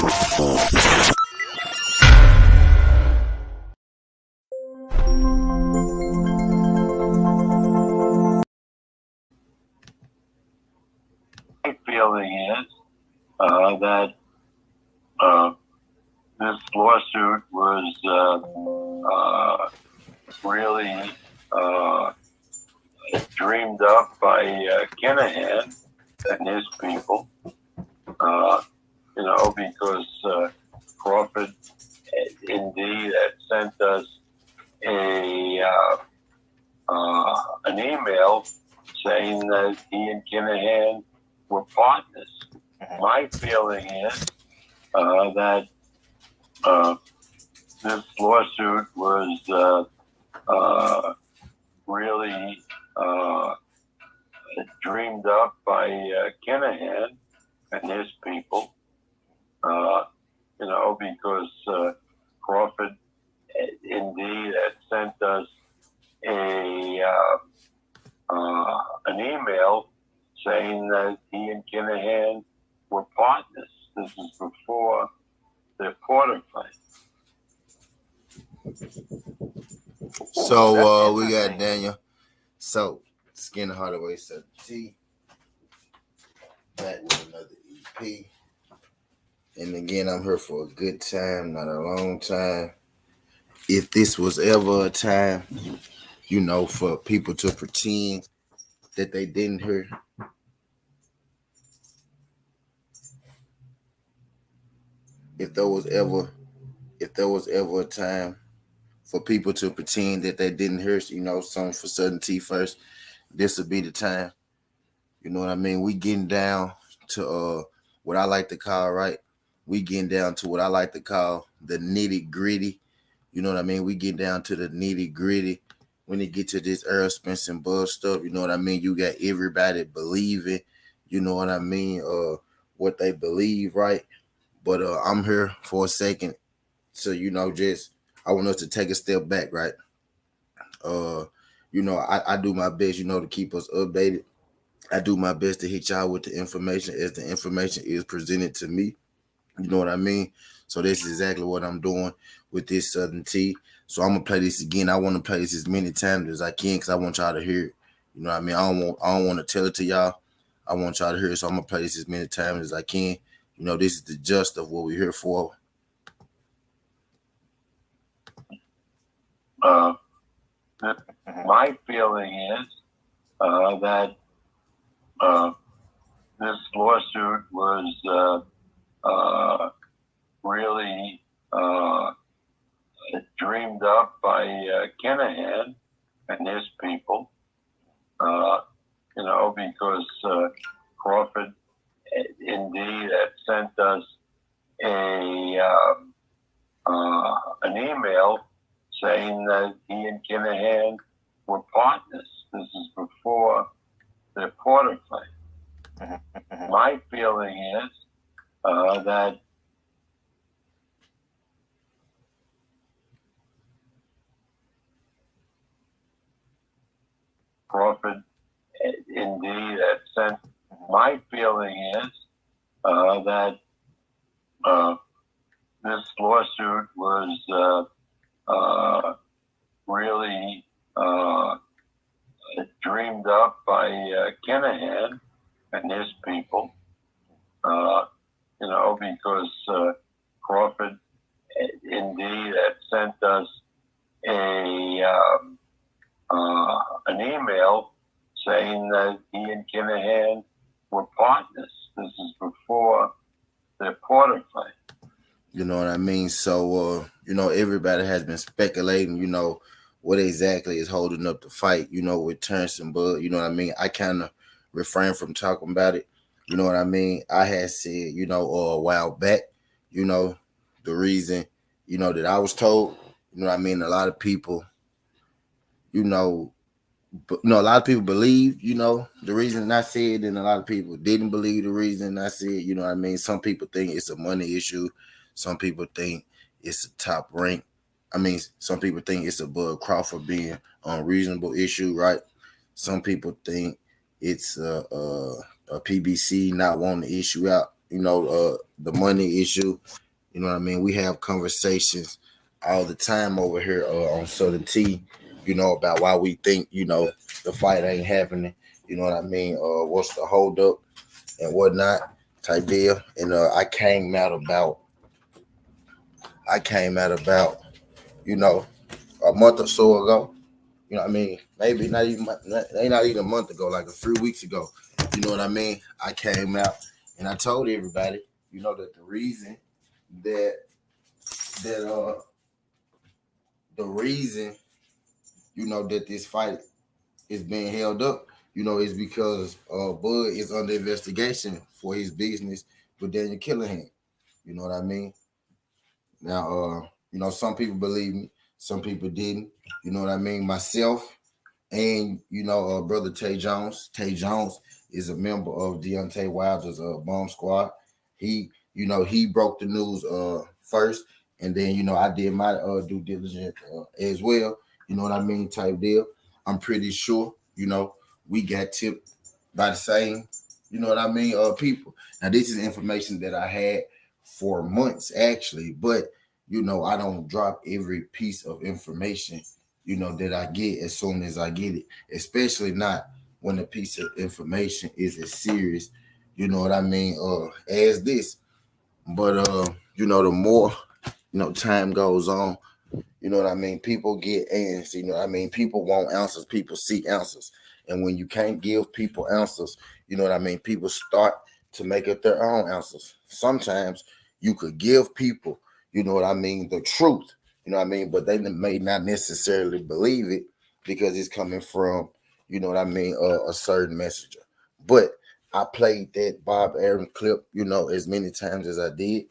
My feeling is that this lawsuit was really dreamed up by Khalihan and his people, because Crawford indeed had sent us an email saying that he and Khalihan were partners. My feeling is that this lawsuit was really dreamed up by Khalihan and his people, because Crawford indeed had sent us an email saying that he and Khalihan were partners. This is before the Porter fight. So we got Daniel. So Skin Hardaway said T. Back with another EP. And again, I'm here for a good time, not a long time. If this was ever a time, for people to pretend that they didn't hear. If there was ever a time for people to pretend that they didn't hear, something for Southern T first, this would be the time. You know what I mean? We getting down to what I like to call, right? We getting down to what I like to call the nitty gritty. You know what I mean? We get down to the nitty gritty. When it get to this Earl Spence and Buzz stuff, you know what I mean? You got everybody believing, you know what I mean? What they believe, right? But I'm here for a second. So, I want us to take a step back, right? I do my best, to keep us updated. I do my best to hit y'all with the information as the information is presented to me. You know what I mean? So this is exactly what I'm doing with this Southern T. So I'm gonna play this again. I want to play this as many times as I can because I want y'all to hear it. You know what I mean? I don't want to tell it to y'all. I want y'all to hear it. So I'm gonna play this as many times as I can. This is the gist of what we're here for. My feeling is that this lawsuit was really dreamed up by Khalihan and his people, because Crawford indeed had sent us an email saying that he and Khalihan were partners. This is before the Porter fight. My feeling is that Crawford indeed had sent. My feeling is that this lawsuit was really dreamed up by Khalihan and his people, because Crawford indeed had sent us an email saying that he and Khalihan were partners. This is before the Porter fight. You know what I mean? So, everybody has been speculating, what exactly is holding up the fight, with Terrence and Bud. You know what I mean? I kind of refrain from talking about it. You know what I mean? I had said, a while back, the reason, that I was told, you know what I mean? A lot of people, a lot of people believe, the reason I said, and a lot of people didn't believe the reason I said, you know what I mean? Some people think it's a money issue. Some people think it's a top rank. Some people think it's a Bud Crawford being unreasonable issue, right? Some people think it's a PBC not wanting to issue out. the money issue. You know what I mean? We have conversations all the time over here on Southern T, about why we think, the fight ain't happening. You know what I mean? What's the hold up and whatnot type deal. And I came out about, you know, a month or so ago. You know what I mean? Maybe not even a month ago, like a few weeks ago. You know what I mean? I came out and I told everybody, that the reason that that the reason, that this fight is being held up, is because Bud is under investigation for his business with Daniel Khalihan. You know what I mean? Now, some people believe me, some people didn't. You know what I mean? Myself and brother Tay Jones. Tay Jones is a member of Deontay Wilder's bomb squad. He broke the news first, and then I did my due diligence as well. You know what I mean? Type deal. I'm pretty sure we got tipped by the same. You know what I mean? People. Now this is information that I had for months actually, but I don't drop every piece of information that I get as soon as I get it, especially not when a piece of information is as serious, what I mean, as this. But the more, time goes on, you know what I mean, people get answers, you know what I mean, people want answers, people seek answers. And when you can't give people answers, you know what I mean, people start to make up their own answers. Sometimes you could give people, you know what I mean, the truth, you know what I mean, but they may not necessarily believe it because it's coming from, you know what I mean, a certain messenger. But I played that Bob Arum clip, as many times as I did.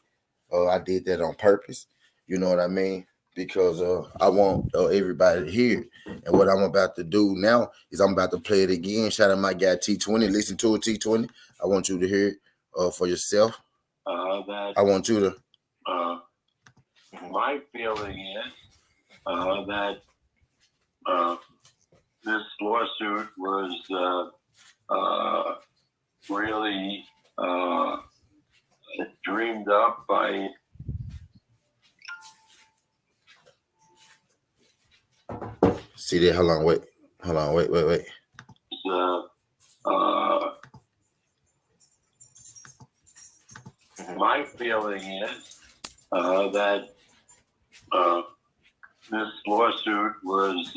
I did that on purpose, you know what I mean, because I want everybody to hear it. And what I'm about to do now is I'm about to play it again. Shout out my guy T20. Listen to it, T20. I want you to hear it for yourself. I want you to. My feeling is that this lawsuit was really dreamed up by See that? Hold on, wait. My feeling is that this lawsuit was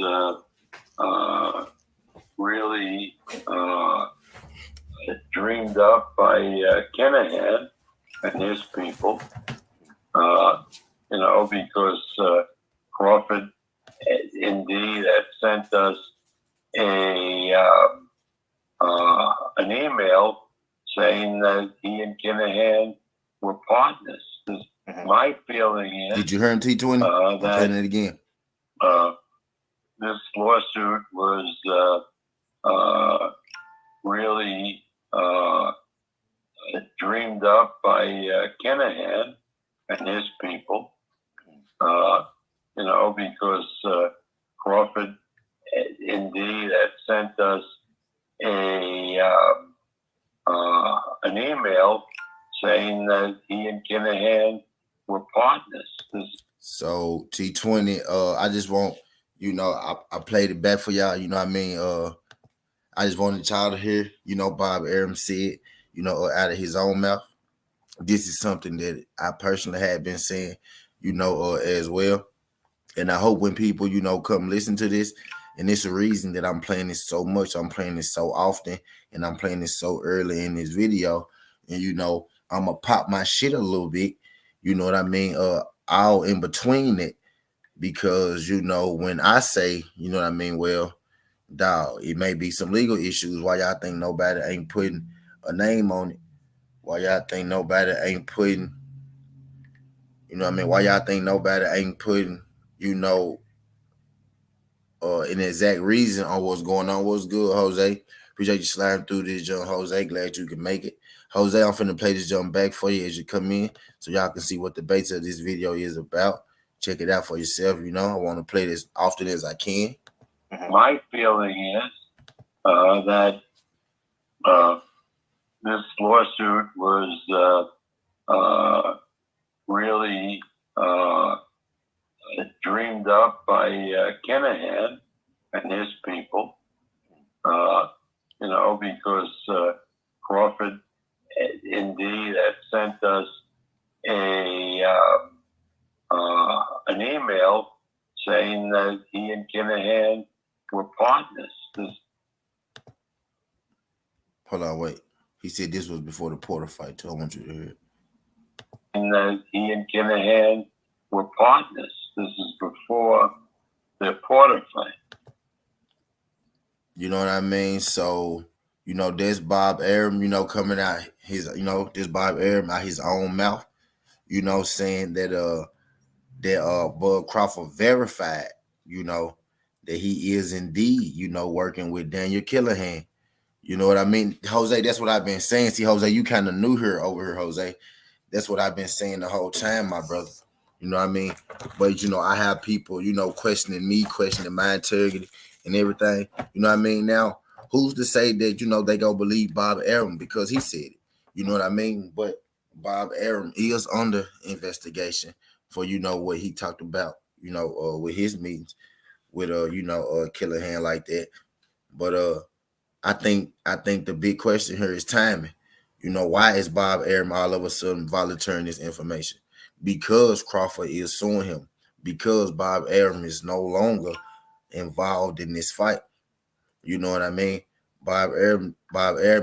really dreamed up by Khalihan and his people, because Crawford indeed had sent us an email saying that he and Khalihan were partners. My feeling is. Did you hear him, T20? I'm playing it again. This lawsuit was really dreamed up by Khalihan and his people, because Crawford indeed had sent us an email saying that he and Khalihan were partners. So T20, I just want, I played it back for y'all, you know what I mean? I just wanted y'all to hear, Bob Arum said, out of his own mouth. This is something that I personally had been saying, as well. And I hope when people, come listen to this, and it's a reason that I'm playing this so much, I'm playing this so often, and I'm playing this so early in this video. And, I'm going to pop my shit a little bit, you know what I mean? All in between it. Because, when I say, you know what I mean, well, dog, it may be some legal issues. Why y'all think nobody ain't putting a name on it? Why y'all think nobody ain't putting, why y'all think nobody ain't putting, an exact reason on what's going on? What's good, Jose? Appreciate you sliding through this, John. Jose, glad you can make it. Jose, I'm finna play this jump back for you as you come in so y'all can see what the base of this video is about. Check it out for yourself, I want to play this often as I can. My feeling is that this lawsuit was really dreamed up by Khalihan and his people, because Crawford indeed had sent us an email saying that he and Khalihan were partners. Hold on, wait. He said this was before the Porter fight, too. I want you to hear it. And that he and Khalihan were partners. This is before the Porter fight. You know what I mean? So, there's Bob Arum, coming out this Bob Arum out his own mouth, saying that Bud Crawford verified, that he is indeed, working with Daniel Khalihan. You know what I mean? Jose, that's what I've been saying. See, Jose, you kind of new here over here, Jose. That's what I've been saying the whole time, my brother. You know what I mean? But, I have people, questioning me, questioning my integrity and everything. You know what I mean? Now, who's to say that, they go believe Bob Arum because he said it? You know what I mean? But Bob Arum is under investigation for, what he talked about, with his meetings with, Khalihan like that. But, I think the big question here is timing. Why is Bob Arum all of a sudden volunteering this information? Because Crawford is suing him. Because Bob Arum is no longer involved in this fight. You know what I mean? Bob Arum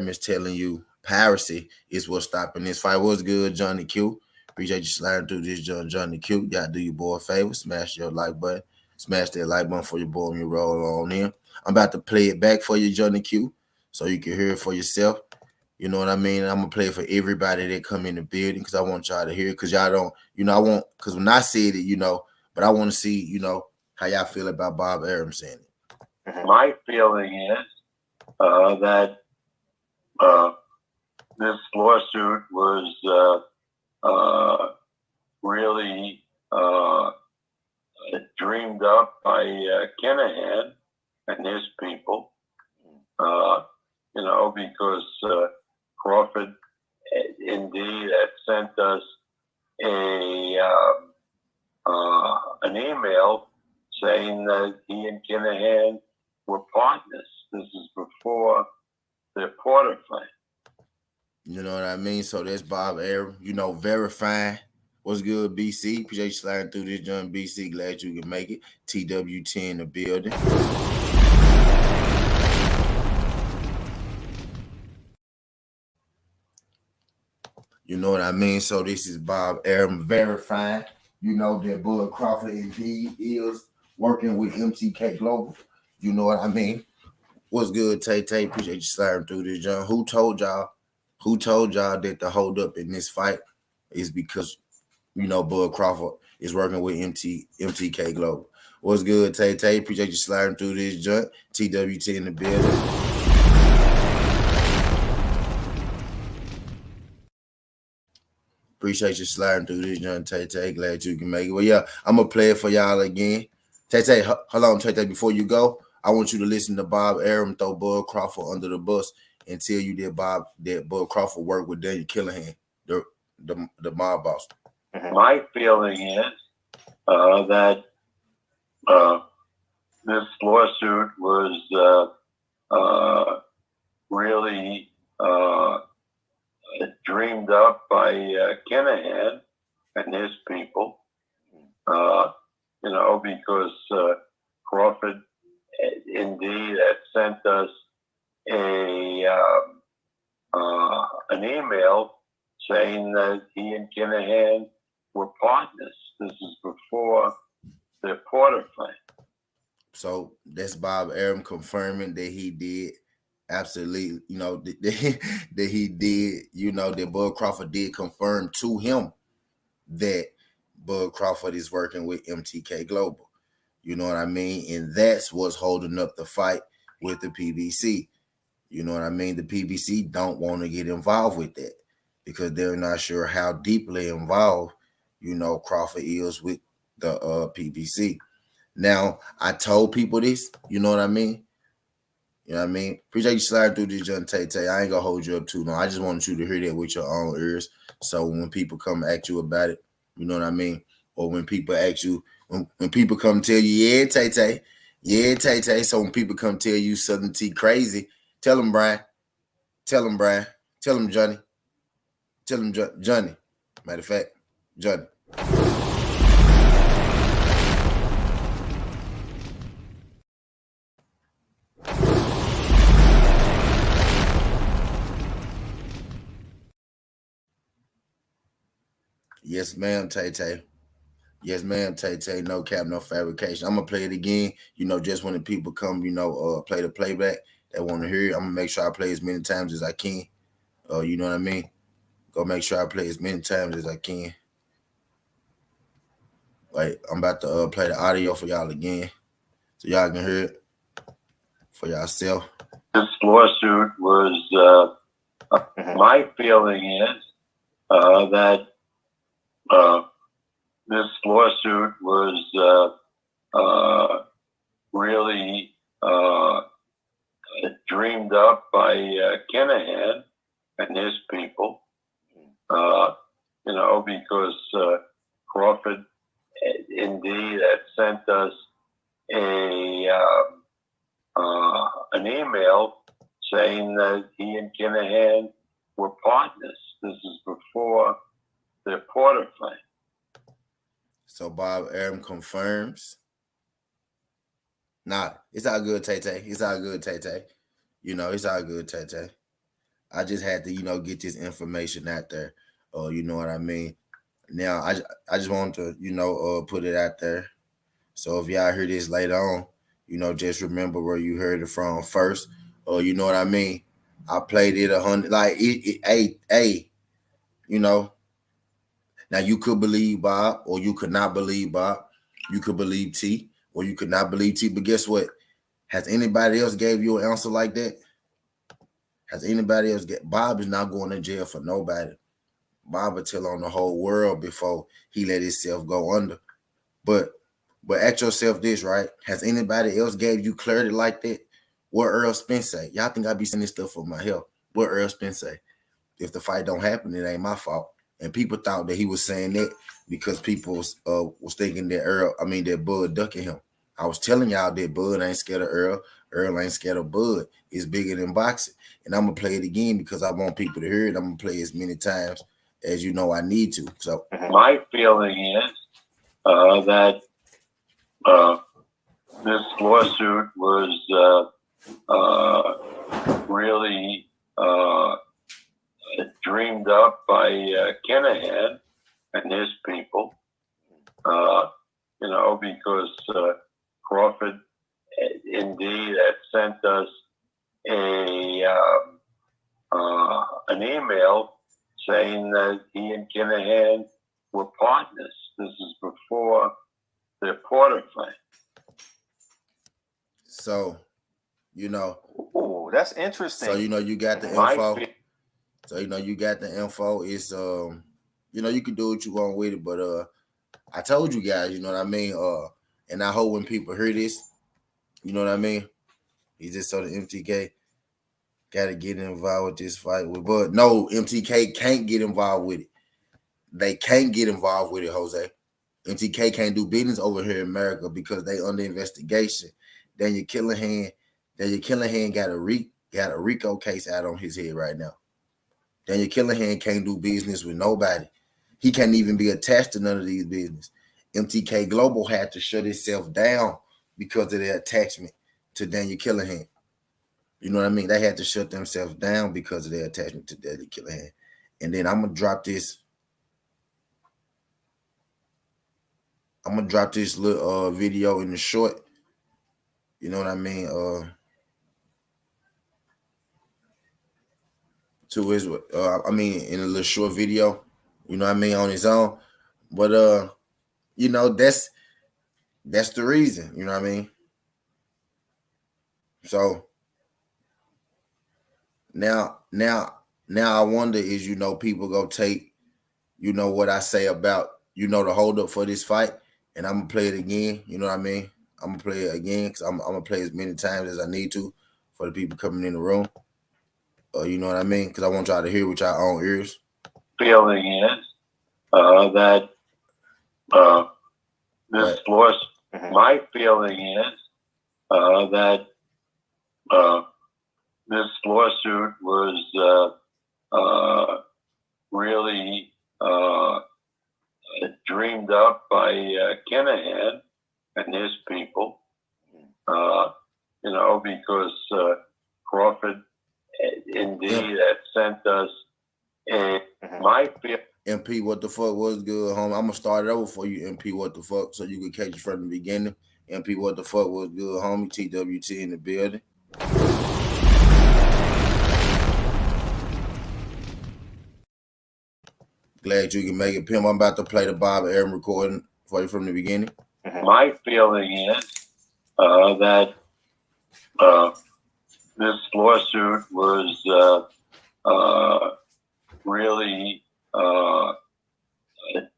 is telling you piracy is what's stopping this fight. What's good, Johnny Q? Appreciate you sliding through this, Johnny Q. You gotta do your boy a favor. Smash your like button. Smash that like button for your boy when you roll on in. I'm about to play it back for you, Johnny Q, so you can hear it for yourself. You know what I mean? I'm gonna play it for everybody that come in the building because I want y'all to hear it. Because y'all don't, because when I said it, but I want to see, how y'all feel about Bob Arum saying it. My feeling is that this lawsuit was really dreamed up by Khalihan and his people, because Crawford indeed had sent us an email saying that he and Khalihan were partners. This is before the Porter fight. You know what I mean? So that's Bob Arum, verifying. What's good, BC? Appreciate you sliding through this, John BC. Glad you can make it. TWT in the building. You know what I mean? So this is Bob Arum verifying, that Bud Crawford indeed is working with MTK Global. You know what I mean? What's good, Tay Tay? Appreciate you sliding through this, John. Who told y'all that the hold up in this fight is because, Bud Crawford is working with MTK Global. What's good, Tay Tay? Appreciate you sliding through this, John. TWT in the building. Appreciate you sliding through this, John Tay. Glad you can make it. Well, yeah, I'm going to play it for y'all again. Tay, hold on, Tay. Before you go, I want you to listen to Bob Arum throw Bud Crawford under the bus and tell you that Bud Crawford worked with Daniel Khalihan, the mob boss. My feeling is that this lawsuit was really dreamed up by Khalihan and his people, because Crawford indeed had sent us an email saying that he and Khalihan were partners. This is before the Porter fight. So that's Bob Arum confirming that he did absolutely, that he did, that Bud Crawford did confirm to him that Bud Crawford is working with MTK Global. You know what I mean? And that's what's holding up the fight with the PBC. You know what I mean? The PBC don't want to get involved with that because they're not sure how deeply involved, Crawford is with the PBC. Now, I told people this, you know what I mean? You know what I mean? Appreciate you sliding through this, John Tay Tay. I ain't gonna hold you up too long. I just wanted you to hear that with your own ears. So when people come ask you about it, you know what I mean? Or when people ask you, when people come tell you, yeah, Tay Tay, yeah, Tay Tay. So when people come tell you Southern T crazy, tell them Brian, tell them Brian, tell them Johnny, tell them Johnny. Matter of fact, Johnny. Yes, ma'am, Tay Tay. Yes, ma'am, Tay Tay. No cap, no fabrication. I'm gonna play it again. You know, just when the people come, play the playback, they want to hear it. I'm gonna make sure I play as many times as I can. You know what I mean? Go make sure I play as many times as I can. Like I'm about to play the audio for y'all again, so y'all can hear it for yourself. This lawsuit was my feeling is that this lawsuit was really dreamed up by Khalihan and his people, because Crawford indeed had sent us an email saying that he and Khalihan were partners. This is before the Porter claim. So Bob Arum confirms. Nah, it's all good, Tay Tay. It's all good, Tay Tay. It's all good, Tay Tay. I just had to, get this information out there. You know what I mean? Now, I just want to, put it out there. So if y'all hear this later on, just remember where you heard it from first. You know what I mean? I played it 100, like, hey, Now you could believe Bob or you could not believe Bob. You could believe T or you could not believe T. But guess what? Has anybody else gave you an answer like that? Has anybody else Bob is not going to jail for nobody. Bob will tell on the whole world before he let himself go under. But ask yourself this, right? Has anybody else gave you clarity like that? What Earl Spence say? Y'all think I be saying this stuff for my health. What Earl Spence say? If the fight don't happen, it ain't my fault. And people thought that he was saying that because people was thinking that that Bud ducking him. I was telling y'all that Bud ain't scared of Earl. Earl ain't scared of Bud. It's bigger than boxing. And I'm going to play it again because I want people to hear it. I'm going to play as many times as I need to. So my feeling is that this lawsuit was really dreamed up by Khalihan and his people, because Crawford indeed had sent us an email saying that he and Khalihan were partners. This is before the Porter claim. So, Oh, that's interesting. So you got the info. So you got the info. It's you can do what you want with it, but I told you guys, you know what I mean. And I hope when people hear this, you know what I mean. He just so the MTK got to get involved with this fight. But no, MTK can't get involved with it. They can't get involved with it, Jose. MTK can't do business over here in America because they under investigation. Daniel Khalihan got a RICO case out on his head right now. Daniel Khalihan can't do business with nobody. He can't even be attached to none of these business. MTK Global had to shut itself down because of their attachment to Daniel Khalihan. You know what I mean? They had to shut themselves down because of their attachment to Daniel Khalihan. And then I'm gonna drop this. I'm gonna drop this little video in the short. You know what I mean? To his, in a little short video. You know what I mean, on his own. But that's the reason. You know what I mean? So now I wonder is people go take what I say about the hold up for this fight, and I'm gonna play it again. You know what I mean? I'm gonna play it again because I'm gonna play as many times as I need to for the people coming in the room. You know what I mean? Because I want y'all to hear with y'all own ears. Feeling is that this lawsuit. My feeling is that this lawsuit was really dreamed up by Khalihan and his people. Because Crawford indeed had sent us my feeling. MP, what the fuck was good, homie? I'm gonna start it over for you, MP, what the fuck, so you can catch it from the beginning. MP, what the fuck was good, homie? TWT in the building. Glad you can make it, Pim. I'm about to play the Bob Arum recording for you from the beginning. My feeling is that this lawsuit was really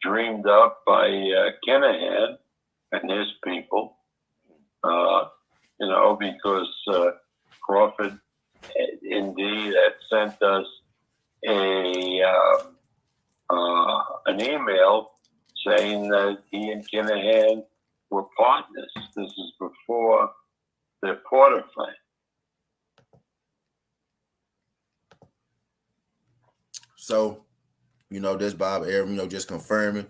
dreamed up by Khalihan and his people. Because Crawford indeed had sent us an email saying that he and Khalihan were partners. This is before the Porter fight. So, this Bob Arum, just confirming,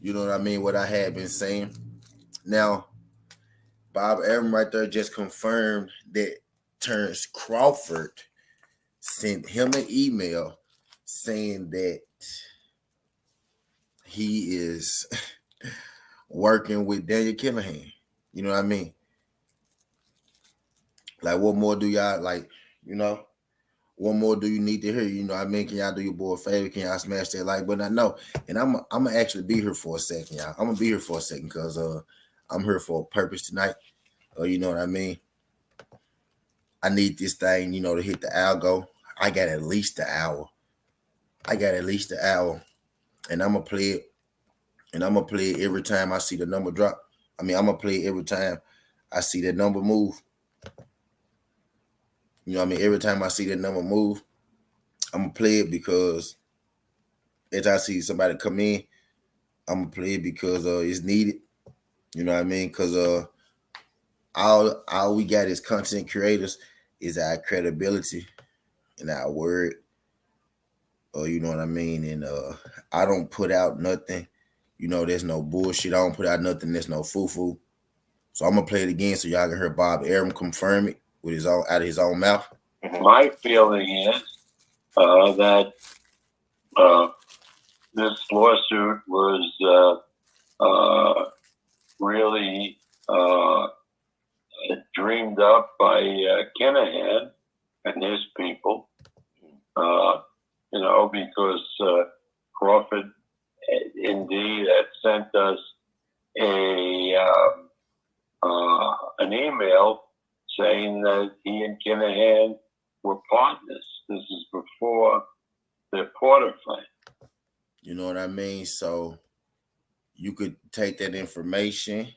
you know what I mean, what I had been saying. Now, Bob Arum right there just confirmed that Terrence Crawford sent him an email saying that he is working with Daniel Khalihan. You know what I mean? Like, what more do y'all, what more do you need to hear? You know what I mean? Can y'all do your boy a favor? Can y'all smash that like button? I know. And I'm going to actually be here for a second, y'all. I'm going to be here for a second because I'm here for a purpose tonight. You know what I mean? I need this thing, to hit the algo. I got at least an hour. And I'm going to play it. And I'm going to play it every time I see the number drop. I'm going to play it every time I see that number move. You know what I mean? Every time I see that number move, I'm going to play it because as I see somebody come in, I'm going to play it because it's needed. You know what I mean? Because all we got as content creators is our credibility and our word. You know what I mean? And I don't put out nothing. There's no bullshit. I don't put out nothing. There's no foo-foo. So I'm going to play it again so y'all can hear Bob Arum confirm it with his own, out of his own mouth. My feeling is that this lawsuit was really dreamed up by Khalihan and his people. Because Crawford indeed had sent us an email saying that he and Khalihan were partners. This is before the Porter fight. You know what I mean? So you could take that information,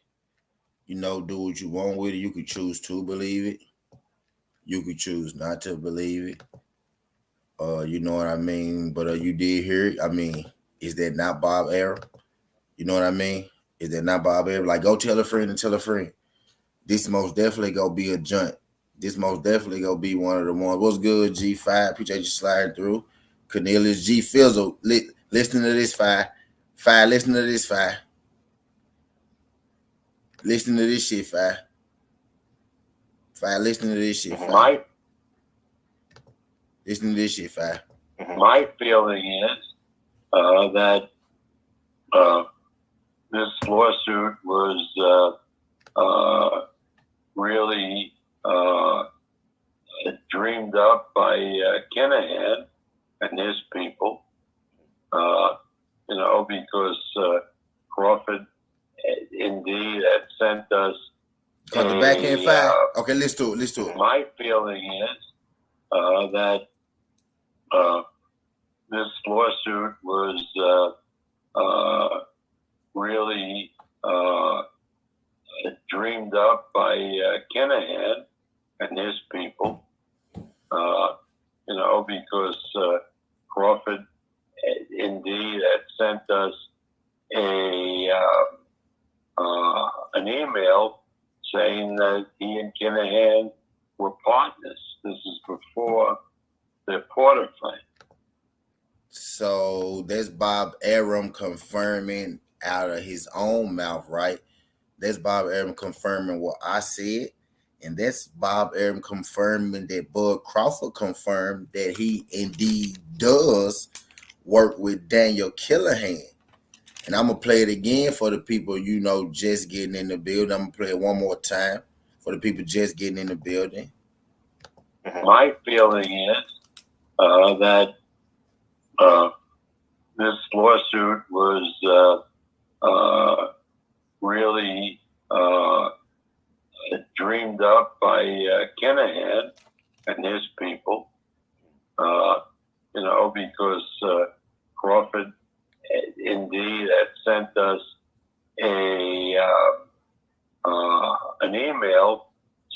do what you want with it. You could choose to believe it. You could choose not to believe it. You know what I mean? But you did hear it. I mean, is that not Bob Arum? You know what I mean? Is that not Bob Arum? Like, go tell a friend and tell a friend. This most definitely gonna be a joint. This most definitely gonna be one of the ones. What's good, G5? Appreciate you sliding through. Cornelius G Fizzle, listening to this 5. 5, listen to this 5. Listen to this shit, 5. 5, listen to this shit, 5. Listen to this shit, 5. My feeling is that this lawsuit was really dreamed up by Khalihan and his people. Because Crawford indeed had sent us. Cut the back end 5. Okay, let's do it. My feeling is that this lawsuit was really dreamed up by Khalihan and his people, because Crawford indeed had sent us an email saying that he and Kinahan were partners. This is before the Porter fight. So that's Bob Arum confirming out of his own mouth, right? That's Bob Arum confirming what I said. And that's Bob Arum confirming that Bud Crawford confirmed that he indeed does work with Daniel Khalihan. And I'm going to play it again for the people, just getting in the building. I'm going to play it one more time for the people just getting in the building. My feeling is that this lawsuit was really dreamed up by Kinahan and his people, because Crawford indeed had sent us an email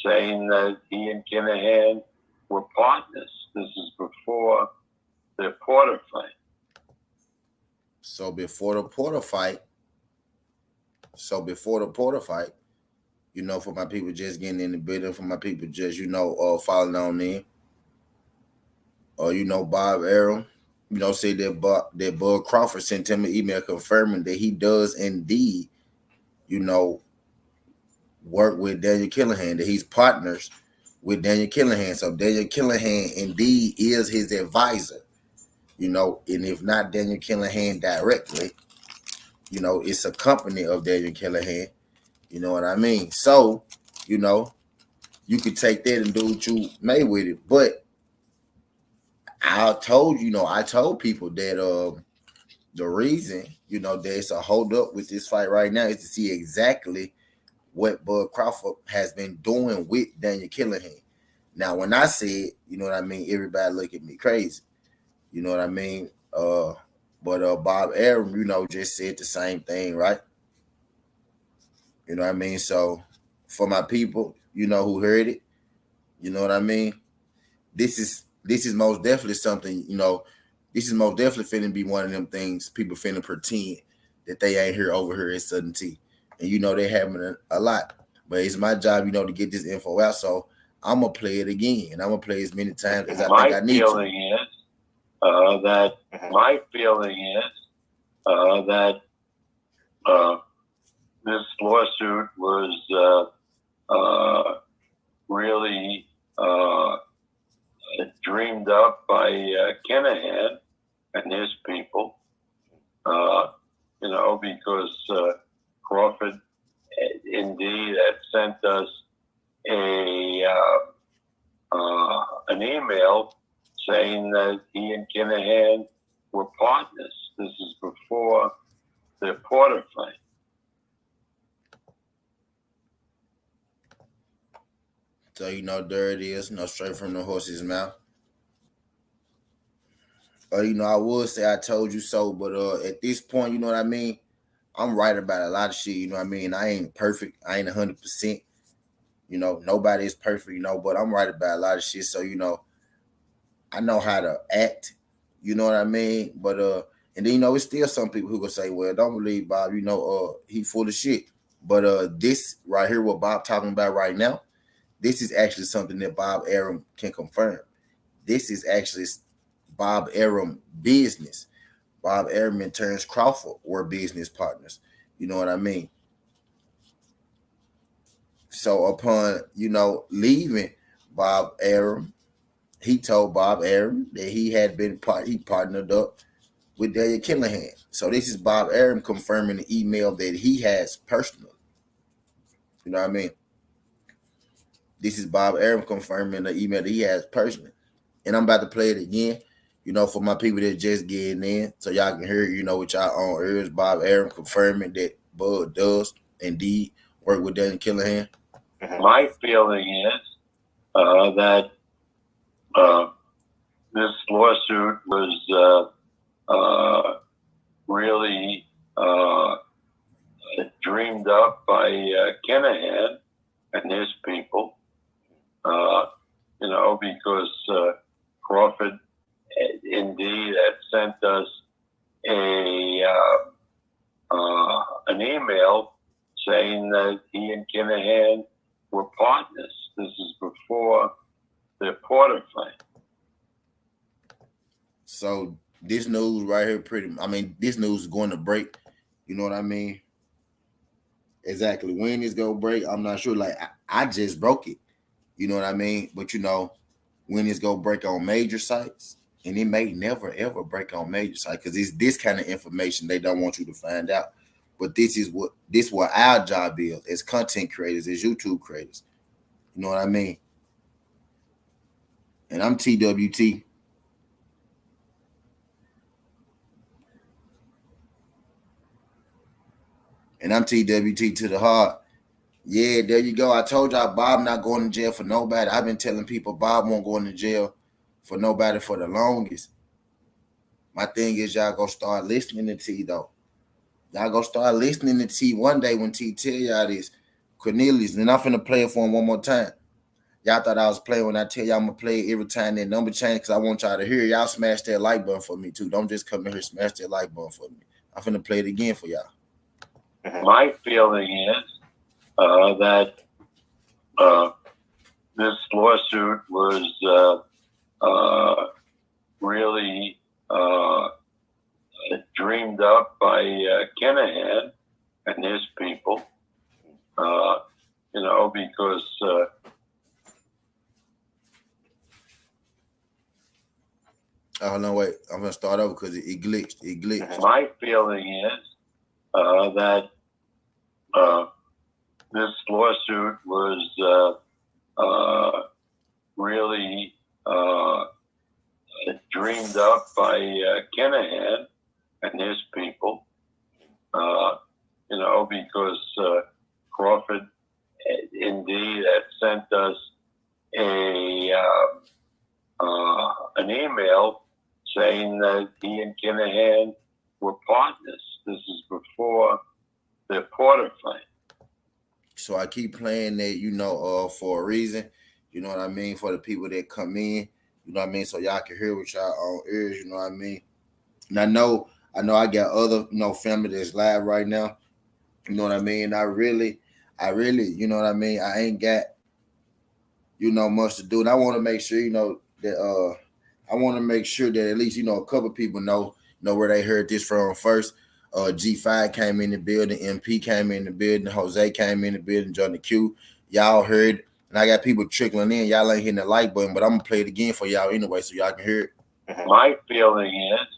saying that he and Kinahan were partners. This is before the Porter fight. So before the Porter fight, for my people just getting in the building, for my people just, following on in, Bob Arum, said that Bud Crawford sent him an email confirming that he does indeed, work with Daniel Khalihan, that he's partners with Daniel Khalihan. So Daniel Khalihan indeed is his advisor, and if not Daniel Khalihan directly, it's a company of Daniel Khalihan. You know what I mean? So, you could take that and do what you may with it. But I told people that the reason, there's a hold up with this fight right now is to see exactly what Bud Crawford has been doing with Daniel Khalihan. Now, when I said, everybody look at me crazy. You know what I mean? But Bob Arum, just said the same thing, right? You know what I mean? So for my people, who heard it, you know what I mean? This is most definitely something, this is most definitely finna be one of them things people finna pretend that they ain't here over here at Southern T. And they having a lot. But it's my job, to get this info out. So I'm gonna play it again. And I'm gonna play as many times as I think I need to. My feeling is that this lawsuit was really dreamed up by Kinahan and his people, because Crawford indeed had sent us an email saying that he and Kinahan were partners. This is before the Porter fight. So there it is, straight from the horse's mouth. I would say I told you so, but at this point, you know what I mean? I'm right about a lot of shit, you know what I mean? I ain't perfect. I ain't 100%. Nobody is perfect, but I'm right about a lot of shit. So, I know how to act, you know what I mean? But and then it's still some people who will say, well, don't believe Bob, he full of shit. But this right here, what Bob talking about right now, this is actually something that Bob Arum can confirm. This is actually Bob Arum business. Bob Arum and Terrence Crawford were business partners. You know what I mean? So upon, leaving Bob Arum, he told Bob Arum that he had been he partnered up with Daniel Khalihan. So this is Bob Arum confirming the email that he has personally. You know what I mean? This is Bob Arum confirming the email that he has personally. And I'm about to play it again, for my people that just getting in, so y'all can hear it, with y'all own ears. Bob Arum confirming that Bud does indeed work with Daniel Khalihan. My feeling is that this lawsuit was really dreamed up by Kinahan and his people, Kinahan were partners. This is before the Porter fight. So this news right here, this news is going to break. You know what I mean? Exactly when it's gonna break, I'm not sure. Like I just broke it. You know what I mean? But when it's gonna break on major sites, and it may never ever break on major sites because it's this kind of information they don't want you to find out. But this is what our job is as content creators, as YouTube creators. You know what I mean? And I'm TWT. And I'm TWT to the heart. Yeah, there you go. I told y'all Bob not going to jail for nobody. I've been telling people Bob won't go into jail for nobody for the longest. My thing is y'all go start listening to T though. Y'all go start listening to T one day when T tell y'all this. Cornelius, and I'm finna play it for him one more time. Y'all thought I was playing when I tell y'all I'm gonna play it every time that number change because I want y'all to hear. Y'all smash that like button for me too. Don't just come in here smash that like button for me. I'm finna play it again for y'all. My feeling is that this lawsuit was really dreamed up by Kinahan and his people, because oh no, wait. I'm gonna start over because it glitched. It glitched. My feeling is that this lawsuit was really dreamed up by Kinahan and his people, because Crawford indeed had sent us an email saying that he and Kinahan were partners. This is before the Porter fight. So I keep playing that, for a reason. You know what I mean? For the people that come in, you know what I mean? So y'all can hear with y'all own ears, you know what I mean? And I know I got other, family that's live right now. You know what I mean? I really, you know what I mean? I ain't got, much to do. And I want to make sure, that I want to make sure that at least, a couple people know where they heard this from first. G5 came in the building, MP came in the building, Jose came in the building, Johnny Q. Y'all heard, and I got people trickling in. Y'all ain't hitting the like button, but I'm gonna play it again for y'all anyway, so y'all can hear it. My feeling is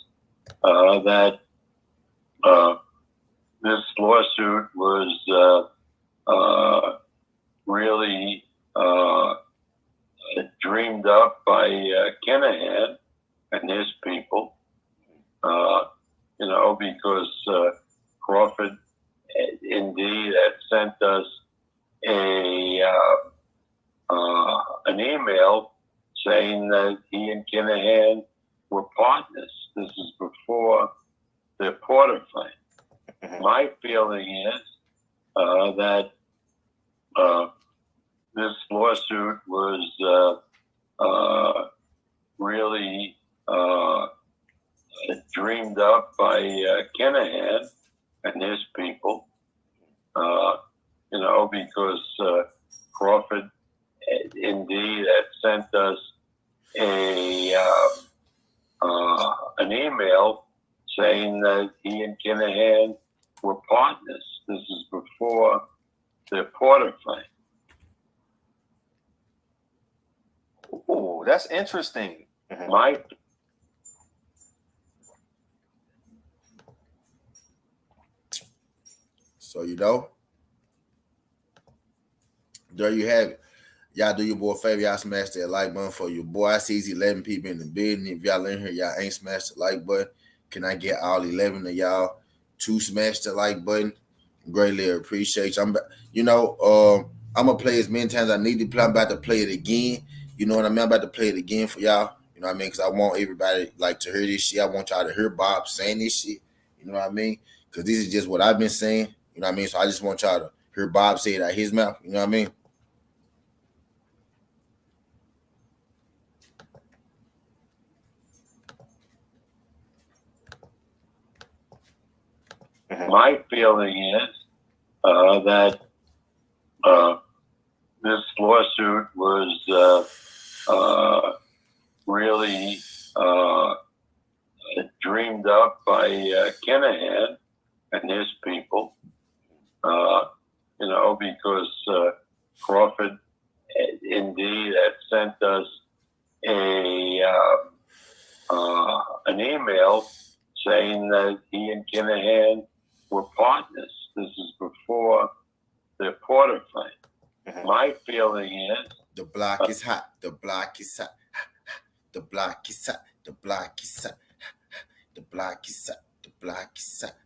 that this lawsuit was really dreamed up by Kinahan and his people, because Crawford indeed had sent us an email saying that he and Kinahan were partners. This is before the Porter fight. My feeling is that this lawsuit was really dreamed up by Kinahan and his people, because Crawford indeed had sent us an email saying that he and Kinahan were partners. This is before the Porter fight. Oh, that's interesting. So there you have it. Y'all do your boy a favor, y'all smash that like button for your boy. I see he's 11 people in the building. If y'all in here, y'all ain't smashed the like button. Can I get all 11 of y'all to smash the like button? Greatly appreciate you. I'm gonna play as many times as I need to play. I'm about to play it again. You know what I mean? I'm about to play it again for y'all. You know what I mean? Because I want everybody to hear this shit. I want y'all to hear Bob saying this shit. You know what I mean? Because this is just what I've been saying. You know what I mean? So I just want y'all to hear Bob say it out his mouth. You know what I mean? My feeling is that this lawsuit was really dreamed up by Khalihan and his people, because Crawford indeed had sent us an email saying that he and Khalihan were partners. This is before the Porter fight. Mhm. My feeling is The block is hot. The block is hot. The block is hot. The block is hot. The block is hot. The block is hot.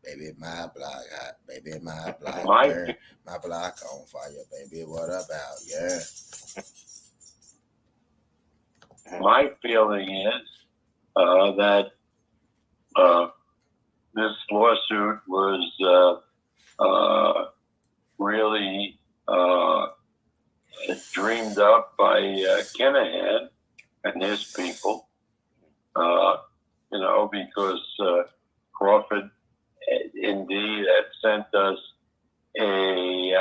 Baby, my block hot. Baby, my block burn. My block on fire. Baby, what about? Yeah. my feeling is that this lawsuit was really dreamed up by Khalihan and his people, because Crawford indeed had sent us an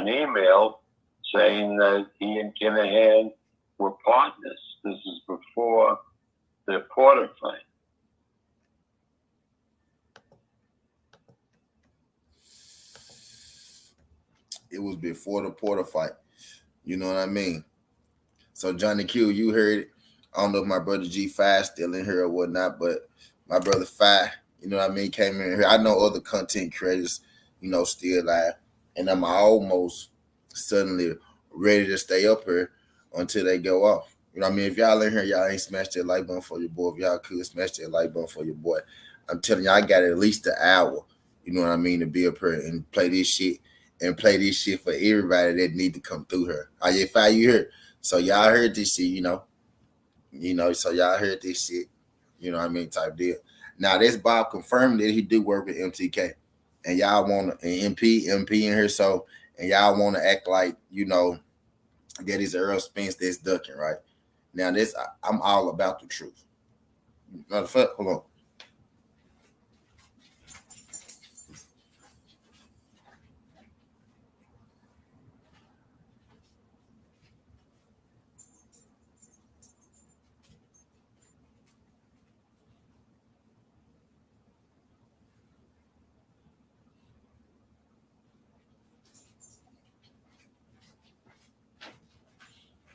email saying that he and Khalihan were partners. This is before the Porter fight. It was before the Porter fight. You know what I mean? So Johnny Q, you heard it. I don't know if my brother G5 still in here or whatnot, but my brother Fi, you know what I mean, came in here. I know other content creators, still live. And I'm almost suddenly ready to stay up here until they go off. You know what I mean? If y'all in here, y'all ain't smashed that like button for your boy. If y'all could smash that like button for your boy. I'm telling you, I got at least an hour, you know what I mean, to be up here and play this shit for everybody that need to come through here. Are you Fi, you here? So y'all heard this shit, so y'all heard this shit, you know what I mean, type deal. Now this Bob confirmed that he do work with MTK, and y'all want an MP in here, so and y'all want to act like that is Earl Spence that's ducking, right? Now this I'm all about the truth. Matter of fact, hold on.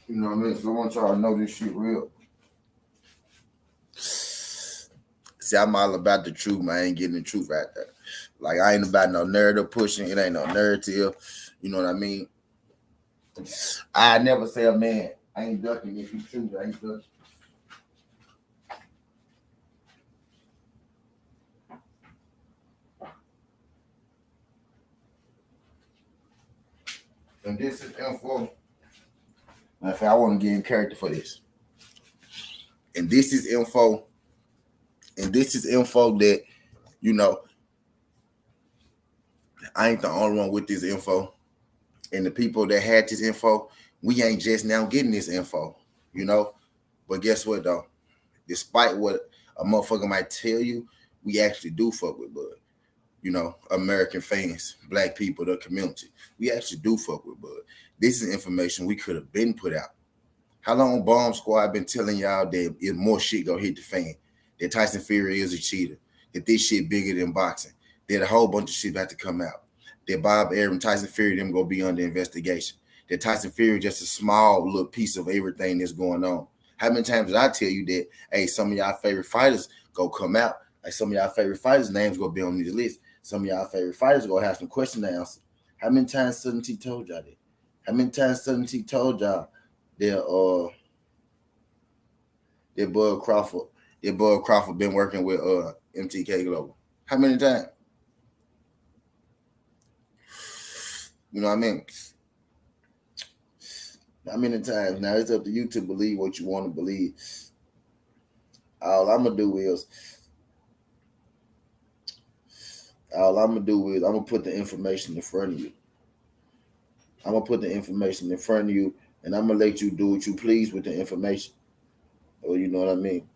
You know what I mean? So I want y'all to know this shit real. See, I'm all about the truth, man. I ain't getting the truth right there. Like, I ain't about no narrative pushing. It ain't no narrative. You know what I mean? I never say a man, I ain't ducking if you choose. I ain't ducking. And this is info. Matter of fact, I want to get in character for this. And this is info. And this is info that, I ain't the only one with this info. And the people that had this info, we ain't just now getting this info, But guess what, though? Despite what a motherfucker might tell you, we actually do fuck with Bud. American fans, black people, the community. We actually do fuck with Bud. This is information we could have been put out. How long Bomb Squad been telling y'all that if more shit go hit the fan, that Tyson Fury is a cheater, that this shit bigger than boxing, that a whole bunch of shit about to come out, that Bob Arum, Tyson Fury, them gonna be under investigation, that Tyson Fury just a small little piece of everything that's going on. How many times did I tell you that, hey, some of y'all favorite fighters go come out, like some of y'all favorite fighters' names gonna be on this list. Some of y'all favorite fighters gonna have some question to answer. How many times Southern T told y'all that? How many times Southern T told y'all that Bud Crawford been working with MTK Global? How many times? You know what I mean? How many times? Now it's up to you to believe what you want to believe. All I'm gonna do is I'm gonna put the information in front of you. I'm gonna put the information in front of you, and I'm gonna let you do what you please with the information. Or you know what I mean?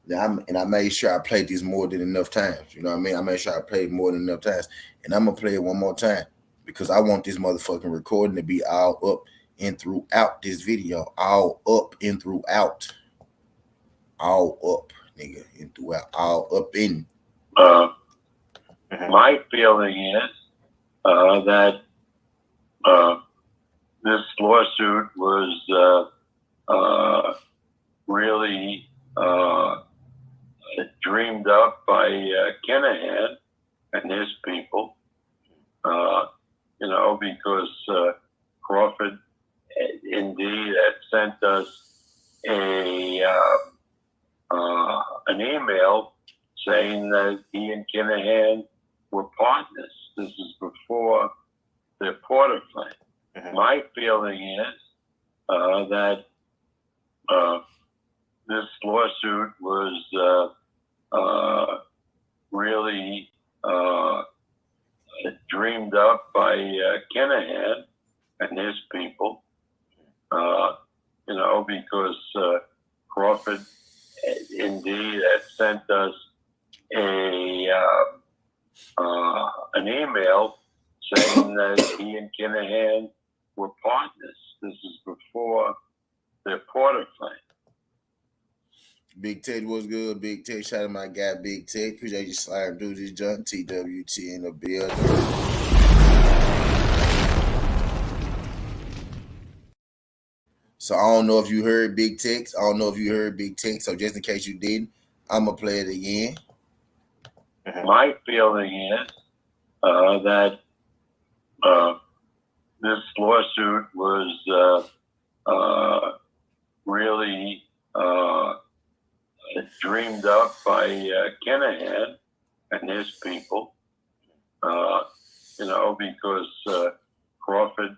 And I made sure I played this more than enough times. You know what I mean? I made sure I played more than enough times. And I'm gonna play it one more time because I want this motherfucking recording to be all up and throughout this video. All up and throughout. All up, nigga, and throughout. All up in. My feeling is that this lawsuit was really dreamed up by Khalihan and his people, because Crawford indeed had sent us an email saying that he and Khalihan were partners. This is before the Porter claim. My feeling is that this lawsuit was really dreamed up by Khalihan and his people, because Crawford indeed had sent us an email saying that he and Khalihan were partners. This is before the Porter claim. Big Ted was good. Big Ted, shout out my guy, Big Ted. Appreciate you sliding through this joint. TWT in the building. So I don't know if you heard Big Tex. So just in case you didn't, I'm gonna play it again. My feeling is that this lawsuit was really dreamed up by Khalihan and his people, because Crawford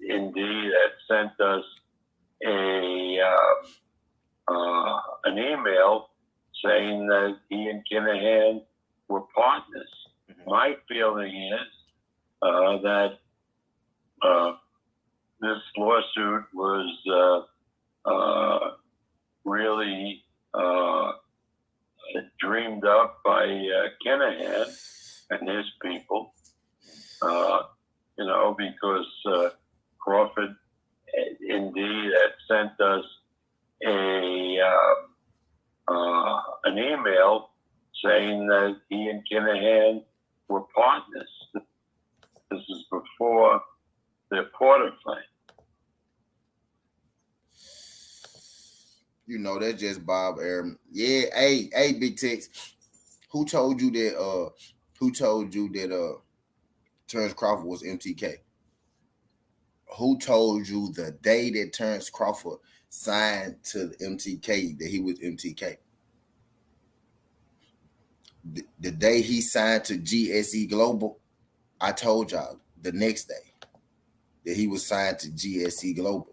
indeed had sent us an email saying that he and Khalihan were partners. My feeling is that this lawsuit was really dreamed up by Khalihan and his people, because Crawford indeed had sent us an email saying that he and Khalihan were partners. This is before the Porter claim. That's just Bob Arum. Yeah, hey, Big Tex. Who told you that Terrence Crawford was MTK? Who told you the day that Terrence Crawford signed to the MTK that he was MTK? The day he signed to GSE Global, I told y'all the next day that he was signed to GSE Global.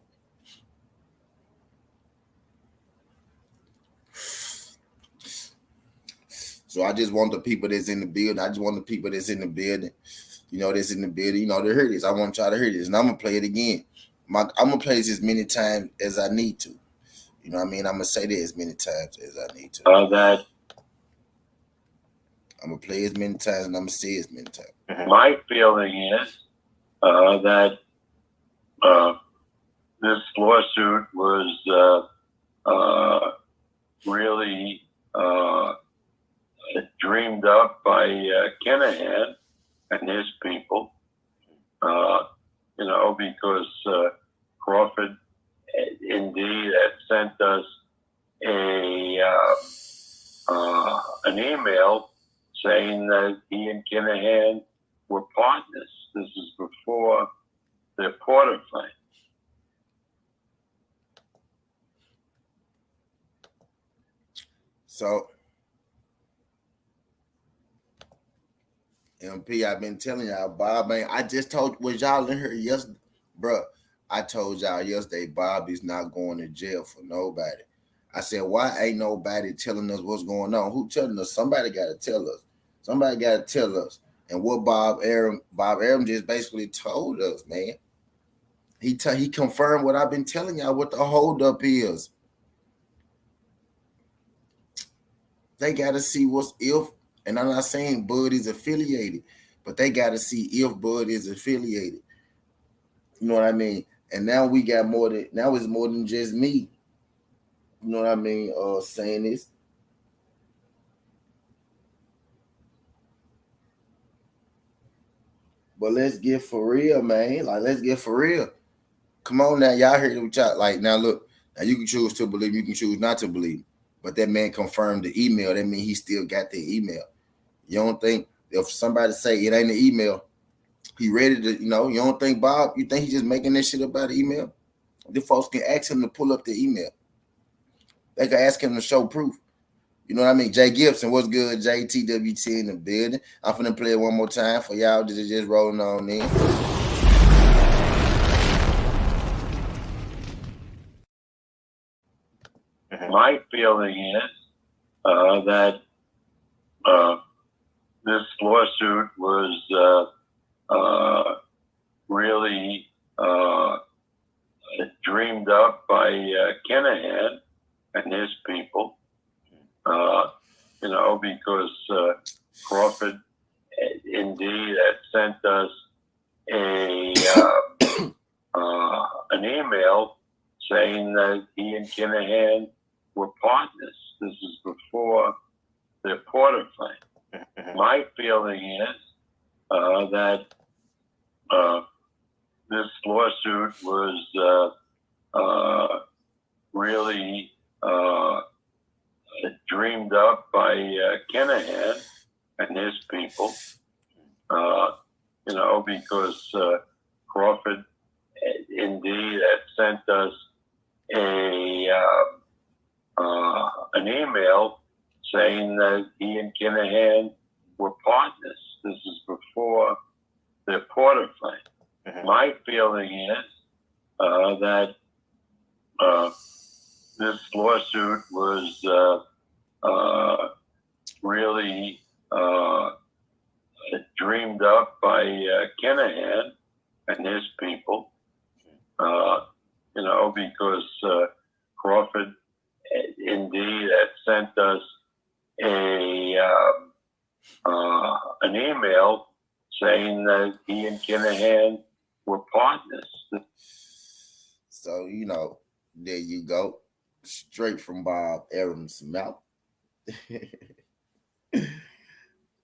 So I just want the people that's in the building. That's in the building, to hear this. I want y'all to hear this. And I'm going to play it again. I'm going to play this as many times as I need to. You know what I mean? I'm going to say that as many times as I need to. I'm going to play as many times and I'm going to say as many times. My feeling is that this lawsuit was really dreamed up by Khalihan and his people, because Crawford indeed had sent us an email saying that he and Khalihan were partners. This is before the Porter claim. So, MP, I've been telling y'all, Bob, man, I just was y'all in here yesterday? Bruh, I told y'all yesterday, Bob is not going to jail for nobody. I said, why ain't nobody telling us what's going on? Who telling us? Somebody got to tell us. Somebody got to tell us. And what Bob Arum just basically told us, man. He confirmed what I've been telling y'all, what the holdup is. They got to see what's if, and I'm not saying Bud is affiliated, but they got to see if Bud is affiliated. You know what I mean? And now we got more than now it's more than just me. You know what I mean? Saying this. But let's get for real, man. Like, let's get for real. Come on now, y'all heard what y'all like. Now look, now you can choose to believe, you can choose not to believe. But that man confirmed the email. That means he still got the email. You don't think if somebody say it ain't an email, he ready to, you know, you don't think Bob, you think he just making this shit about the email? The folks can ask him to pull up the email. They can ask him to show proof. You know what I mean? Jay Gibson, what's good? JTWT in the building. I'm finna play it one more time for y'all just rolling on in. My feeling is that this lawsuit was really dreamed up by Khalihan and his people, you know, because Crawford indeed had sent us an email saying that he and Khalihan were partners. This is before the Porter claim. My feeling is that this lawsuit was really dreamed up by Khalihan and his people, you know, because Crawford indeed had sent us an email saying that he and Khalihan were partners. This is before the Porter claim. My feeling is that this lawsuit was really dreamed up by Khalihan and his people, you know, because Crawford indeed had sent us an email saying that he and Khalihan were partners. So, you know, there you go. Straight from Bob Arum's mouth.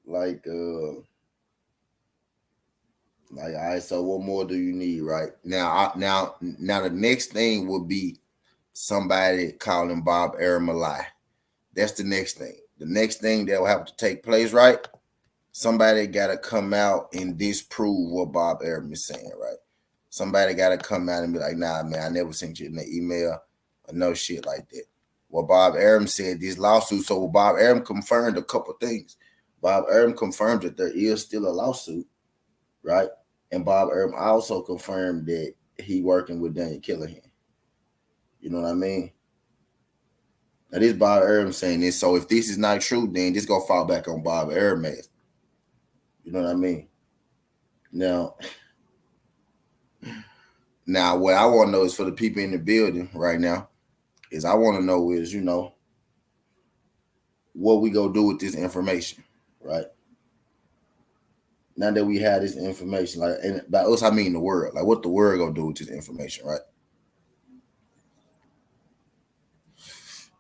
Like, all right, so what more do you need, right? Now the next thing would be somebody calling Bob Arum a lie. That's the next thing. The next thing that will have to take place, right? Somebody got to come out and disprove what Bob Arum is saying, right? Somebody got to come out and be like, nah, man, I never sent you an email or no shit like that. Well, Bob Arum said this lawsuit. So Bob Arum confirmed a couple things. Bob Arum confirmed that there is still a lawsuit, right? And Bob Arum also confirmed that he working with Daniel Khalihan. You know what I mean? Now this Bob Arum saying this. So if this is not true, then this gonna fall back on Bob Arum. You know what I mean? Now what I want to know is for the people in the building right now is I want to know is, you know, what we gonna do with this information, right? Now that we have this information, like, and by us I mean the world, like what the world gonna do with this information, right?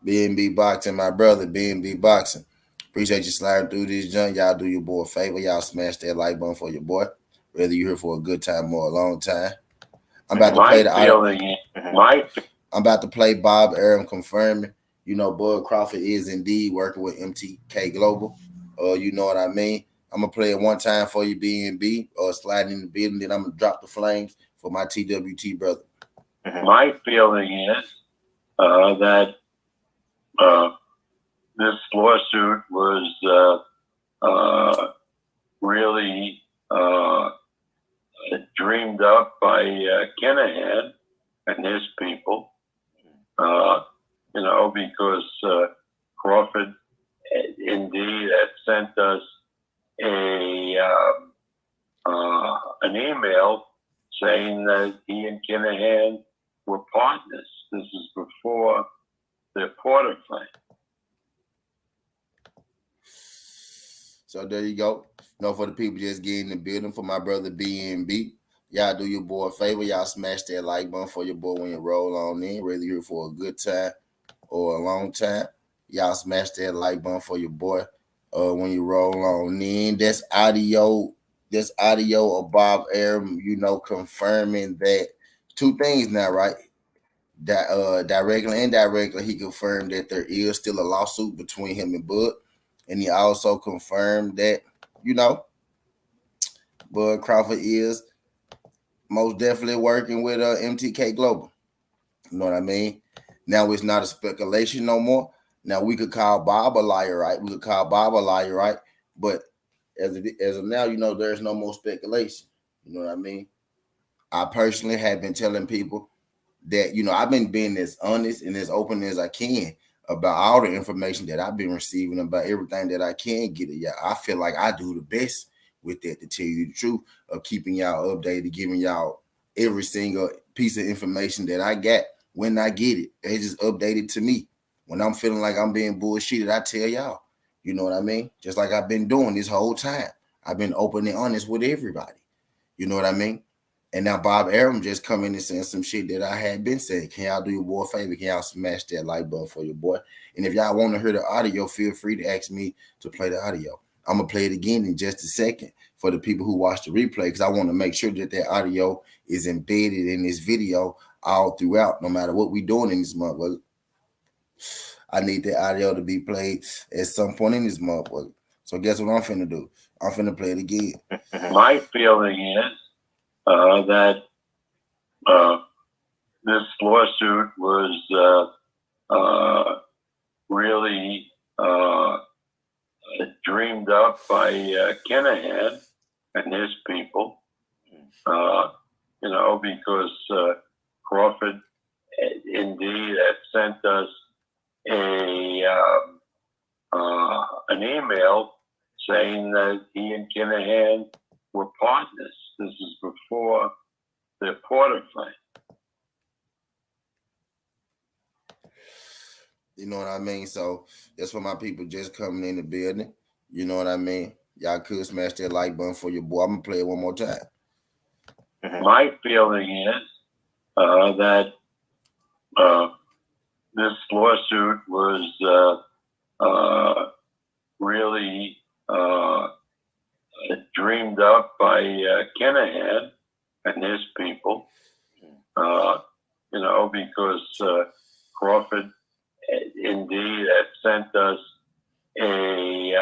B&B Boxing, my brother, B&B Boxing. Appreciate you sliding through this junk. Y'all do your boy a favor. Y'all smash that like button for your boy. Whether you're here for a good time or a long time. I'm about to play the I'm about to play Bob Arum confirming, you know, Bud Crawford is indeed working with MTK Global. You know what I mean? I'm gonna play it one time for you, B&B, sliding in the building. Then I'm gonna drop the flames for my TWT brother. My feeling is that this lawsuit was really dreamed up by Khalihan and his people, you know, because Crawford indeed had sent us an email saying that he and Khalihan were partners. This is before the Porter claim. So there you go. For the people just getting in the building, for my brother BNB, y'all do your boy a favor. Y'all smash that like button for your boy when you roll on in, whether you're here for a good time or a long time. Y'all smash that like button for your boy when you roll on in. That's audio. That's audio of Bob Arum, confirming that two things now, right? That directly and indirectly, he confirmed that there is still a lawsuit between him and Bud. And he also confirmed that, Bud Crawford is most definitely working with MTK Global. You know what I mean? Now it's not a speculation no more. Now we could call Bob a liar, right? But as of now, there's no more speculation. You know what I mean? I personally have been telling people that, I've been being as honest and as open as I can about all the information that I've been receiving, about everything that I can get. Yeah, I feel like I do the best with that, to tell you the truth, of keeping y'all updated, giving y'all every single piece of information that I got when I get it. They just updated to me. When I'm feeling like I'm being bullshitted, I tell y'all. You know what I mean? Just like I've been doing this whole time. I've been open and honest with everybody. You know what I mean? And now Bob Arum just come in and saying some shit that I had been saying. Can y'all do your boy a favor? Can y'all smash that like button for your boy? And if y'all want to hear the audio, feel free to ask me to play the audio. I'm going to play it again in just a second for the people who watch the replay, because I want to make sure that that audio is embedded in this video all throughout, no matter what we doing in this motherfucker. I need that audio to be played at some point in this motherfucker. So guess what I'm finna do? I'm finna play it again. My feeling is that this lawsuit was really dreamed up by Khalihan and his people, because Crawford indeed had sent us an email saying that he and Khalihan were partners. This is before the Porter claim. You know what I mean? So that's for my people just coming in the building. You know what I mean? Y'all could smash that like button for your boy. I'm going to play it one more time. My feeling is that this lawsuit was really dreamed up by Khalihan and his people, because Crawford indeed had sent us an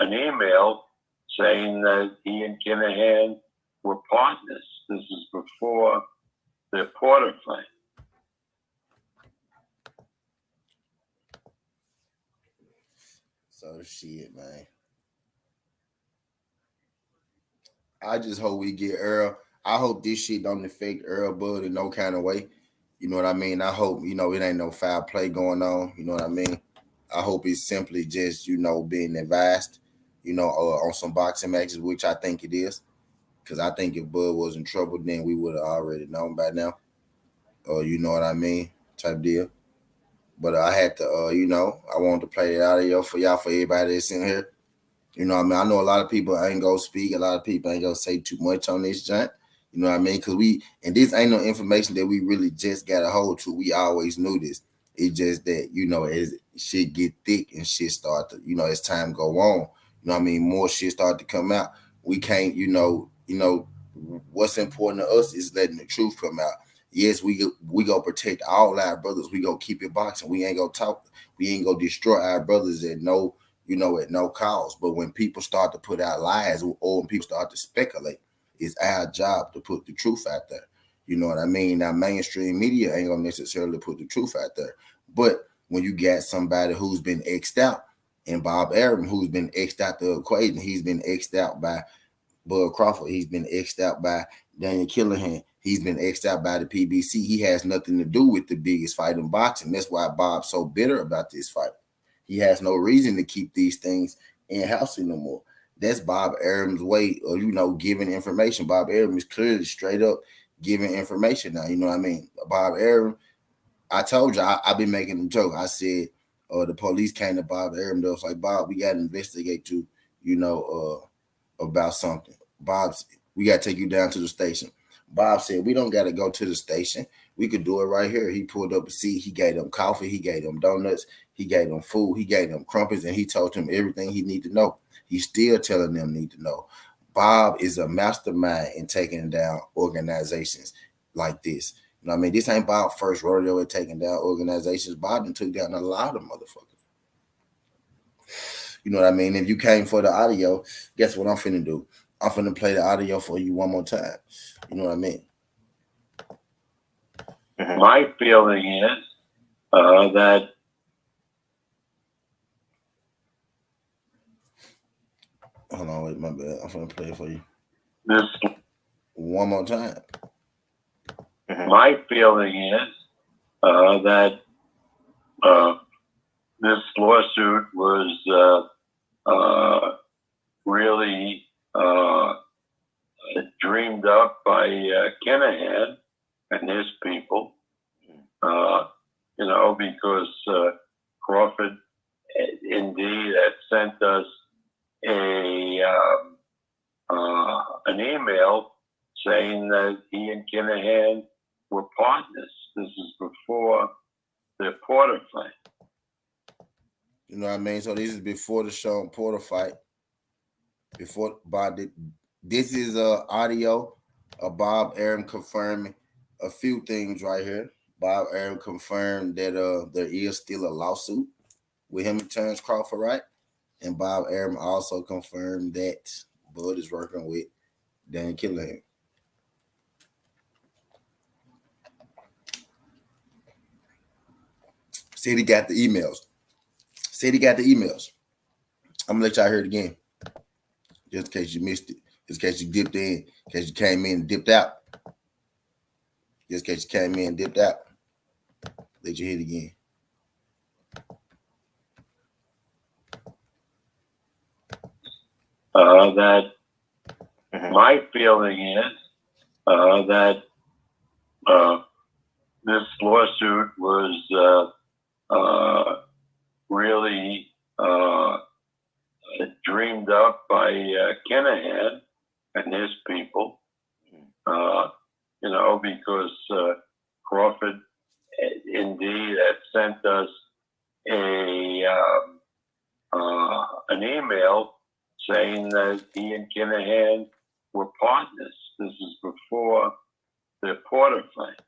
email saying that he and Khalihan were partners. This is before the Porter claim. So shit, man. I just hope we get Earl. I hope this shit don't affect Earl Bud in no kind of way. You know what I mean? I hope, it ain't no foul play going on. You know what I mean? I hope it's simply just, being advised, on some boxing matches, which I think it is. Because I think if Bud was in trouble, then we would have already known by now. You know what I mean? Type deal. But I had to, I wanted to play the audio for y'all, for everybody that's in here. You know what I mean? I know a lot of people ain't gonna speak. A lot of people ain't gonna say too much on this joint. You know what I mean? Because this ain't no information that we really just got a hold to. We always knew this. It's just that, as shit get thick and shit start to, as time go on, you know what I mean? More shit start to come out. We can't, what's important to us is letting the truth come out. Yes, we go protect all our brothers. We go keep it boxing. We ain't gonna talk. We ain't gonna destroy our brothers at no cause. But when people start to put out lies, or when people start to speculate, it's our job to put the truth out there. You know what I mean? Now, mainstream media ain't gonna necessarily put the truth out there. But when you got somebody who's been X'd out, and Bob Arum, who's been X'd out the equation, he's been X'd out by Bud Crawford, he's been X'd out by Daniel Khalihan, he's been X'd out by the PBC. He has nothing to do with the biggest fight in boxing. That's why Bob's so bitter about this fight. He has no reason to keep these things in-house anymore. That's Bob Arum's way of, giving information. Bob Arum is clearly straight up giving information now. You know what I mean? Bob Arum, I told you, I've been making a joke. I said, the police came to Bob Arum. They was like, Bob, we got to investigate you, you know, about something. Bob's, we got to take you down to the station. Bob said, we don't got to go to the station. We could do it right here. He pulled up a seat. He gave them coffee. He gave them donuts. He gave them food. He gave them crumpets, and he told them everything he need to know. He's still telling them need to know. Bob is a mastermind in taking down organizations like this. You know what I mean? This ain't Bob's first rodeo at taking down organizations. Bob done took down a lot of motherfuckers. You know what I mean? If you came for the audio, guess what I'm finna do? I'm finna play the audio for you one more time. You know what I mean? My feeling is that hold on, wait, my bad. I'm finna play it for you this. one more time. My feeling is that this lawsuit was really dreamed up by Khalihan and his people, you know, because Crawford indeed had sent us an email saying that he and Khalihan were partners. This is before the Porter fight. You know what I mean? So this is before the Sean Porter fight. Before Bob did, this is audio of Bob Arum confirming a few things right here. Bob Arum confirmed that there is still a lawsuit with him and Terrence Crawford, right? And Bob Arum also confirmed that Bud is working with Dan Khalihan. Said he got the emails. I'm gonna let y'all hear it again. Just in case you missed it. Just in case you dipped in. In case you came in and dipped out. Just in case you came in and dipped out. Let you hear it again. That my feeling is that this lawsuit was really dreamed up by Khalihan and his people, you know, because Crawford indeed had sent us an email saying that he and Khalihan were partners. This is before the Porter fight.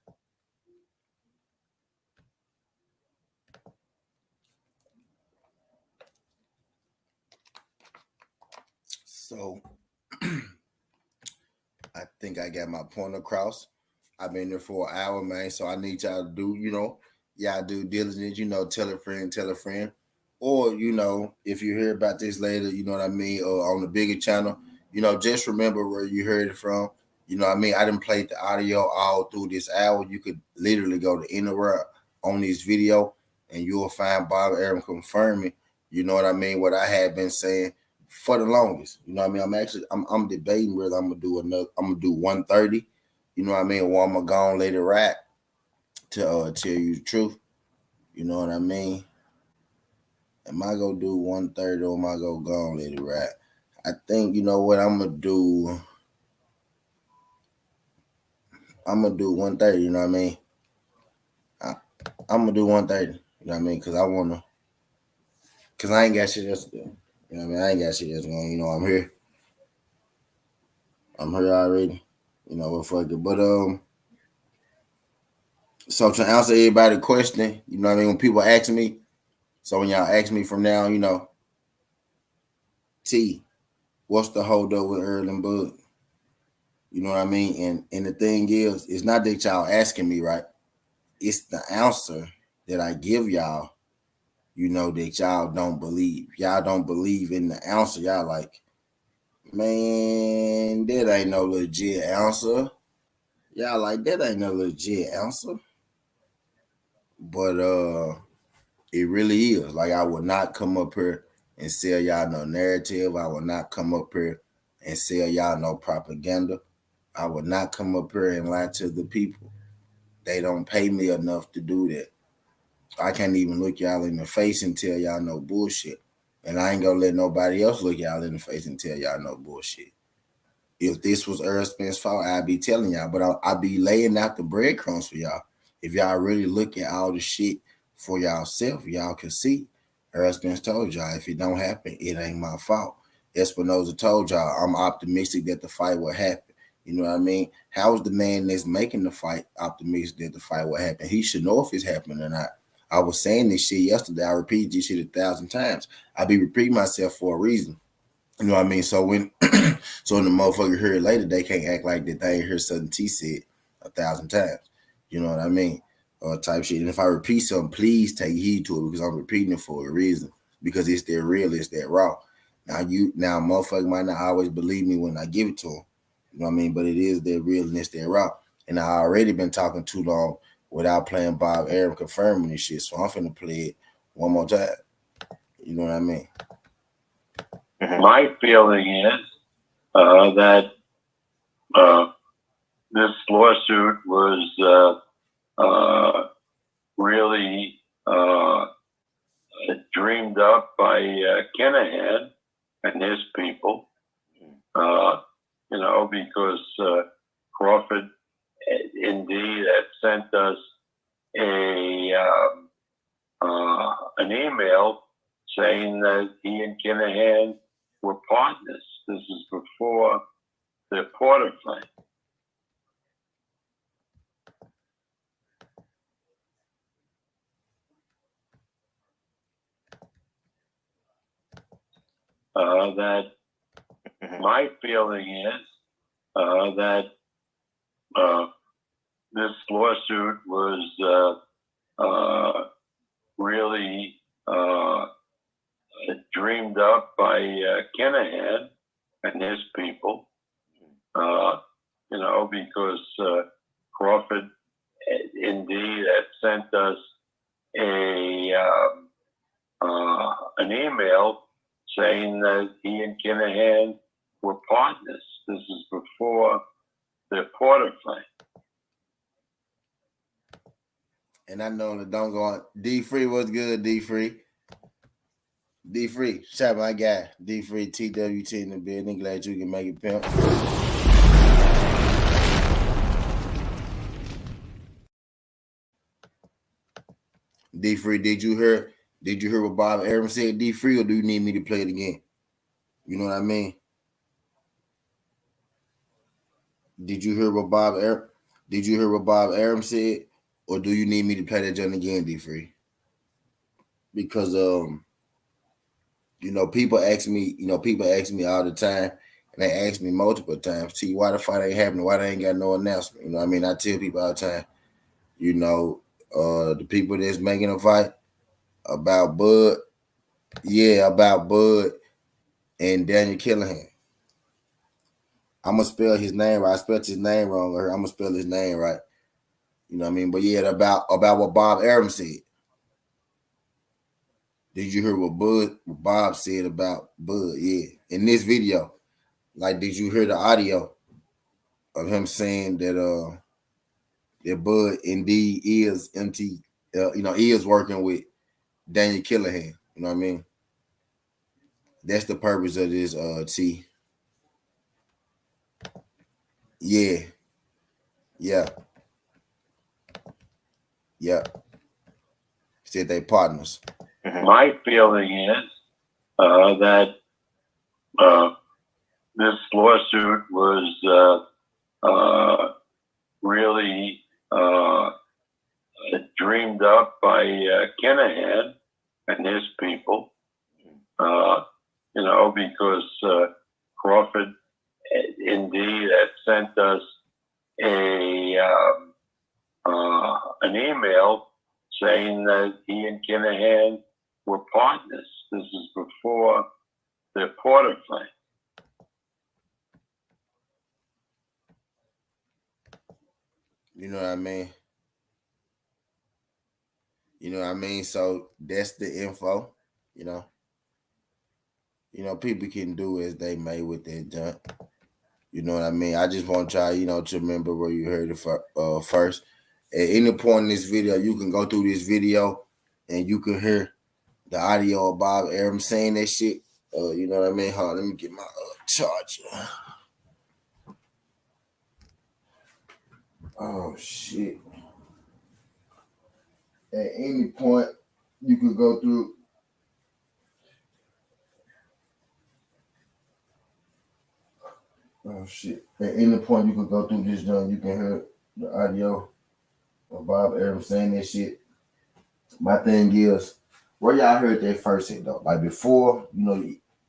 So I think I got my point across. I've been there for an hour, man. So I need y'all to do, you know, y'all due diligence, you know, tell a friend. Or, you know, if you hear about this later, you know what I mean, or on the bigger channel, you know, just remember where you heard it from. You know what I mean? I didn't play the audio all through this hour. You could literally go to anywhere on this video and you'll find Bob Arum confirming, you know what I mean, what I had been saying for the longest. You know what I mean? I'm debating whether I'm gonna do 130, you know what I mean, or I'm gonna go on later rap to tell you the truth. You know what I mean? Am I gonna do 130 or am I gonna go on later rap? I think, you know what, I'm gonna do 130, you know what I mean? I'm gonna do 130, you know what I mean? Cause I ain't got shit else to do. You know what I mean? I ain't got shit else going, you know, I'm here already. You know, what fuck it. But so to answer everybody's question, you know what I mean, when people ask me, so when y'all ask me from now, you know, T, what's the hold up with Earl and Bud? You know what I mean? And the thing is, it's not that y'all asking me, right? It's the answer that I give y'all, you know, that y'all don't believe. Y'all don't believe in the answer. Y'all like, man, that ain't no legit answer. Y'all like, that ain't no legit answer. But it really is. Like, I would not come up here and sell y'all no narrative. I would not come up here and sell y'all no propaganda. I would not come up here and lie to the people. They don't pay me enough to do that. I can't even look y'all in the face and tell y'all no bullshit. And I ain't gonna let nobody else look y'all in the face and tell y'all no bullshit. If this was Earl Spence' fault, I'd be telling y'all, but I'll be laying out the breadcrumbs for y'all. If y'all really look at all the shit for y'allself, y'all can see. Earl Spence told y'all, if it don't happen, it ain't my fault. Espinoza told y'all, I'm optimistic that the fight will happen. You know what I mean? How is the man that's making the fight optimistic that the fight will happen? He should know if it's happening or not. I was saying this shit yesterday. I repeated this shit 1,000 times. I be repeating myself for a reason. You know what I mean? So when so when the motherfucker hear it later, they can't act like that they ain't heard something T said 1,000 times. You know what I mean? Type shit. And if I repeat something, please take heed to it because I'm repeating it for a reason. Because it's that real, it's that raw. Now motherfucker might not always believe me when I give it to them. You know what I mean? But it is that real and it's that raw. And I already been talking too long without playing Bob Arum confirming this shit. So I'm finna play it one more time. You know what I mean? My feeling is that this lawsuit was really dreamed up by Khalihan and his people, because Crawford indeed had sent us an email saying that he and Khalihan were partners. This is before the Porter fight. That my feeling is that this lawsuit was really dreamed up by Khalihan and his people, because Crawford indeed had sent us an email saying that he and Khalihan were partners. This is before the Porter fight. And I know that don't go on. D Free, what's good, D Free? D Free, shout out my guy, D Free, TWT in the building. Glad you can make it, pimp. D Free, did you hear what Bob Arum said, D Free, or do you need me to play it again? You know what I mean? Did you hear what Bob Arum said, or do you need me to play that joint again, D Free? Because people ask me all the time, and they ask me multiple times, T, why the fight ain't happening? Why they ain't got no announcement? You know what I mean? I tell people all the time, the people that's making a fight about Bud and Daniel Khalihan. I'm gonna spell his name right. I spelled his name wrong. I'm gonna spell his name right. You know what I mean? But yeah, about what Bob Arum said. Did you hear what Bob said about Bud? Yeah, in this video. Like, did you hear the audio of him saying that that Bud indeed is is working with Daniel Khalihan? You know what I mean? That's the purpose of this T. Yeah. Said they partners. My feeling is that this lawsuit was really dreamed up by Khalihan and his people, because Crawford indeed had sent us an email saying that he and Khalihan were partners. This is before the Porter fight. You know what I mean? So that's the info, people can do as they may with their junk. You know what I mean? I just want y'all, to remember where you heard it first. At any point in this video, you can go through this video and you can hear the audio of Bob Arum saying that shit. You know what I mean? Hold on, let me get my charger. Oh shit. At any point, you could go through. Oh shit. At any point, you could go through this joint. You can hear the audio of Bob Arum saying that shit. My thing is, where y'all heard that first hit though? Like before, you know,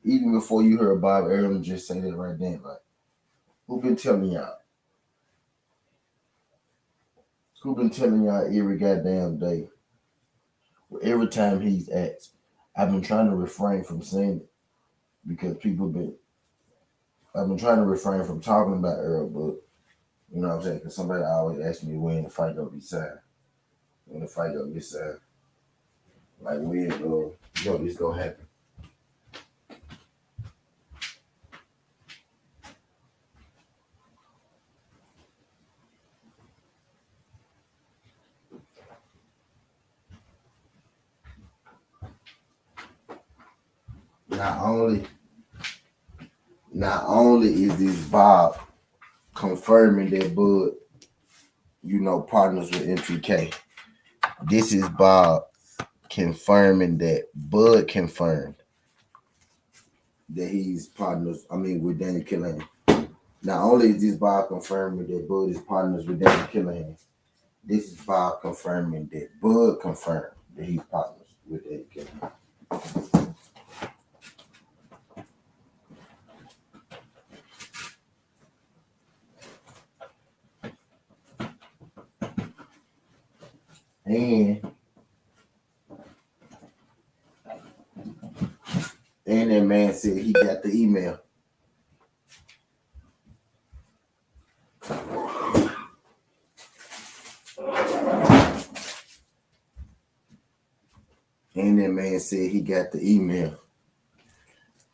even before you heard Bob Arum just say that right then, like, who been telling y'all? Who been telling y'all every goddamn day? Every time he's asked, I've been trying to refrain from saying it because I've been trying to refrain from talking about Earl, but you know what I'm saying? Because somebody always asks me when the fight gonna be signed. When the fight gonna get signed. Like when, this gonna happen. Not only is this Bob confirming that Bud, partners with MTK. This is Bob confirming that Bud confirmed that he's partners. With Daniel Khalihan. Not only is this Bob confirming that Bud is partners with Daniel Khalihan, this is Bob confirming that Bud confirmed that he's partners with Daniel Khalihan. And that man said he got the email. And that man said he got the email.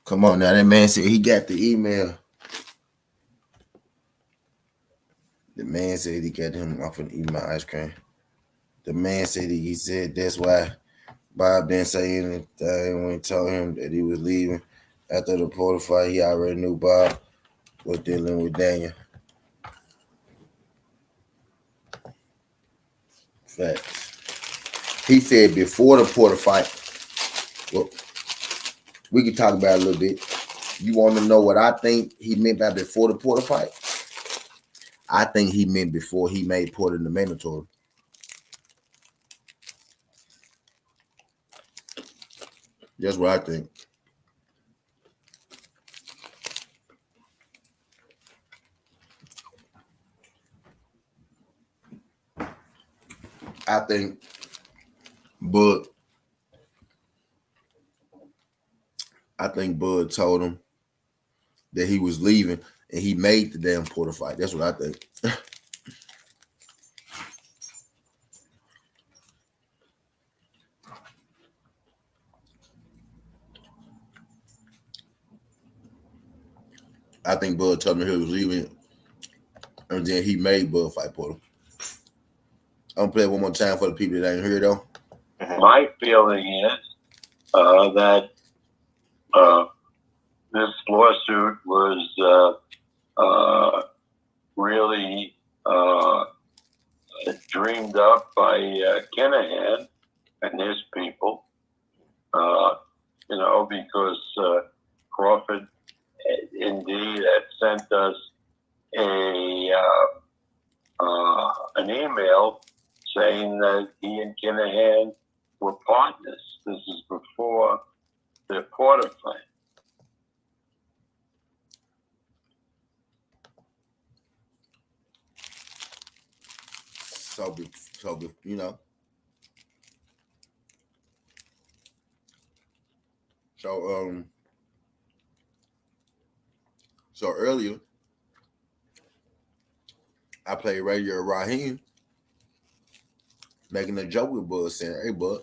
Come on now, that man said he got the email. The man said he got him off an email ice cream. The man said he said that's why Bob didn't say anything when he told him that he was leaving. After the Porter fight, he already knew Bob was dealing with Daniel. Facts. He said before the Porter fight, well, we can talk about it a little bit. You want to know what I think he meant by before the Porter fight? I think he meant before he made Porter the mandatory. That's what I think. I think Bud told him that he was leaving and he made the damn Porter fight. That's what I think. I think Bud told me he was leaving and then he made Bud fight Porter. I'm gonna play it one more time for the people that ain't heard though. My feeling is that this lawsuit was really dreamed up by Khalihan and his people, because Crawford indeed had sent us an email saying that he and Khalihan were partners. This is before the Porter fight. So So earlier, I played Radio Raheem making a joke with Bud saying, "Hey, Bud,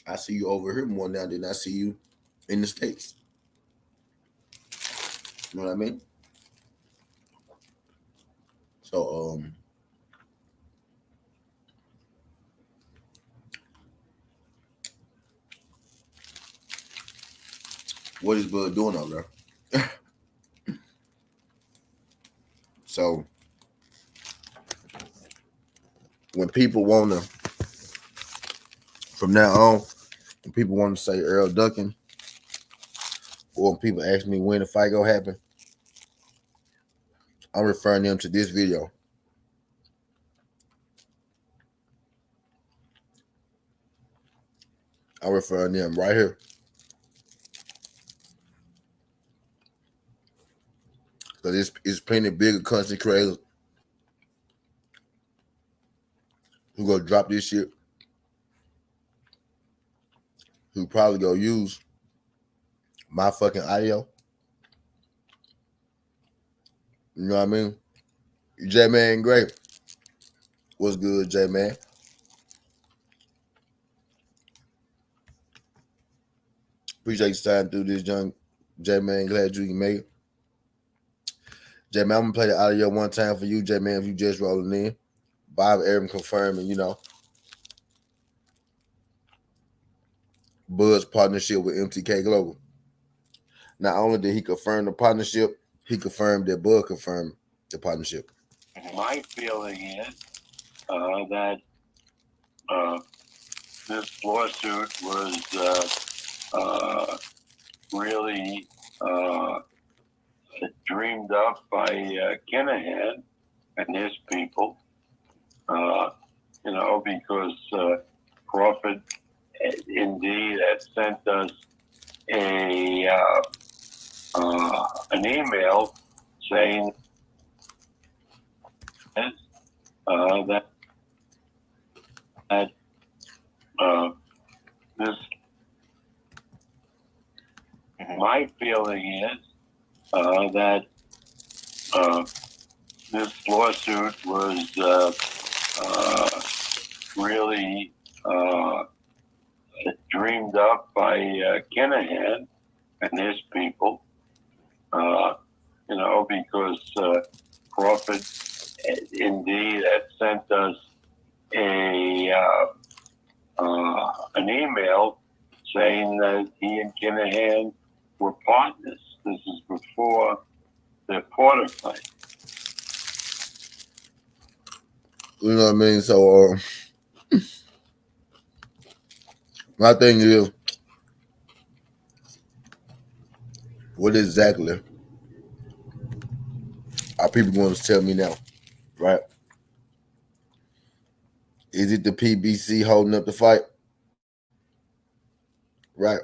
I see you over here more now than I see you in the States." You know what I mean? So what is Bud doing over there? So when people want to, from now on, when people want to say Earl ducking, or when people ask me when the fight gonna happen, I'm referring them to this video. I'm referring them right here. Because it's plenty bigger content creators who gonna drop this shit, who probably gonna use my fucking audio. You know what I mean? J Man great. What's good, J Man? Appreciate you starting through this, young J Man. Glad you can make it. J Man, I'm gonna play the audio one time for you, J Man, if you just rolling in. Bob Arum confirming, Bud's partnership with MTK Global. Not only did he confirm the partnership, he confirmed that Bud confirmed the partnership. My feeling is that this lawsuit was really dreamed up by Khalihan and his people, because Crawford indeed had sent us an email saying that this. My feeling is that this lawsuit was really dreamed up by Khalihan and his people, because Crawford indeed had sent us an email saying that he and Khalihan were partners. This is before the Porter fight. You know what I mean? So my thing is, what exactly are people going to tell me now? Right? Is it the PBC holding up the fight? Right?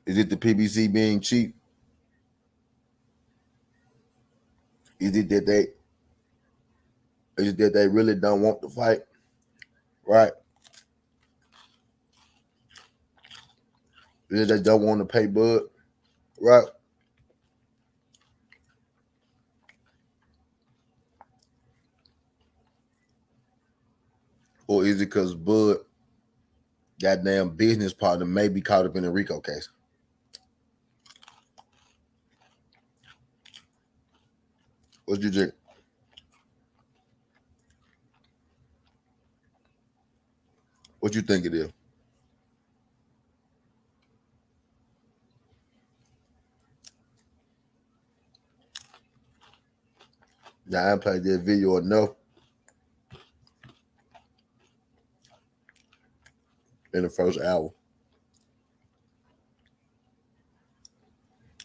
Is it the PBC being cheap? Is it that they really don't want the fight? Right? Is it they don't want to pay Bud? Right? Or is it because Bud, goddamn business partner, may be caught up in the RICO case? What you think? What you think it is? Now I played that video enough in the first hour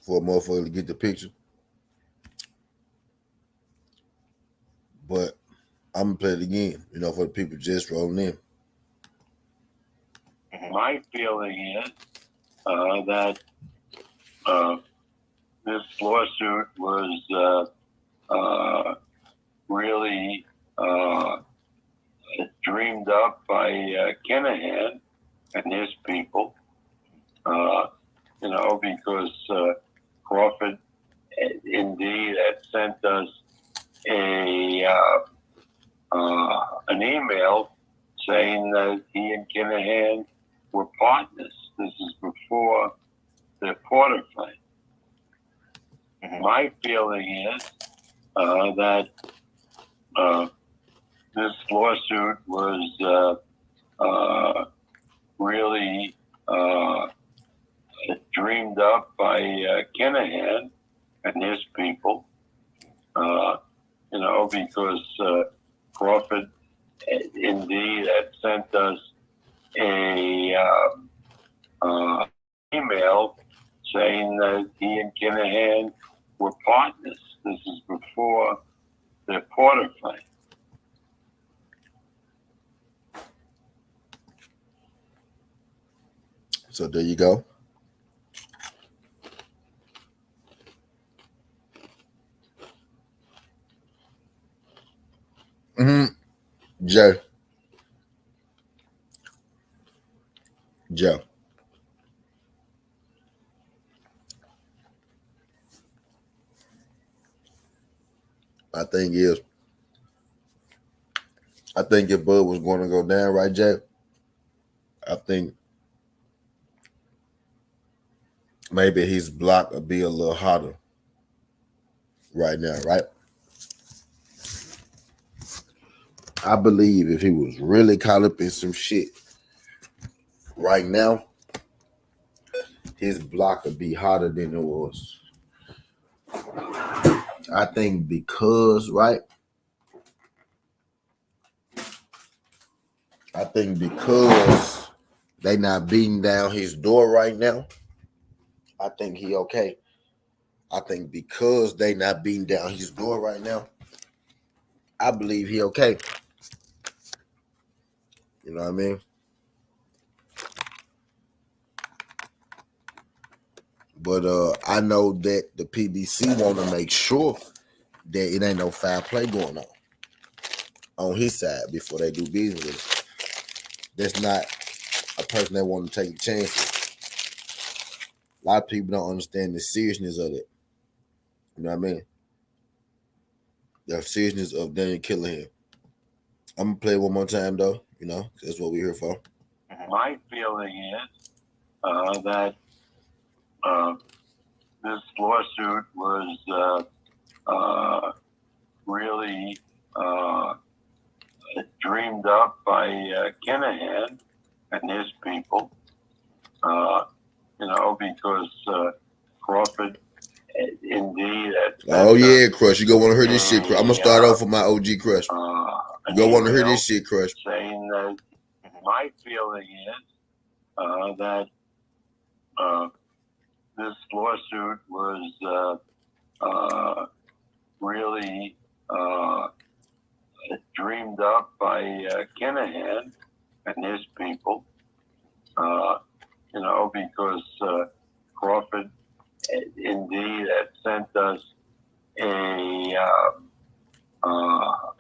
for a motherfucker to get the picture. But I'm gonna play it again, for the people just rolling in. My feeling is that this lawsuit was really dreamed up by Khalihan and his people, because Crawford indeed had sent us an email saying that he and Khalihan were partners. This is before the Porter fight. My feeling is that this lawsuit was really dreamed up by Khalihan and his people, because Crawford indeed had sent us a email saying that he and Khalihan were partners. This is before their Porter fight. So there you go. Joe. My thing is, I think if Bud was going to go down, right, Jay? I think maybe his block would be a little hotter right now, right? I believe if he was really caught up in some shit right now, his block would be hotter than it was. I think because, right? I think because they not beating down his door right now, I think he okay. I think because they not beating down his door right now, I believe he okay. You know what I mean? But I know that the PBC want to make sure that it ain't no foul play going on his side before they do business with it. That's not a person that want to take a chance. A lot of people don't understand the seriousness of it. You know what I mean? The seriousness of Daniel Khalihan. I'm gonna play it one more time though. You know, that's what we're here for. My feeling is that this lawsuit was really dreamed up by Khalihan and his people, because Crawford indeed had Oh yeah, Crush. You gonna want to hear this shit, Crush. I'm gonna start off with my OG Crush. You gonna want to hear this shit, Crush. Saying that my feeling is that this lawsuit was really dreamed up by Khalihan and his people, because Crawford indeed had sent us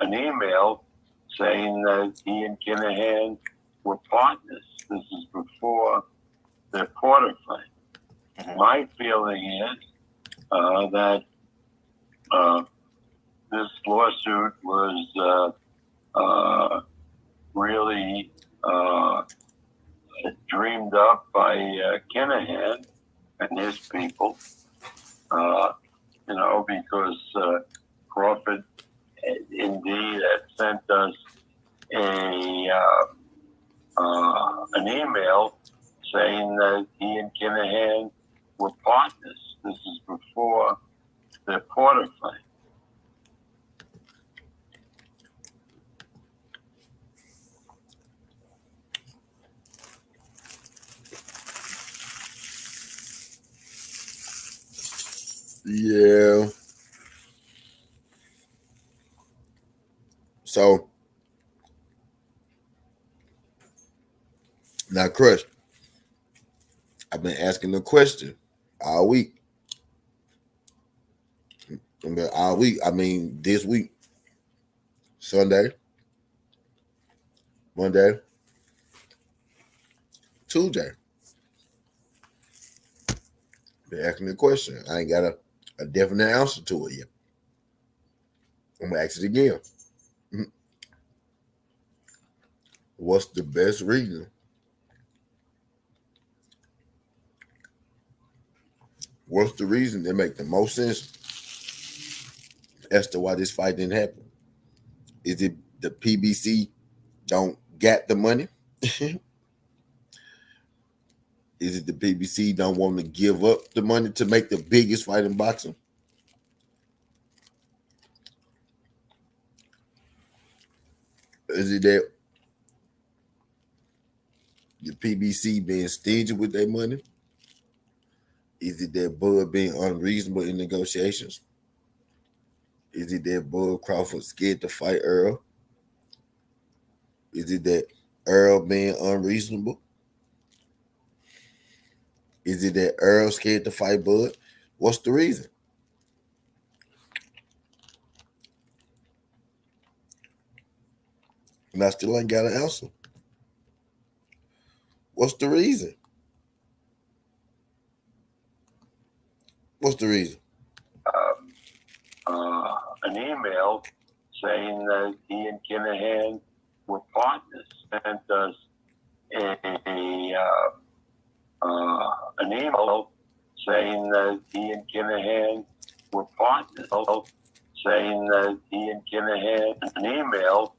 an email saying that he and Khalihan were partners. This is before their Porter fight. My feeling is that this lawsuit was really dreamed up by Khalihan and his people, because Crawford indeed had sent us an email saying that he and Khalihan were partners. This is before their Porter fight. Yeah. So now, Crush, I've been asking the question all week. All week. I mean, this week. Sunday, Monday, Tuesday. Been asking the question. I ain't got a definite answer to it yet. I'm gonna ask it again. What's the best reason? What's the reason that make the most sense as to why this fight didn't happen? Is it the PBC don't get the money? Is it the PBC don't want to give up the money to make the biggest fight in boxing? Is it that the PBC being stingy with their money? Is it that Bud being unreasonable in negotiations? Is it that Bud Crawford scared to fight Earl? Is it that Earl being unreasonable? Is it that Earl scared to fight Bud? What's the reason? And I still ain't got an answer. What's the reason? What's the reason? An email saying that he and Kinahan were partners, sent us an email saying that he and Kinahan were partners, saying that he and Kinahan, an email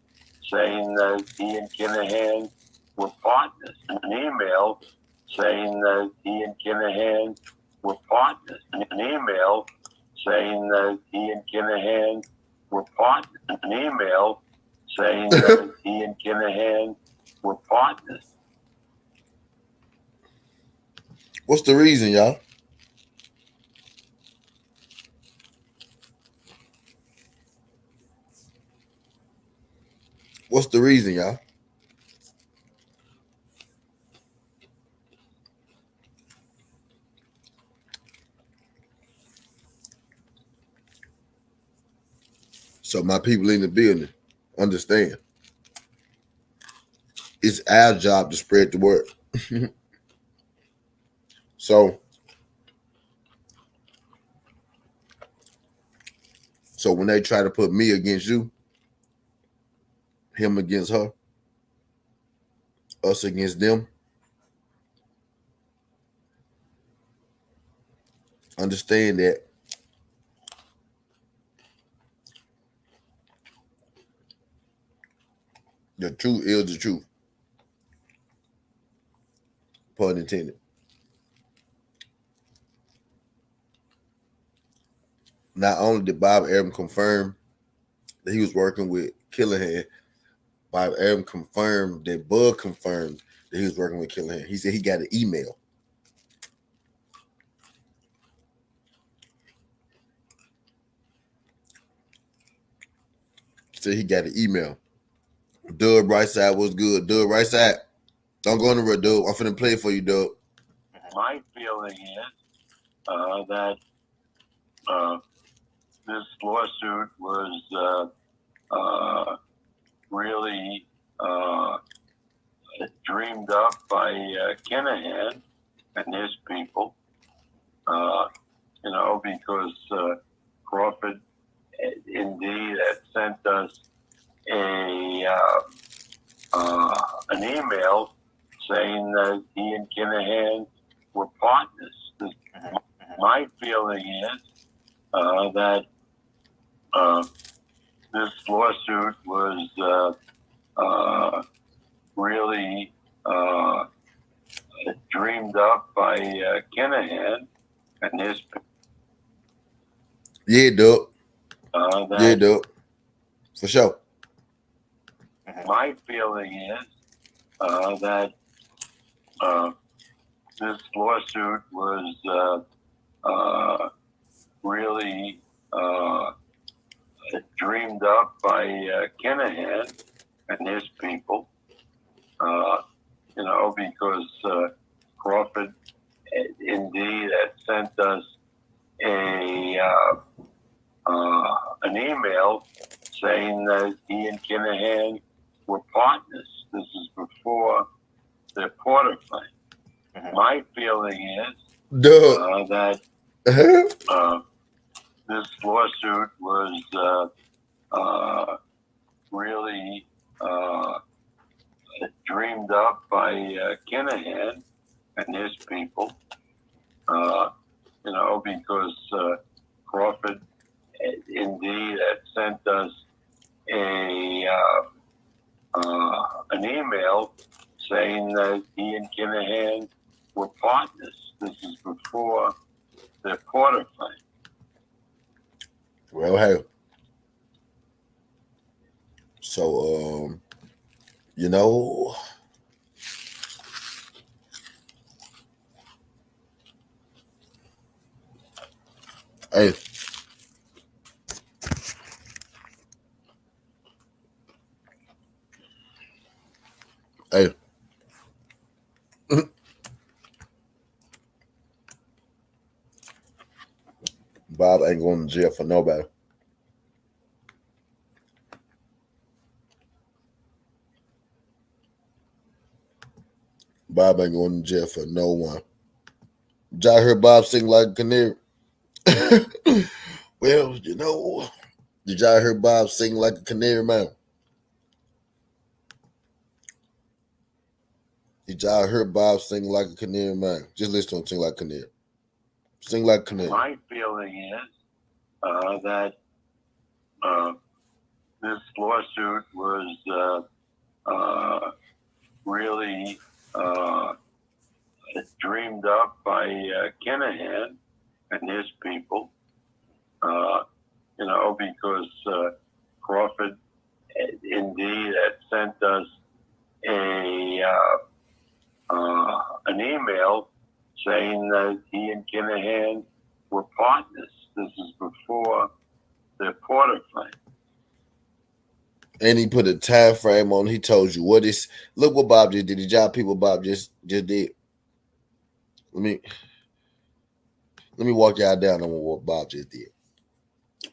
saying that he and Kinahan were partners, an email saying that he and Kinahan were partners, an email saying that he and Kinahan were partners, an email saying that he and Kinahan were partners. What's the reason, y'all? What's the reason, y'all? So my people in the building understand. It's our job to spread the word. So when they try to put me against you, him against her, us against them, understand that the truth is the truth. Pun intended. Not only did Bob Arum confirm that he was working with Khalihan, Bob Arum confirmed that Bud confirmed that he was working with Khalihan. He said he got an email. Said he got an email. Dub right side was good. Dub right side. Don't go on the road, Dub. I'm finna play it for you, Dub. My feeling is that this lawsuit was really dreamed up by Kinahan and his people, because Crawford indeed had sent us an email saying that he and Kinahan were partners. My feeling is that this lawsuit was really dreamed up by Kinahan and his people. Yeah, Dub. Yeah, Dub. For sure. My feeling is that this lawsuit was really dreamed up by Kinahan and his people, because Crawford indeed had sent us an email saying that he and Kinahan were partners. This is before the Porter fight. My feeling is that this lawsuit was really dreamed up by Kinahan and his people, because Crawford indeed had sent us an email saying that he and Kinahan were partners. This is before the Porter fight. Well, hey. So, you know, hey, hey, Bob ain't going to jail for nobody. Bob ain't going to jail for no one. Did y'all hear Bob sing like a canary? Well, you know, did y'all hear Bob sing like a canary, man? Did y'all hear Bob sing like a canary, man? Just listen to him sing like a canary. Sing like a canary. My feeling is that this lawsuit was really dreamed up by Kinahan and his people, because Crawford indeed had sent us an email saying that he and Kinahan were partners. This is before the Porter fight. And he put a time frame on. He told you what is. Look what Bob just did. The job people Bob just did. Let me walk y'all down on what Bob just did.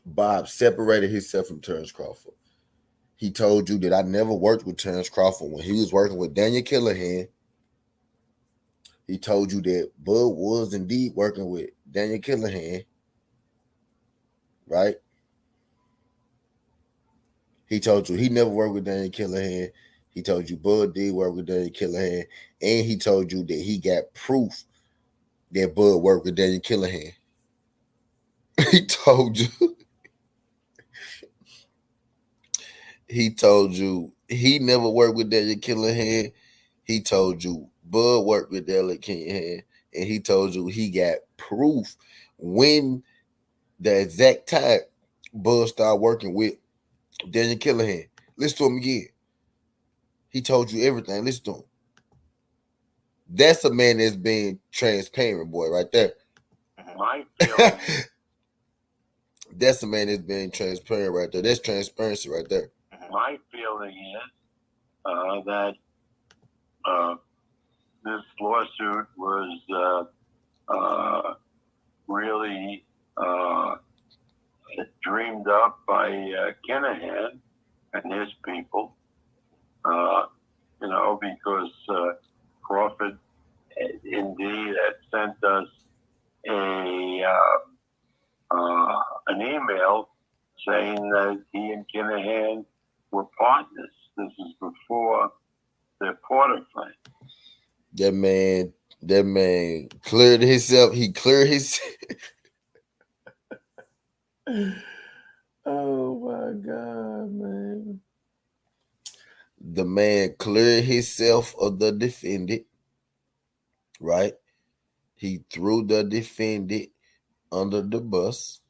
Bob separated himself from Terrence Crawford. He told you that I never worked with Terrence Crawford when he was working with Daniel Khalihan. He told you that Bud was indeed working with Daniel Khalihan, right? He told you he never worked with Daniel Khalihan. He told you Bud did work with Daniel Khalihan. And he told you that he got proof that Bud worked with Daniel Khalihan. He told you he never worked with Daniel Khalihan. He told you Bud worked with Daniel Khalihan. And he told you he got proof when the exact time Bud started working with Daniel Khalihan. Listen to him again. He told you everything. Listen to him. That's a man that's being transparent, boy, right there. My feeling That's a man that's being transparent right there. That's transparency right there. My feeling is that this lawsuit was really dreamed up by Kinahan and his people, because Crawford indeed had sent us an email saying that he and Kinahan were partners. This is before the Porter fight. That man cleared himself. He cleared his. Oh my God, man. The man cleared himself of the defendant, right? He threw the defendant under the bus,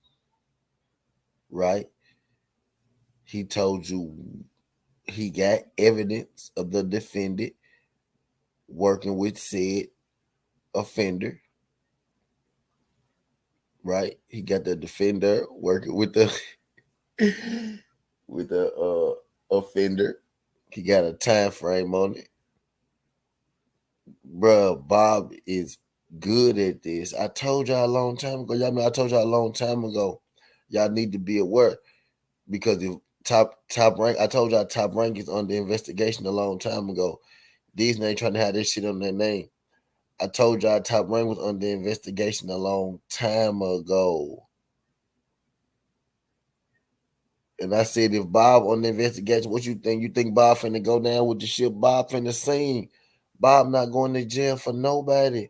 right? He told you he got evidence of the defendant working with said offender, right? He got the defender working with the offender. He got a time frame on it. Bruh, Bob is good at this. I told y'all a long time ago. I told y'all a long time ago. Y'all need to be aware because if top rank, I told y'all top rank is under investigation a long time ago. These ain't trying to have this shit on their name. I told y'all top rank was under investigation a long time ago. And I said, if Bob on the investigation, what you think? You think Bob finna go down with the shit? Bob finna sing. Bob not going to jail for nobody.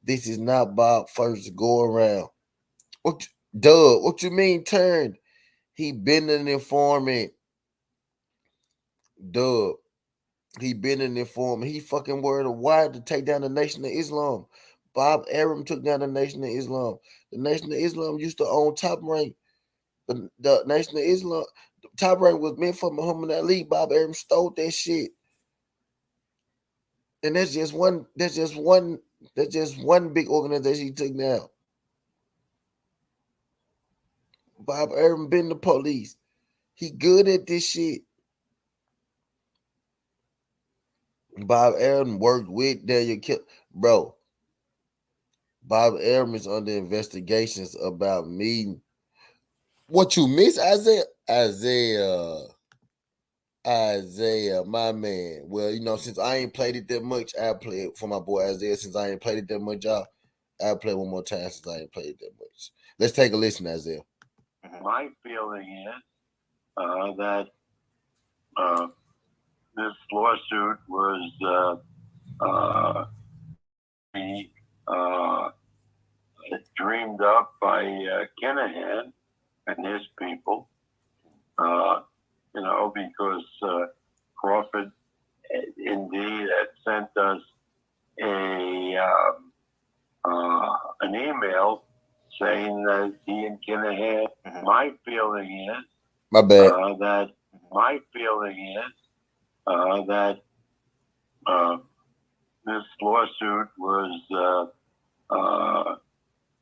This is not Bob first go around. What you mean turned? He been an informant. Dub. He been in there for him. He fucking word of wire to take down the Nation of Islam. Bob Arum took down the Nation of Islam. The Nation of Islam used to own Top Rank. The Nation of Islam, Top Rank was meant for Muhammad Ali. Bob Arum stole that shit. And that's just one big organization he took down. Bob Arum been the police. He good at this shit. Bob Arum worked with Daniel Kill. Bro, Bob Arum is under investigations about meeting. What you miss, Isaiah? Isaiah, my man. Well, you know, since I ain't played it that much, I'll play it for my boy Isaiah. Since I ain't played it that much, y'all, I'll play one more time since I ain't played it that much. Let's take a listen, Isaiah. My feeling is that this lawsuit was dreamed up by Khalihan and his people, because Crawford indeed had sent us an email saying that he and Khalihan. My feeling is My bad. that this lawsuit was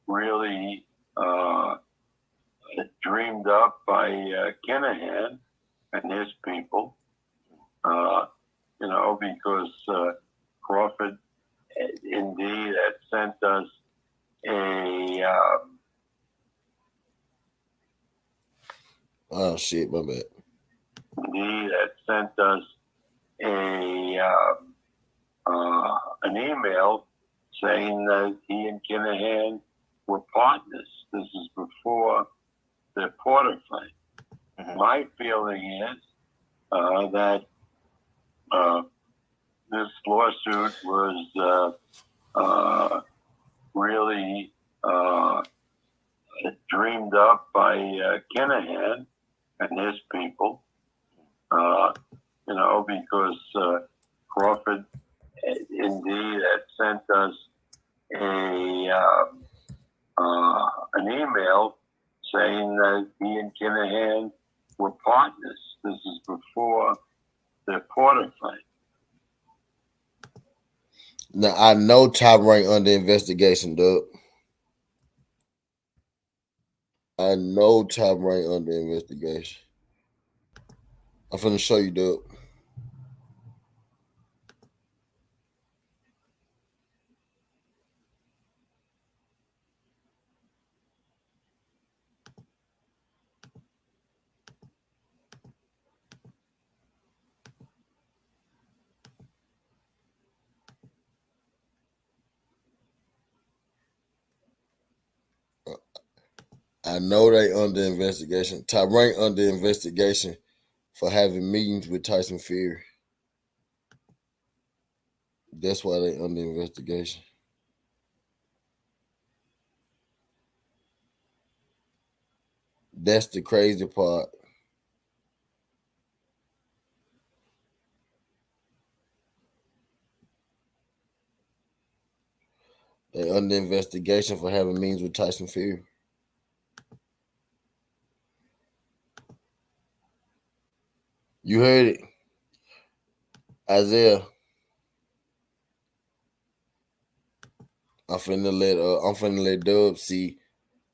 really dreamed up by Khalihan and his people, because Crawford indeed had sent us Oh shit, my bad. Indeed had sent us an email saying that he and Khalihan were partners. This is before the Porter fight. My feeling is that this lawsuit was really dreamed up by Khalihan and his people, because Crawford indeed had sent us an email saying that he and Khalihan were partners. This is before the Porter fight. Now I know Top Rank under investigation, Doug. I know Top Rank under investigation. I'm finna show you, Doug. I know they under investigation. Top Rank under investigation for having meetings with Tyson Fury. That's why they under investigation. That's the crazy part. They under investigation for having meetings with Tyson Fury. You heard it, Isaiah. I'm finna let Dub see.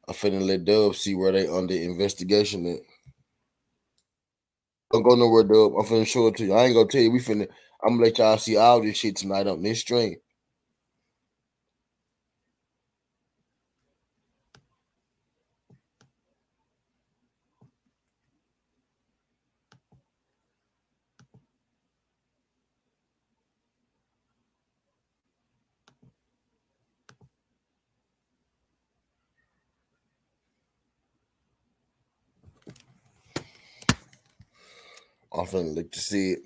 I'm finna let Dub see where they under investigation at. Don't go nowhere, Dub. I'm finna show it to you. I ain't gonna tell you. I'm gonna let y'all see all this shit tonight on this stream. I'm finna look to see it.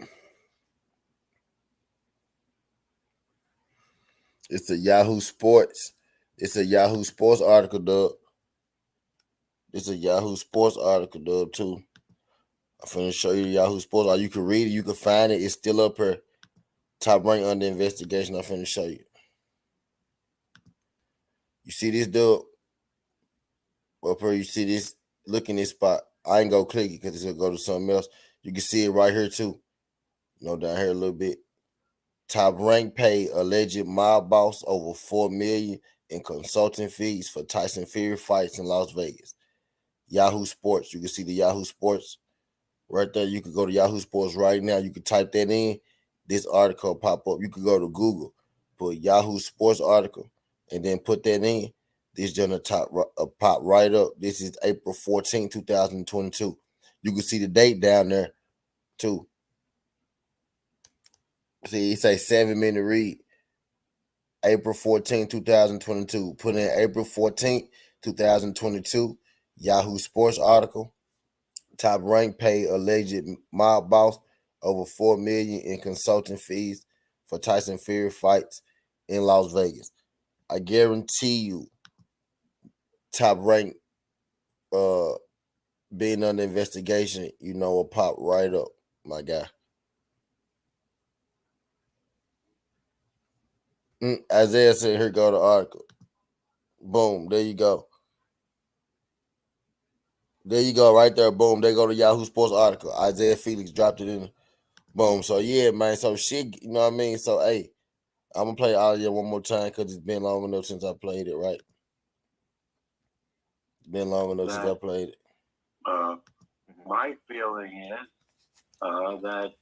It's a Yahoo Sports. It's a Yahoo Sports article, Dub. It's a Yahoo Sports article, Dub, too. I'm finna show you Yahoo Sports. Or you can read it. You can find it. It's still up here. Top rank under investigation. I'm finna show you. You see this dude? Up here, you see this? Look in this spot. I ain't gonna click it because it's gonna go to something else. You can see it right here too. Down here a little bit. Top rank paid alleged mob boss over $4 million in consulting fees for Tyson Fury fights in Las Vegas. Yahoo Sports. You can see the Yahoo Sports right there. You could go to Yahoo Sports right now. You could type that in. This article pop up. You could go to Google, put Yahoo Sports article, and then put that in. This gonna pop right up. This is April 14, 2022. You can see the date down there too. See, it say 7-minute read. April 14, 2022. Put in April 14, 2022. Yahoo Sports article. Top rank paid alleged mob boss over $4 million in consulting fees for Tyson Fury fights in Las Vegas. I guarantee you, top rank being under investigation, will pop right up, my guy. Isaiah said, here go the article. Boom, there you go. There you go, right there. Boom, there go the Yahoo Sports article. Isaiah Felix dropped it in. Boom. So yeah, man. So shit, you know what I mean? So hey, I'm gonna play audio one more time because it's been long enough since I played it, right? It's been long enough since I played it. My feeling is that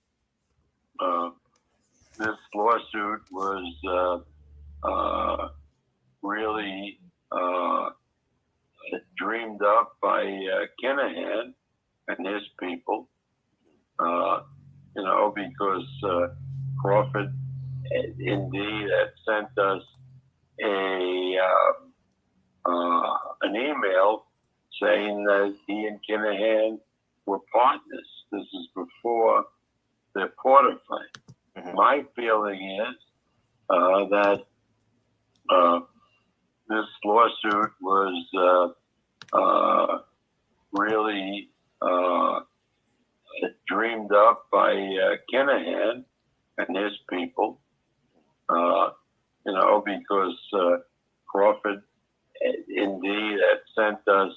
this lawsuit was really dreamed up by Khalihan and his people, because Crawford indeed had sent us an email saying that he and Khalihan were partners. This is before the Porter fight. My feeling is that this lawsuit was really dreamed up by Khalihan and his people, because Crawford indeed had sent us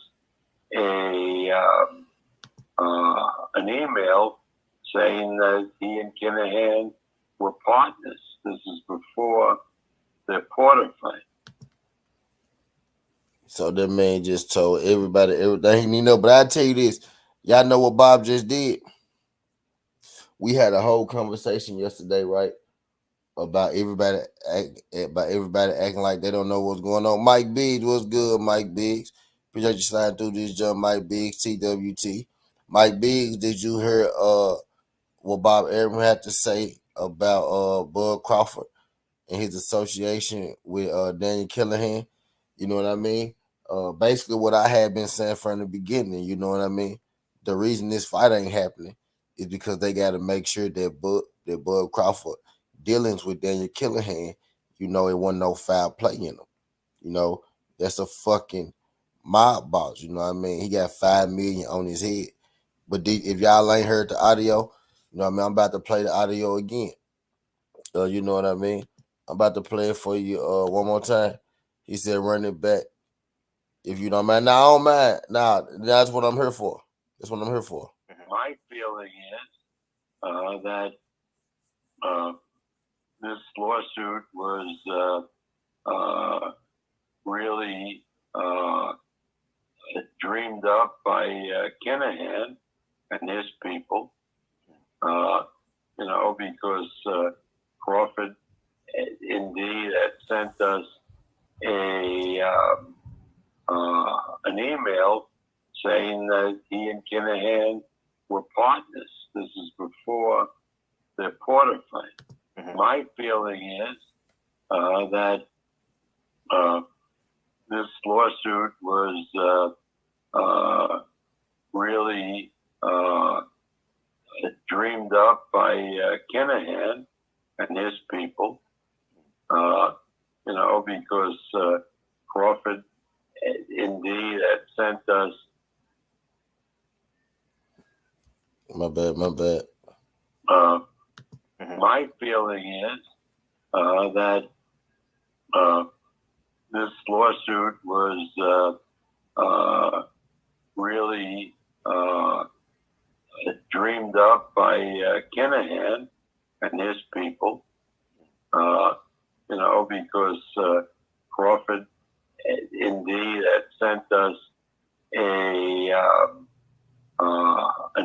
an email saying that he and Khalihan were partners. This is before the Porter fight. So that man just told everybody everything he know. But I tell you this, y'all know what Bob just did? We had a whole conversation yesterday, right? About everybody acting like they don't know what's going on. Mike Biggs, what's good, Mike Biggs? Appreciate you sliding through this jump, Mike Biggs, TWT. Mike Biggs, did you hear what Bob Arum had to say about Bud Crawford and his association with Daniel Khalihan? You know what I mean? Basically what I had been saying from the beginning, you know what I mean? The reason this fight ain't happening is because they got to make sure that Bud Crawford dealings with Daniel Khalihan, it wasn't no foul play in them. That's a fucking mob boss, you know what I mean? He got $5 million on his head. But if y'all ain't heard the audio, you know what I mean? I'm about to play the audio again. You know what I mean? I'm about to play it for you one more time. He said, run it back. If you don't mind. Now, I don't mind. Nah, that's what I'm here for. That's what I'm here for. My feeling is that this lawsuit was really dreamed up by Khalihan and his people, because Crawford indeed had sent us an email saying that he and Khalihan were partners. This is before the Porter fight. My feeling is that this lawsuit was really dreamed up by Khalihan and his people, because Crawford indeed had sent us. My bad. My feeling is that this lawsuit was really dreamed up by Kinahan and his people, because Crawford indeed had sent us an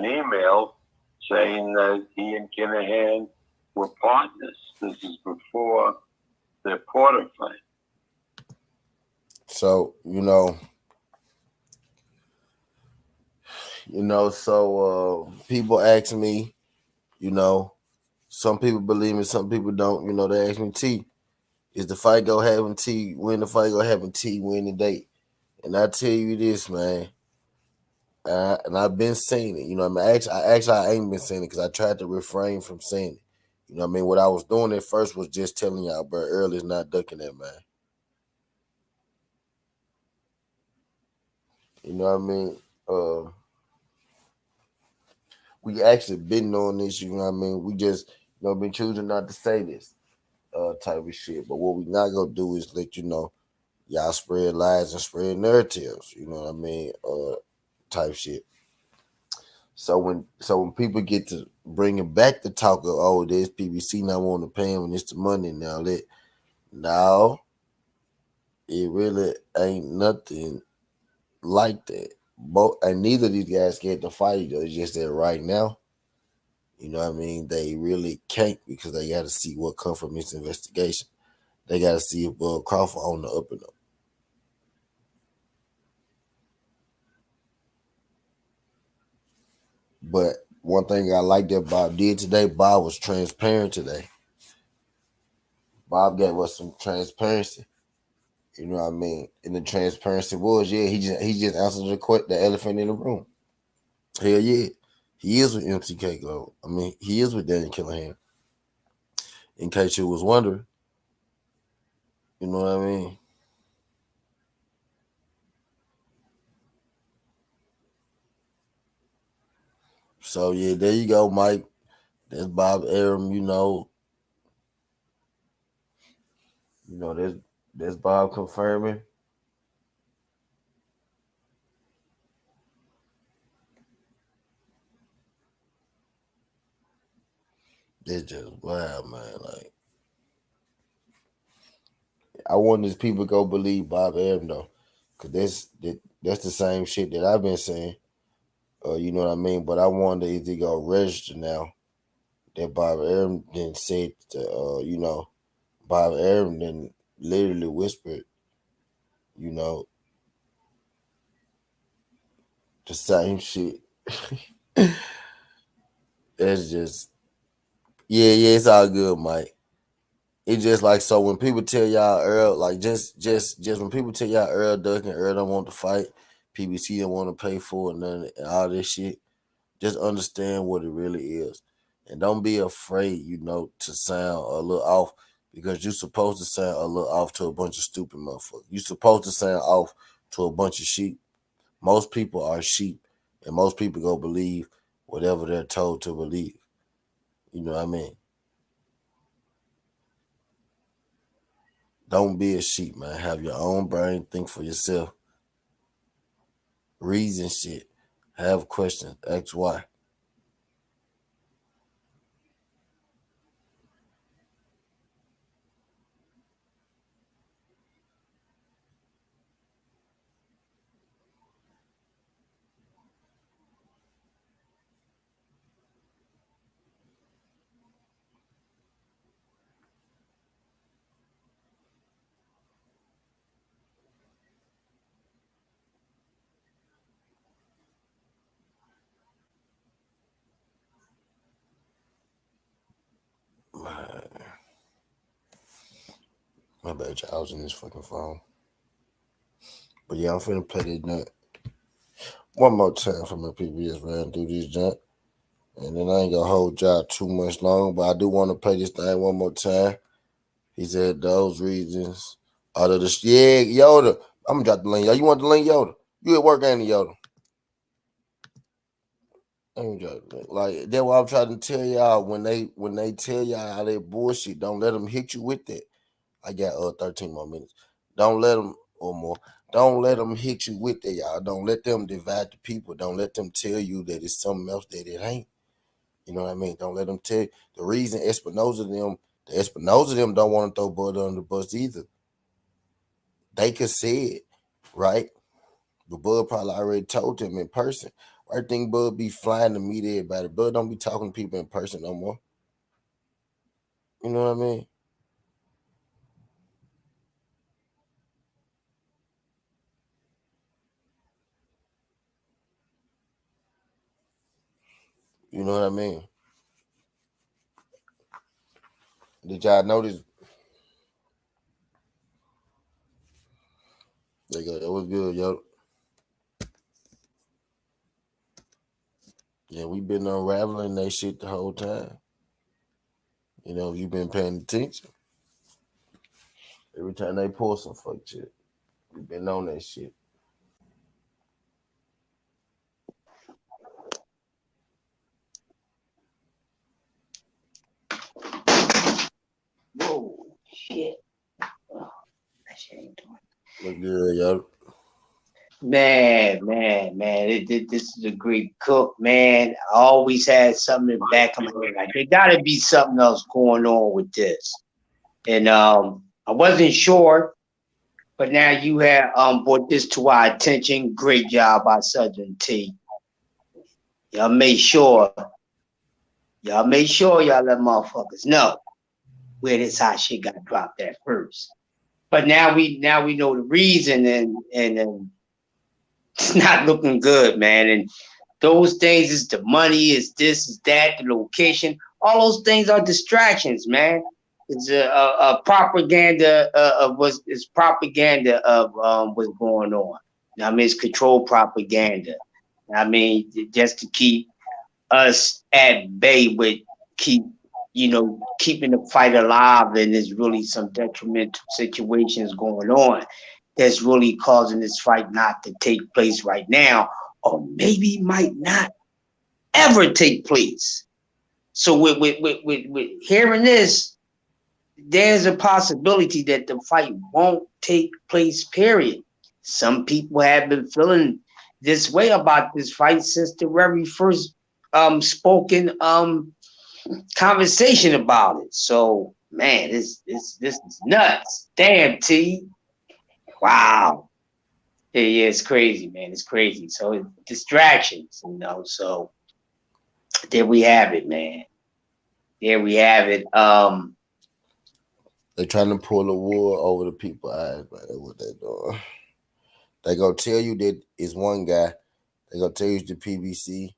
email saying that he and Kinahan were partners. This is before their Porter fight. So, people ask me, some people believe me, some people don't. They ask me, T, is the fight gonna happen? T, when the fight gonna happen? T, when the date? And I tell you this, man, and I've been saying it. I ain't been saying it because I tried to refrain from saying it. What I was doing at first was just telling y'all, but early is not ducking that, man. You know what I mean? We actually been doing this, you know what I mean? We just, been choosing not to say this type of shit. But what we not gonna do is let y'all spread lies and spread narratives, you know what I mean? Type shit. So when people get to bringing back the talk of, oh, there's PBC not wanting to pay him and it's the money now, now it really ain't nothing like that. And neither of these guys get to fight each other. It's just that right now, you know what I mean, they really can't because they got to see what comes from this investigation. They got to see if Bud Crawford on the up and up. But one thing I like that Bob did today, Bob was transparent today. Bob gave us some transparency. You know what I mean? And the transparency was, he just answered the elephant in the room. Hell yeah. He is with MCK Glow. I mean, he is with Daniel Khalihan. In case you was wondering. You know what I mean? So yeah, there you go, Mike. That's Bob Arum, that's Bob confirming. It's just wild, man. Like, I want these people to go believe Bob Arum though, cause that's the same shit that I've been saying. You know what I mean? But I wonder if they go register now that Bob Arum then said, Bob Arum then literally whispered, the same shit. That's just, yeah, it's all good, Mike. It's just like, so when people tell y'all Earl, like just when people tell y'all Earl Duck and Earl don't want to fight, PBC don't want to pay for it, and all this shit, just understand what it really is. And don't be afraid, to sound a little off, because you're supposed to sound a little off to a bunch of stupid motherfuckers. You're supposed to sound off to a bunch of sheep. Most people are sheep, and most people go believe whatever they're told to believe. You know what I mean? Don't be a sheep, man. Have your own brain. Think for yourself. Reason shit. Have questions. Ask why. My bad, y'all. I was in this fucking phone. But yeah, I'm finna play this junk one more time for my people just ran through this junk. And then I ain't gonna hold y'all too much long, but I do want to play this thing one more time. He said those reasons out of the Yoda. I'm gonna drop the link. Yo, you want the link, Yoda? You at work, ain't it, Yoda? Like that's what I'm trying to tell y'all. When they tell y'all all that bullshit, don't let them hit you with that. I got 13 more minutes. Don't let them or more. Don't let them hit you with that, y'all. Don't let them divide the people. Don't let them tell you that it's something else that it ain't. You know what I mean? Don't let them tell you. The reason the Espinosa them don't want to throw Bud under the bus either. They could say it, right? But Bud probably already told them in person. I think Bud be flying to meet everybody. Bud don't be talking to people in person no more. You know what I mean? You know what I mean? Did y'all notice? There you go. That was good, yo. Yeah, we been unraveling that shit the whole time. You know, if you been paying attention. Every time they pull some fuck shit, we been on that shit. Whoa, shit. Oh, that shit ain't doing. Look good, yo. Man. This is a great cook, man. I always had something in the back of my head. Like, there gotta be something else going on with this. And I wasn't sure, but now you have brought this to our attention. Great job by Southern T. Y'all made sure y'all let motherfuckers know where this hot shit got dropped at first. But now we know the reason, and it's not looking good, man. And those things is the money, is this, is that, the location. All those things are distractions, man. It's a propaganda of what's propaganda of what's going on. I mean, it's controlled propaganda. I mean, just to keep us at bay with keeping the fight alive, and there's really some detrimental situations going on that's really causing this fight not to take place right now, or maybe might not ever take place. So with hearing this, there's a possibility that the fight won't take place, period. Some people have been feeling this way about this fight since the very first spoken conversation about it. So man, this is nuts. Damn, T. Wow. Yeah, it's crazy, man. It's crazy. So it's distractions, so there we have it, man. There we have it. They trying to pull the wool over the people's eyes, man. That's what they doing. They gonna tell you that it's one guy. They gonna tell you it's the PBC.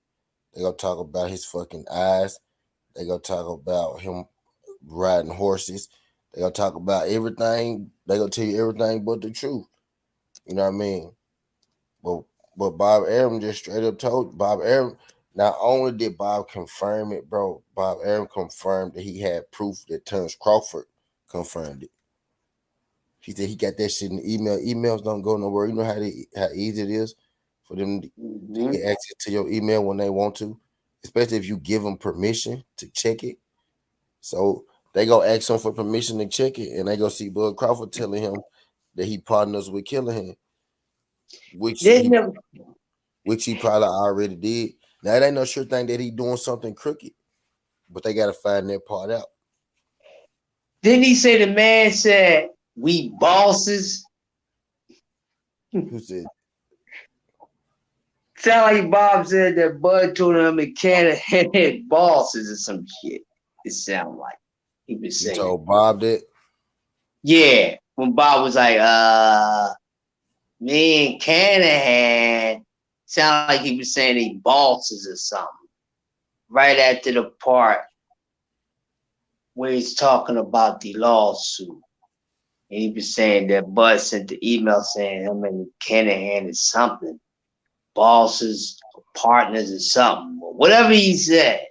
They gonna talk about his fucking eyes. They gonna talk about him riding horses. They gonna talk about everything. They gonna tell you everything but the truth. You know what I mean? But Bob Arum just straight up told Bob Arum. Not only did Bob confirm it, bro, Bob Arum confirmed that he had proof that Terrence Crawford confirmed it. He said he got that shit in the email. Emails don't go nowhere. You know how easy it is for them to get access to your email when they want to, especially if you give them permission to check it. So they go ask him for permission to check it, and they go see Bud Crawford telling him that he partners with Khalihan, which he probably already did. Now it ain't no sure thing that he doing something crooked, but they gotta find that part out. Didn't he say the man said we bosses? Who said? Sound like Bob said that Bud told him in Canada had bosses or some shit. It sound like he was saying. You told Bob that? Yeah, when Bob was like, me and Canahan, sound like he was saying he bosses or something. Right after the part where he's talking about the lawsuit. And he was saying that Bud sent the email saying him and Canahan is something. Bosses, partners, or something. Whatever he said.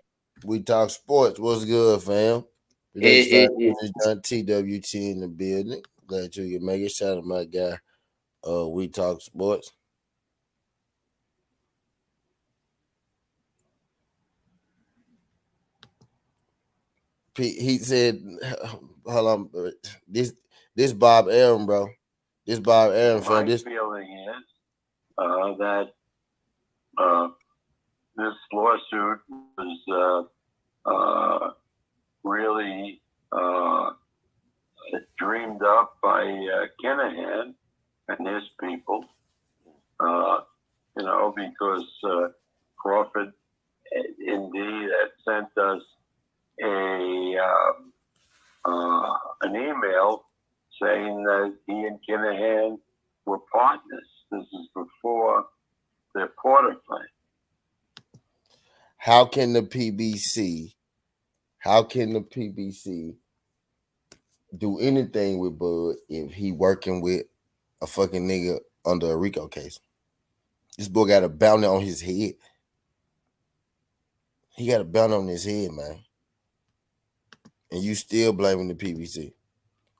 We talk sports. What's good, fam? John TWT in the building. Glad you can make it. Shout out my guy. We talk sports. He said, hold on, this Bob Arum, bro. This Bob Arum, fam. My feeling is that this lawsuit was really dreamed up by Khalihan and his people, because Crawford indeed had sent us an email saying that he and Khalihan were partners. This is before their Porter fight. How can the PBC do anything with Bud if he working with a fucking nigga under a RICO case? This boy got a bounty on his head. He got a bounty on his head, man. And you still blaming the PBC.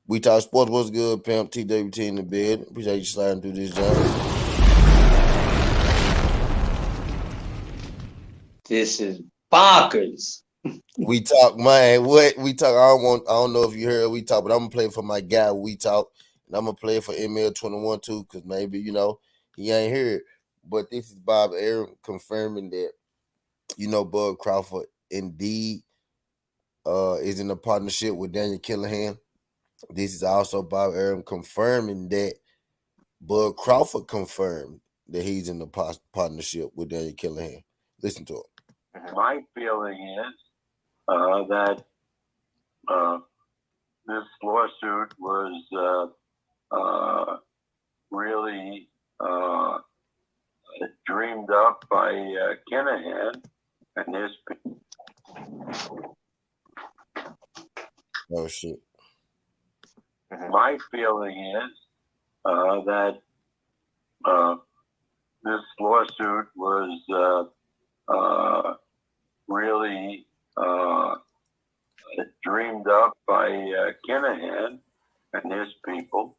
We Talk Sports, what's good, pimp? TWT in the bed. Appreciate you sliding through this job. This is bonkers. We Talk, man. What we talk? I don't know if you heard We Talk, but I'm gonna play it for my guy We Talk, and I'm gonna play it for ML21 too, because maybe he ain't heard. But this is Bob Arum confirming that Bud Crawford indeed is in a partnership with Daniel Khalihan. This is also Bob Arum confirming that Bud Crawford confirmed that he's in the partnership with Daniel Khalihan. Listen to it. My feeling is that this lawsuit was really dreamed up by Khalihan and his people. Oh shit. My feeling is that this lawsuit was really dreamed up by Khalihan and his people,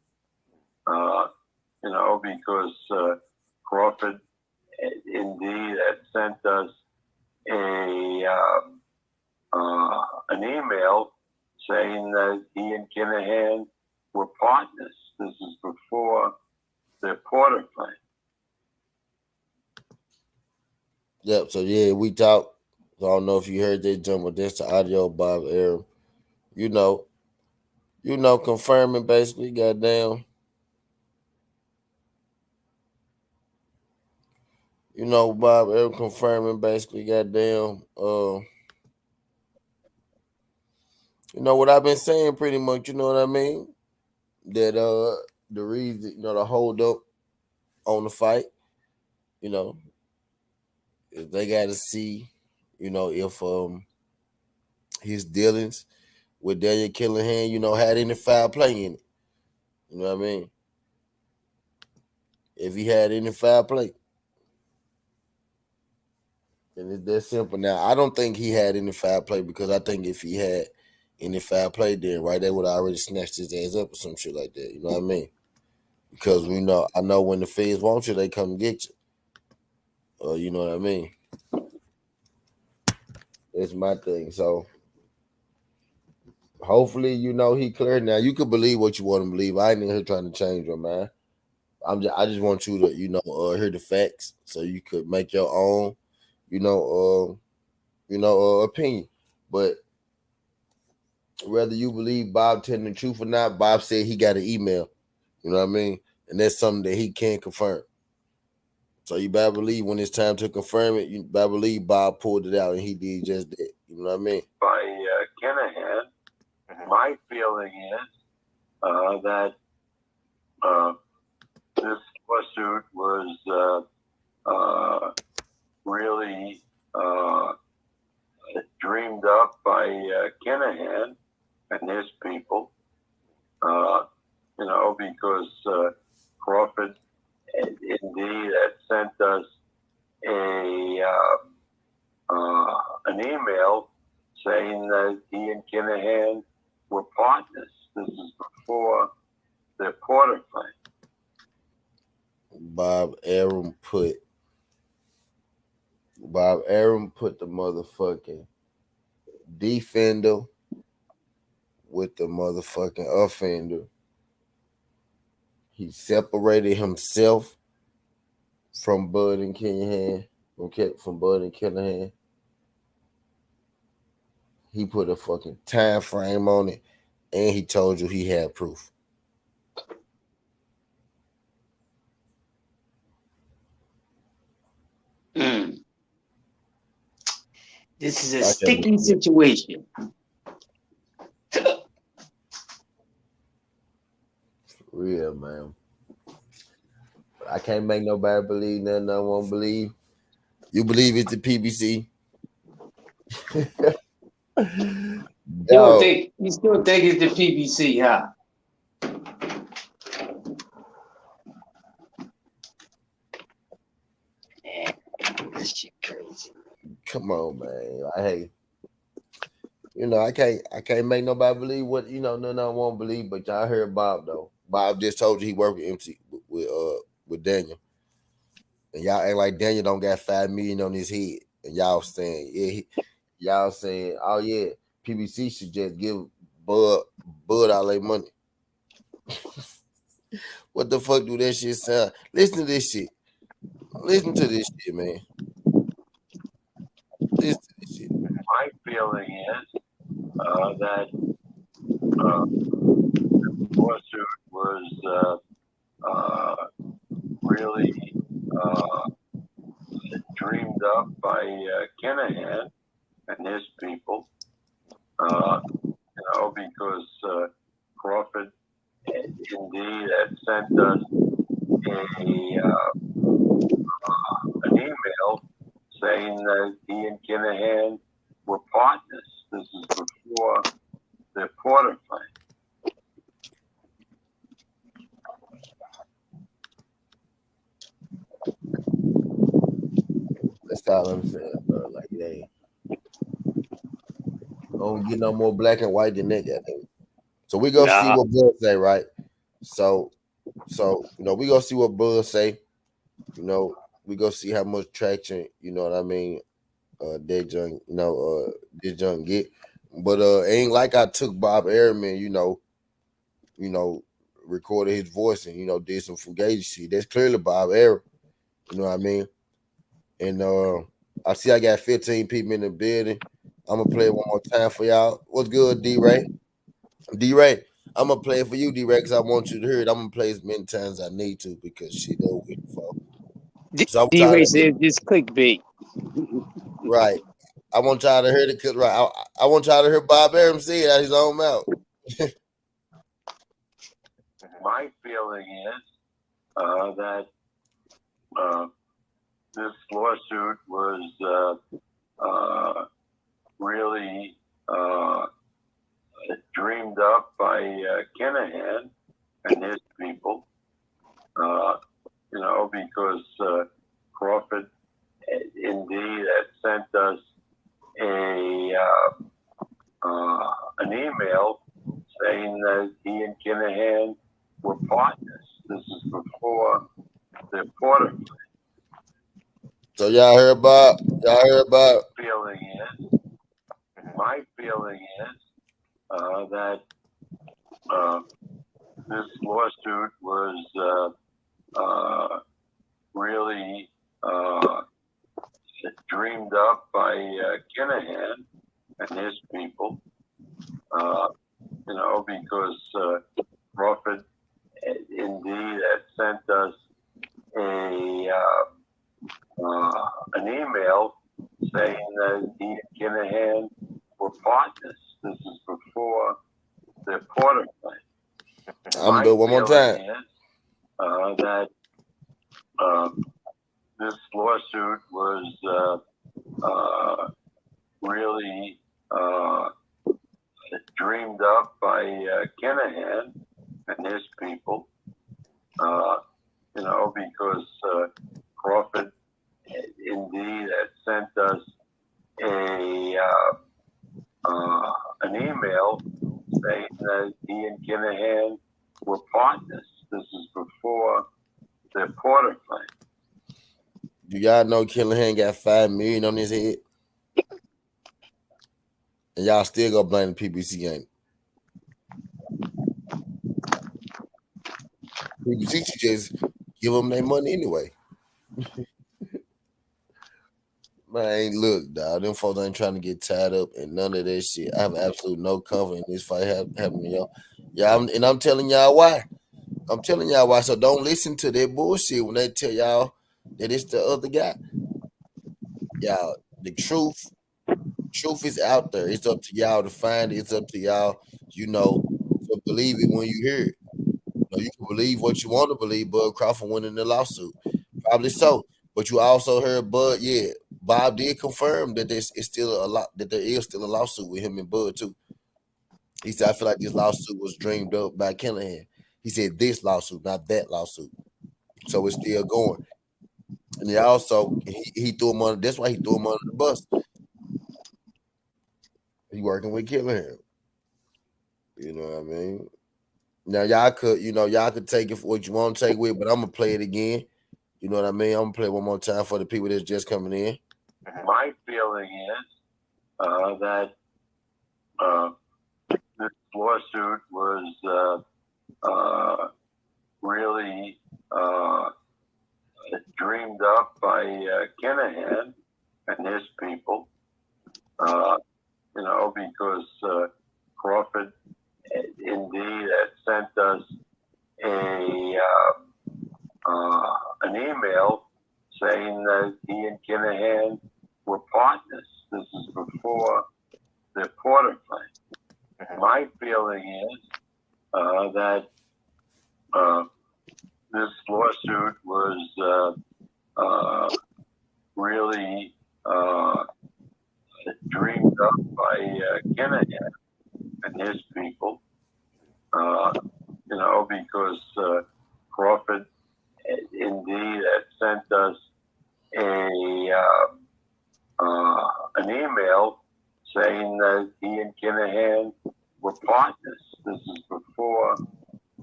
because Crawford indeed had sent us an email saying that he and Khalihan were partners. This is before their Porter fight. Yep. So yeah, We Talk. I don't know if you heard that jump, but that's the audio Bob Arum. Confirming basically, goddamn. Bob Arum confirming basically, goddamn. What I've been saying pretty much, you know what I mean? That the reason, the hold up on the fight, if they gotta see, if his dealings with Daniel Khalihan, had any foul play in it. You know what I mean? If he had any foul play. And it's that simple. Now, I don't think he had any foul play, because I think if he had any foul play, then right, they would have already snatched his ass up or some shit like that. You know what I mean? Because I know when the feds want you, they come get you. You know what I mean? That's my thing. So hopefully, he cleared. Now, you could believe what you want to believe. I ain't in here trying to change your mind. I just want you to, hear the facts so you could make your own, opinion. But whether you believe Bob telling the truth or not, Bob said he got an email. You know what I mean? And that's something that he can't confirm. So you better believe when it's time to confirm it, you better believe Bob pulled it out and he did just that. You know what I mean? By Khalihan, my feeling is that this lawsuit was really dreamed up by Khalihan and his people, because Crawford indeed had sent us an email saying that he and Khalihan were partners. This is before their Porter fight. Bob Arum put the motherfucking defender with the motherfucking offender. He separated himself from Bud and Khalihan, from Bud and Khalihan. He put a fucking time frame on it, and he told you he had proof. This is a sticky situation. Real, man. I can't make nobody believe nothing I won't believe. You believe it's the PBC? You still think it's the PBC, huh? Man, this shit crazy. Come on, man. I can't make nobody believe what nothing I won't believe. But y'all heard Bob though. Bob just told you he worked with MC with Daniel, and y'all act like Daniel don't got $5 million on his head, and y'all saying oh yeah, PBC should just give Bud all their money. What the fuck do that shit sound? Listen to this shit. Listen to this shit, man. Listen to this shit. My feeling is that the lawsuit was really dreamed up by Khalihan and his people, because Crawford indeed had sent us an email saying that he and Khalihan were partners. This is before the Porter fight. That's all I'm saying, bro. Like, it ain't. Don't get no more black and white than that, goddamn. So we go see what Bud say, right? So we go see what Bud say. We go see how much traction, you know what I mean, this junk get. But it ain't like I took Bob Arum, recorded his voice and did some fugazi shit. That's clearly Bob Arum. You know what I mean? And I see I got 15 people in the building. I'm gonna play it one more time for y'all. What's good, D-Ray? D-Ray, I'm gonna play it for you, D-Ray, because I want you to hear it. I'm gonna play as many times as I need to because shit over with before. So D-Ray said this clickbait. Right. I want y'all to hear it because I want y'all to hear Bob Arum say it out his own mouth. My feeling is that this lawsuit was really dreamed up by Khalihan and his people, because Crawford indeed had sent us an email saying that he and Khalihan were partners. This is before the Porter fight. So y'all heard Bob? My feeling is that this lawsuit was really dreamed up by Khalihan and his people, because Crawford indeed had sent us an email saying that he and Khalihan were partners. This is before the Porter fight. I'm gonna do it one more time. That this lawsuit was really dreamed up by Khalihan and his people, because Crawford indeed had sent us an email saying that he and Khalihan were partners. This is before the Porter fight. Do y'all know Khalihan got $5 million on his head? And y'all still gonna blame the PBC, ain't it? You should just give them their money anyway. Man, look, dog, them folks ain't trying to get tied up and none of that shit. I have absolute no cover in this fight happening, y'all. Yeah, I'm telling y'all why. I'm telling y'all why. So don't listen to that bullshit when they tell y'all that it's the other guy. Y'all, the truth is out there. It's up to y'all to find it. It's up to y'all, to believe it when you hear it. You can believe what you want to believe. Bud Crawford winning the lawsuit, probably so. But you also heard Bud. Yeah, Bob did confirm that there is still a lawsuit with him and Bud too. He said, "I feel like this lawsuit was dreamed up by Khalihan." He said, "This lawsuit, not that lawsuit." So it's still going. And he also he threw him under. That's why he threw him under the bus. He working with Khalihan. You know what I mean? Now y'all could take it for what you want to take with, but I'm gonna play it again. You know what I mean? I'm gonna play it one more time for the people that's just coming in. My feeling is that this lawsuit was really dreamed up by Kinahan and his people, because Crawford indeed had sent us an email saying that he and Kinahan were partners. This is before the Porter claim. My feeling is that this lawsuit was really dreamed up by Kinahan and his people, because Crawford indeed had sent us an email saying that he and Kinahan were partners. This is before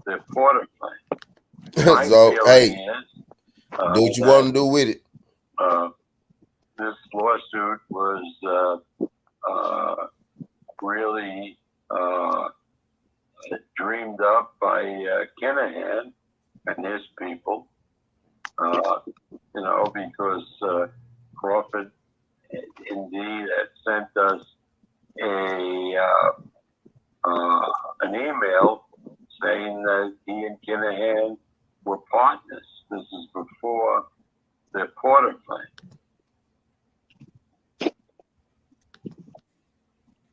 the Porter claim. My So hey, feeling is, do what you want to do with it. This lawsuit was really dreamed up by Kinahan and his people, because Crawford indeed had sent us an email saying that he and Kinahan were partners. This is before the Porter claim.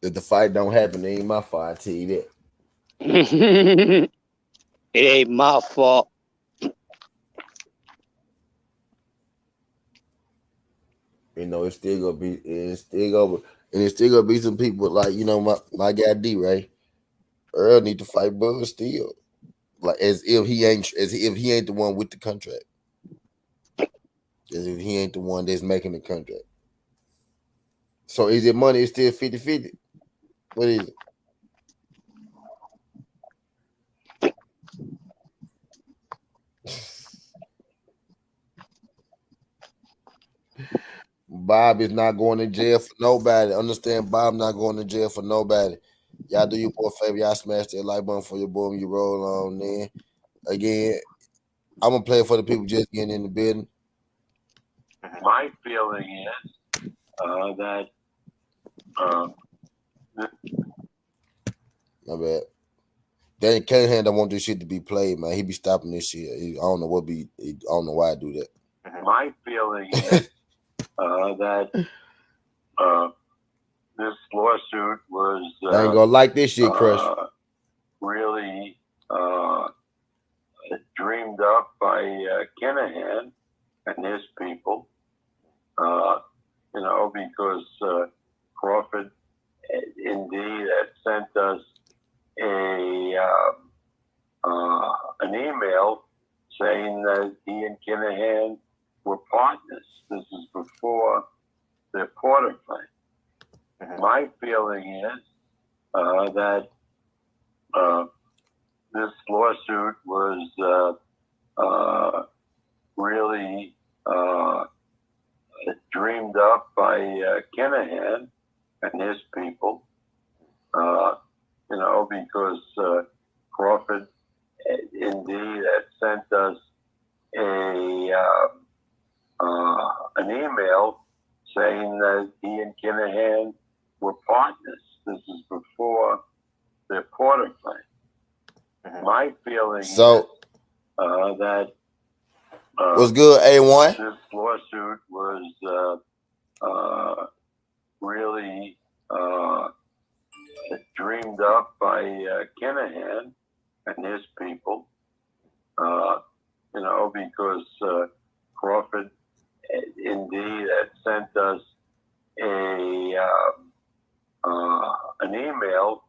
If the fight don't happen, it ain't my fault. I tell you that. It ain't my fault. It's still gonna be some people like my guy D, right? Earl need to fight Bud still, like as if he ain't the one with the contract, as if he ain't the one that's making the contract. So is it money? It's still 50-50. What is it? Bob is not going to jail for nobody. Understand? Bob not going to jail for nobody. Y'all do your boy a favor. Y'all smash that like button for your boy when you roll on there. Again, I'm gonna play it for the people just getting in the building. My feeling is that My bad. Danny Khalihan don't want this shit to be played, man. He be stopping this shit. I don't know why I do that. My feeling is that this lawsuit was I ain't gonna like this shit, Crush. really dreamed up by Kinahan and his people, because Crawford indeed had sent us an email saying that he and Kinahan were partners. This is before the Porter claim. My feeling is that this lawsuit was really dreamed up by Kinahan and his people, because Crawford indeed had sent My feeling So is that what's good, A1? this lawsuit was really dreamed up by Kinahan and his people, because Crawford indeed had sent us an email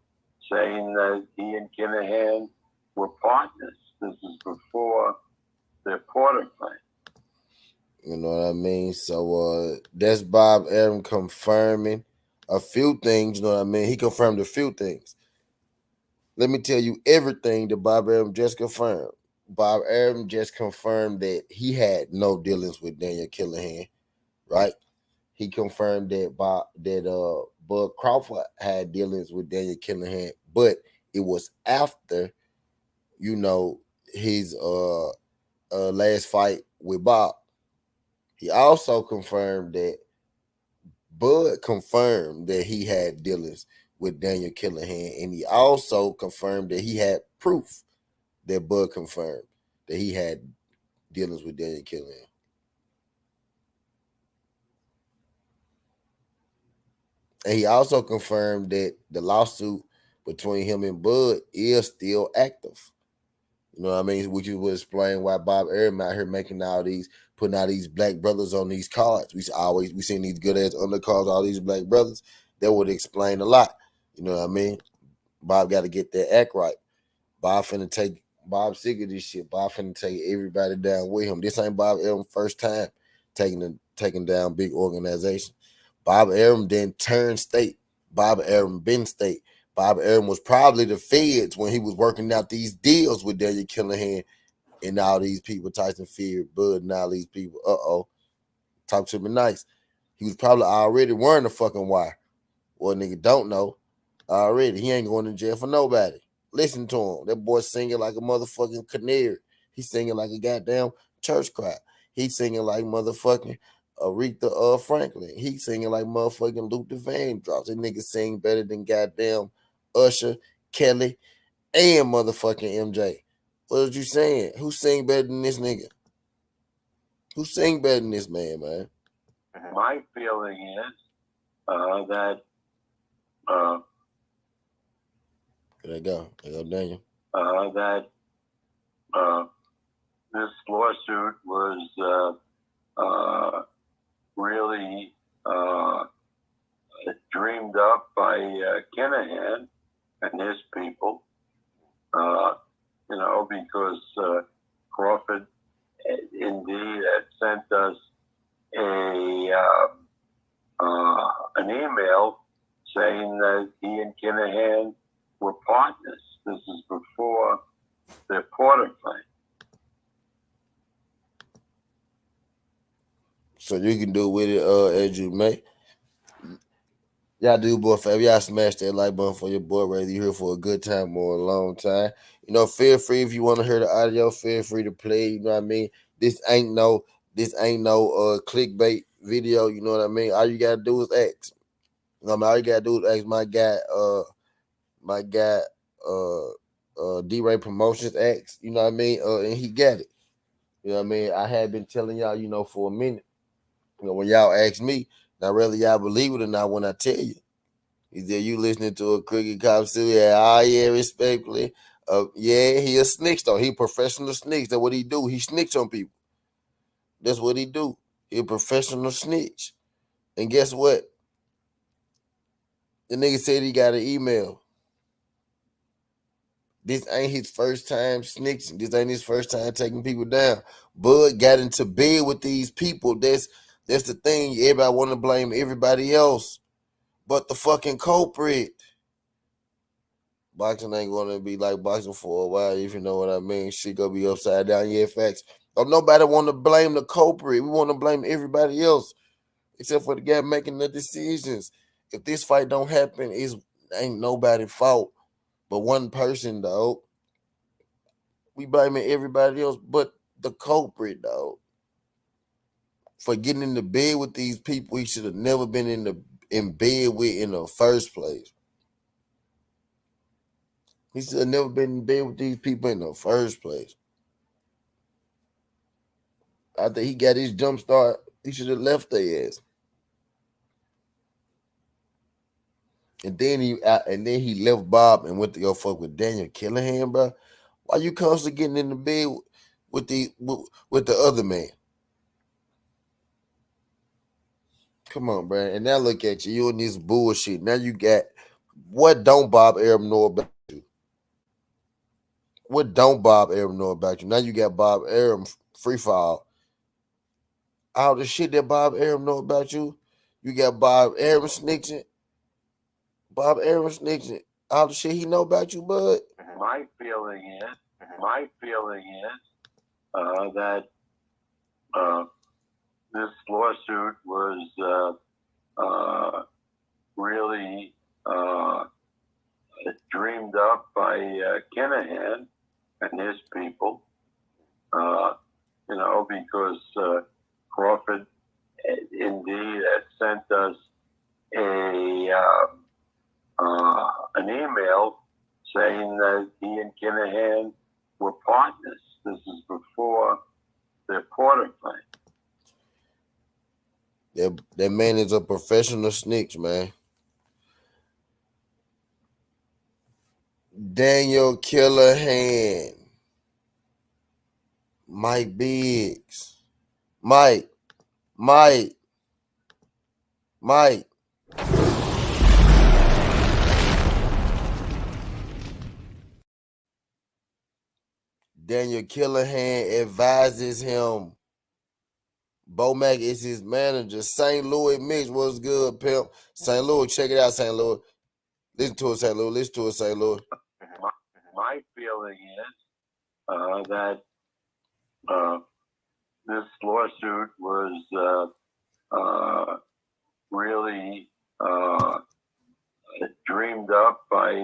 saying that he and Kinahan were partners. This is before their Porter claim. You know what I mean? So that's Bob Arum confirming a few things. You know what I mean? He confirmed a few things. Let me tell you everything that Bob Arum just confirmed. Bob Arum just confirmed that he had no dealings with Daniel Khalihan, right? He confirmed that Bud Crawford had dealings with Daniel Khalihan, but it was after, his last fight with Bob. He also confirmed that Bud confirmed that he had dealings with Daniel Khalihan, and he also confirmed that he had proof that Bud confirmed that he had dealings with Daniel Khalihan. And he also confirmed that the lawsuit between him and Bud is still active. You know what I mean? Which would explain why Bob Arum out here putting out these black brothers on these cards. We seen these good ass undercards, all these black brothers. That would explain a lot. You know what I mean? Bob got to get that act right. Bob sick of this shit. Bob finna take everybody down with him. This ain't Bob Arum first time taking down big organization. Bob Arum then turned state. Bob Arum been state. Bob Arum was probably the feds when he was working out these deals with Daniel Khalihan and all these people, Tyson Fury, Bud, and all these people. Talk to me nice. He was probably already wearing the fucking wire. Well, nigga don't know already. He ain't going to jail for nobody. Listen to him. That boy singing like a motherfucking canary. He's singing like a goddamn church choir. He's singing like motherfucking Aretha Franklin. He's singing like motherfucking Luther Vandross. That nigga sing better than goddamn Usher, Kelly, and motherfucking MJ. What was you saying? Who sing better than this nigga? Who sing better than this man? My feeling is that There you go. There you go, Daniel. that this lawsuit was really dreamed up by Kinahan and his people, because Crawford indeed had sent us an email saying that he and Kinahan were partners. This is before their Porter claim. So you can do with it as you may. Y'all do, boy, favor. Y'all smash that like button for your boy, whether you're here for a good time or a long time. Feel free if you want to hear the audio, feel free to play. You know what I mean? This ain't no clickbait video. You know what I mean? All you gotta do is ask. You know what I mean? All you gotta do is ask my guy, D-Ray Promotions asked. You know what I mean? And he got it. You know what I mean? I had been telling y'all, for a minute. When y'all ask me, now whether y'all believe it or not, when I tell you, is that you listening to a cricket cop still? Yeah, respectfully. Yeah, he a snitch though. He a professional snitch. That's what he do. He snitch on people. That's what he do. He a professional snitch. And guess what? The nigga said he got an email. This ain't his first time snitching. This ain't his first time taking people down. Bud got into bed with these people. That's the thing. Everybody want to blame everybody else but the fucking culprit. Boxing ain't gonna be like boxing for a while, if you know what I mean. Shit gonna be upside down. Yeah, facts. Nobody want to blame the culprit. We want to blame everybody else, except for the guy making the decisions. If this fight don't happen, ain't nobody's fault but one person, dog. We blaming everybody else but the culprit, dog. For getting in the bed with these people he should have never been in bed with in the first place. He should have never been in bed with these people in the first place. After he got his jump start, he should have left their ass. And then he left Bob and went to go fuck with Daniel Khalihan, bro. Why you constantly getting in the bed with the other man? Come on, bro. And now look at you. You in this bullshit. Now you got what don't Bob Arum know about you? What don't Bob Arum know about you? Now you got Bob Arum free fall. All the shit that Bob Arum know about you. You got Bob Arum snitching. Bob Arum snitching. All the shit he know about you, bud. My feeling is that this lawsuit was really dreamed up by Khalihan and his people, because Crawford indeed had sent us an email saying that he and Khalihan were partners. This is before their Porter claim. That man is a professional snitch, man. Daniel Khalihan. Mike Biggs. Mike. Daniel Khalihan advises him. Bomac is his manager. St. Louis Mix was good, pimp. St. Louis, check it out, St. Louis. Listen to it, St. Louis. My feeling is that this lawsuit was really dreamed up by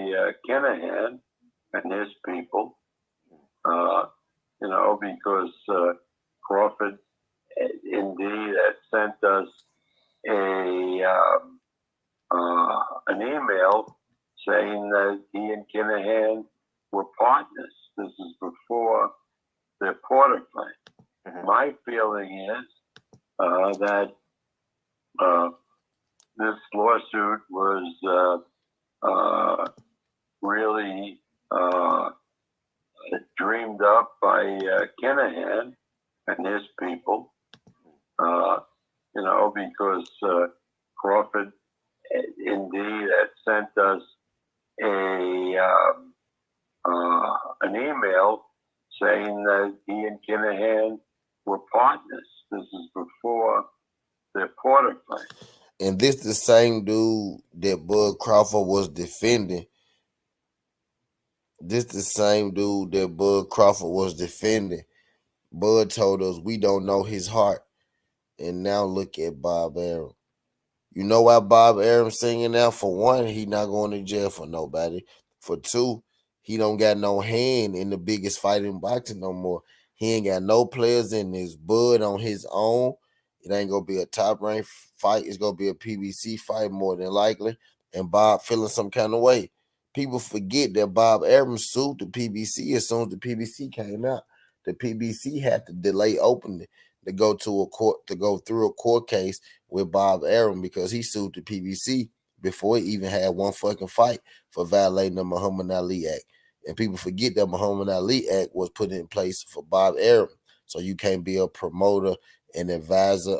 Khalihan and his people, because Crawford indeed had sent us an email saying that he and Khalihan were partners. This is before their Porter claim. My feeling is that this lawsuit was really dreamed up by Khalihan and his people, because Crawford indeed had sent us an email saying that he and Khalihan were partners. This is before their Porter claim. And this the same dude that Bud Crawford was defending. Bud told us we don't know his heart. And now look at Bob Arum. You know why Bob Arum singing now? For one, he not going to jail for nobody. For two, he don't got no hand in the biggest fight in boxing no more. He ain't got no players in his Bud on his own. It ain't gonna be a top rank fight. It's gonna be a PBC fight more than likely. And Bob feeling some kind of way. People forget that Bob Arum sued the PBC as soon as the PBC came out. The PBC had to delay opening to go through a court case with Bob Arum because he sued the PBC before he even had one fucking fight for violating the Muhammad Ali Act. And people forget that Muhammad Ali Act was put in place for Bob Arum. So you can't be a promoter, an advisor,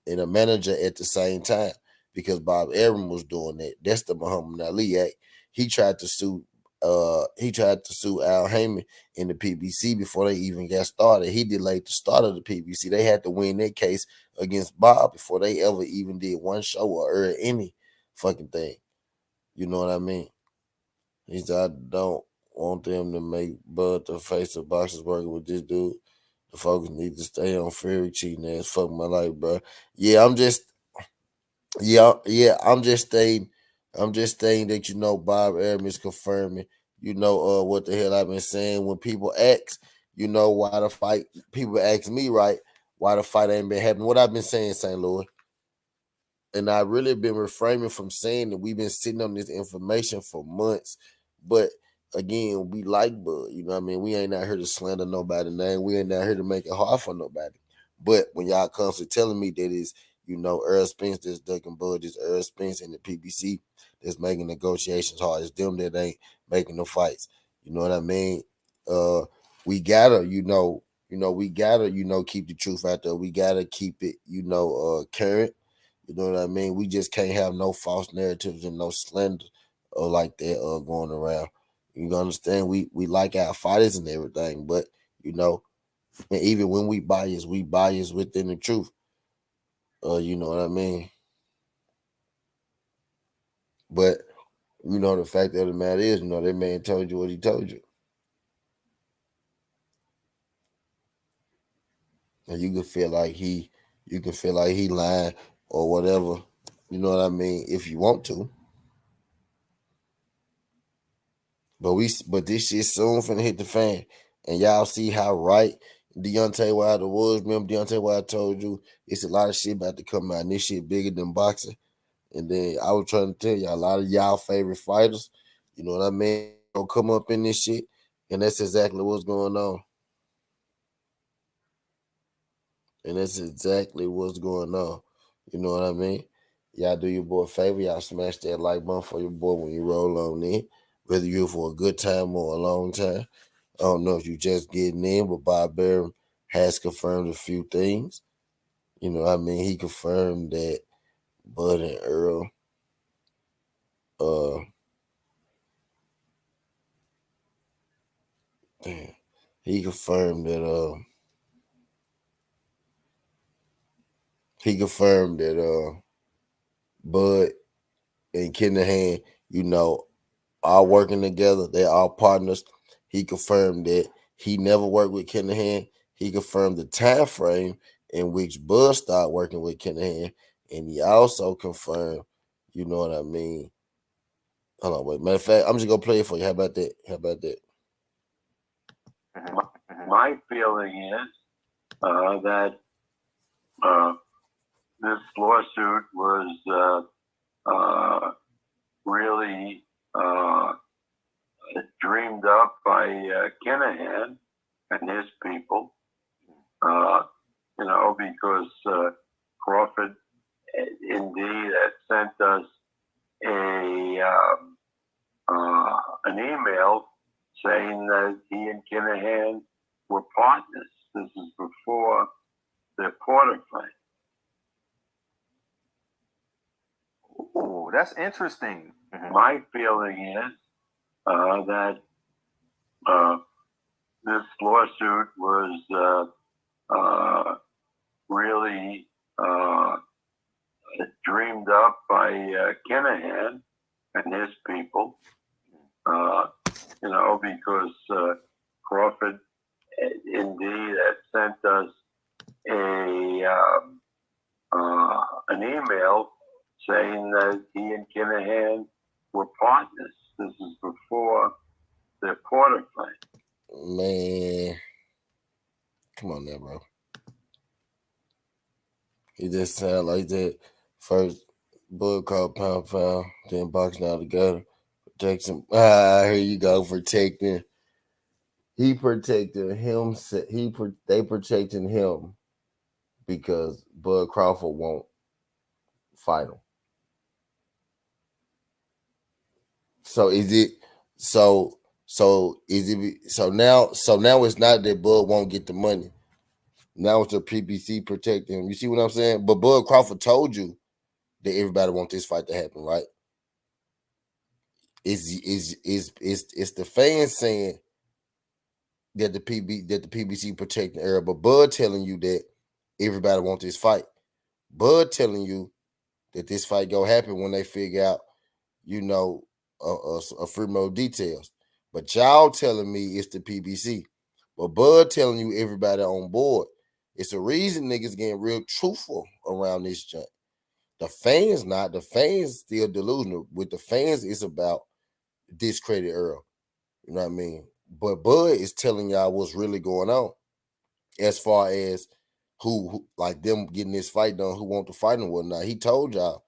and a manager at the same time because Bob Arum was doing that. That's the Muhammad Ali Act. He tried to sue Al Heyman in the PBC before they even got started. He delayed the start of the PBC. They had to win that case against Bob before they ever even did one show or any fucking thing. You know what I mean? He said, I don't want them to make Bud the face of boxers working with this dude. The folks need to stay on Fury cheating ass. Fuck my life, bro. I'm just saying that, Bob Arum is confirming, what the hell I've been saying. When people ask, why the fight, people ask me, right, why the fight ain't been happening. What I've been saying, St. Louis. And I really been refraining from saying that we've been sitting on this information for months. But again, we like Bud. You know what I mean? We ain't out here to slander nobody's name. We ain't out here to make it hard for nobody. But when y'all constantly telling me that it's, Earl Spence that's ducking Bud, it's Earl Spence and the PBC that's making negotiations hard. It's them that ain't making the fights. You know what I mean? We gotta, we gotta, keep the truth out there. We gotta keep it, current. You know what I mean? We just can't have no false narratives and no slander like that going around. You understand? We like our fighters and everything, but and even when we bias within the truth. You know what I mean? But the fact of the matter is, that man told you what he told you. And you can feel like he lying or whatever. You know what I mean? If you want to. But this shit soon finna hit the fan. And y'all see how right Deontay Wilder was. Remember Deontay Wilder told you it's a lot of shit about to come out. And this shit bigger than boxing. And then I was trying to tell y'all, a lot of y'all favorite fighters, you know what I mean, gonna come up in this shit. And that's exactly what's going on. And that's exactly what's going on. You know what I mean? Y'all do your boy a favor. Y'all smash that like button for your boy when you roll on in. Whether you're for a good time or a long time. I don't know if you just getting in, but Bob Arum has confirmed a few things. You know what I mean? He confirmed that Bud and Earl he confirmed that Bud and Khalihan, are working together. They're all partners. He confirmed that he never worked with Khalihan. He confirmed the time frame in which Bud started working with Khalihan. And he also confirmed, you know what I mean? Hold on, wait. Matter of fact, I'm just gonna play it for you. How about that? My feeling is that this lawsuit was really dreamed up by Khalihan and his people, because Crawford indeed had sent us an email saying that he and Khalihan were partners. This is before the Porter fight. Oh, that's interesting. My feeling is that this lawsuit was really dreamed up by Khalihan and his people, because Crawford indeed had sent us an email saying that he and Khalihan were partners. This is before the Porter fight. Man, come on now, bro. He just sound like that. First, Bud called pound, then boxing out together. Protects him. Here you go, protecting. He protected him. They protecting him because Bud Crawford won't fight him. So is it? So is it? So now it's not that Bud won't get the money. Now it's the PBC protecting him. You see what I'm saying? But Bud Crawford told you that everybody wants this fight to happen, right? It's the fans saying that the PBC protecting Earl, but Bud telling you that everybody wants this fight. Bud telling you that this fight gonna happen when they figure out, a few more details. But y'all telling me it's the PBC. But Bud telling you everybody on board. It's a reason niggas getting real truthful around this joint. The fans not. The fans still delusional. With the fans, it's about discredit Earl. You know what I mean? But Bud is telling y'all what's really going on as far as who like them getting this fight done, who want to fight and whatnot. He told y'all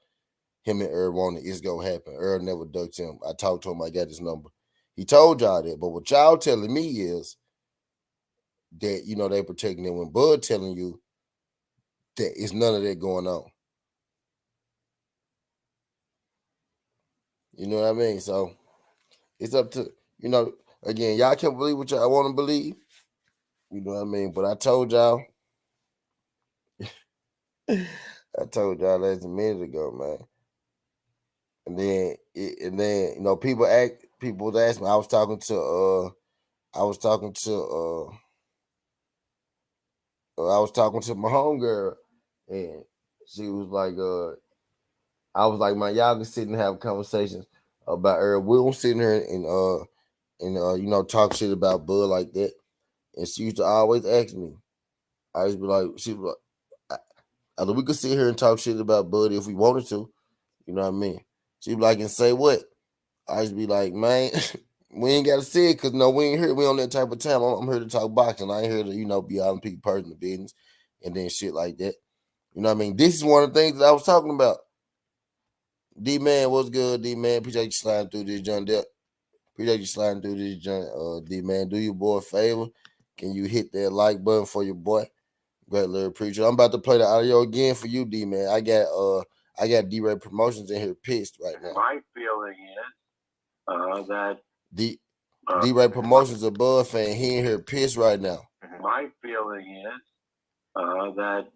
him and Earl wanted it's gonna happen. Earl never ducked him. I talked to him, I got his number. He told y'all that. But what y'all telling me is that, you know, they protecting them when Bud telling you that it's none of that going on. You know what I mean? So it's up to, you know, again, y'all can't believe what y'all want to believe. You know what I mean? But I told y'all that a minute ago, man. And then you know, people was asking me. I was talking to my homegirl, and she was like, I was like, man, y'all can sit and have conversations about her. We don't sit here and you know, talk shit about Bud like that. And she used to always ask me. I used to be like, she was like, we could sit here and talk shit about Bud if we wanted to. You know what I mean? She'd be like, and say what? I used to be like, man, we ain't got to say it because, no, we ain't here. We on that type of time. I'm here to talk boxing. I ain't here to, you know, be out in people's personal business and then shit like that. You know what I mean? This is one of the things that I was talking about. D-Man, what's good, D-Man? Appreciate you sliding through this joint there. D-Man. Do your boy a favor. Can you hit that like button for your boy? Great little preacher. I'm about to play the audio again for you, D-Man. I got D-Ray Promotions in here pissed right now. My feeling is that D-Ray Promotions a Bud fan. He in here pissed right now. My feeling is that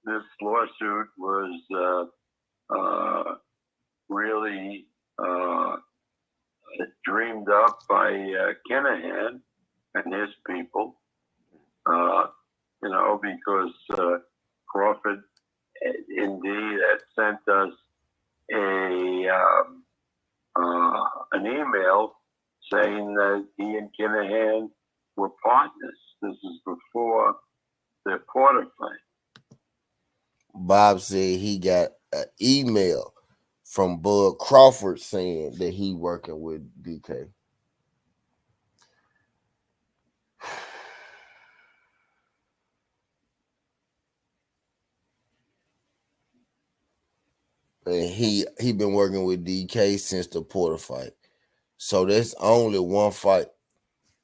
this lawsuit was really dreamed up by Khalihan and his people, you know, because Crawford indeed had sent us an email saying that he and Khalihan were partners. This is before the Porter fight. Bob said he got an email from Bud Crawford saying that he working with DK. And he been working with DK since the Porter fight. So that's only one fight.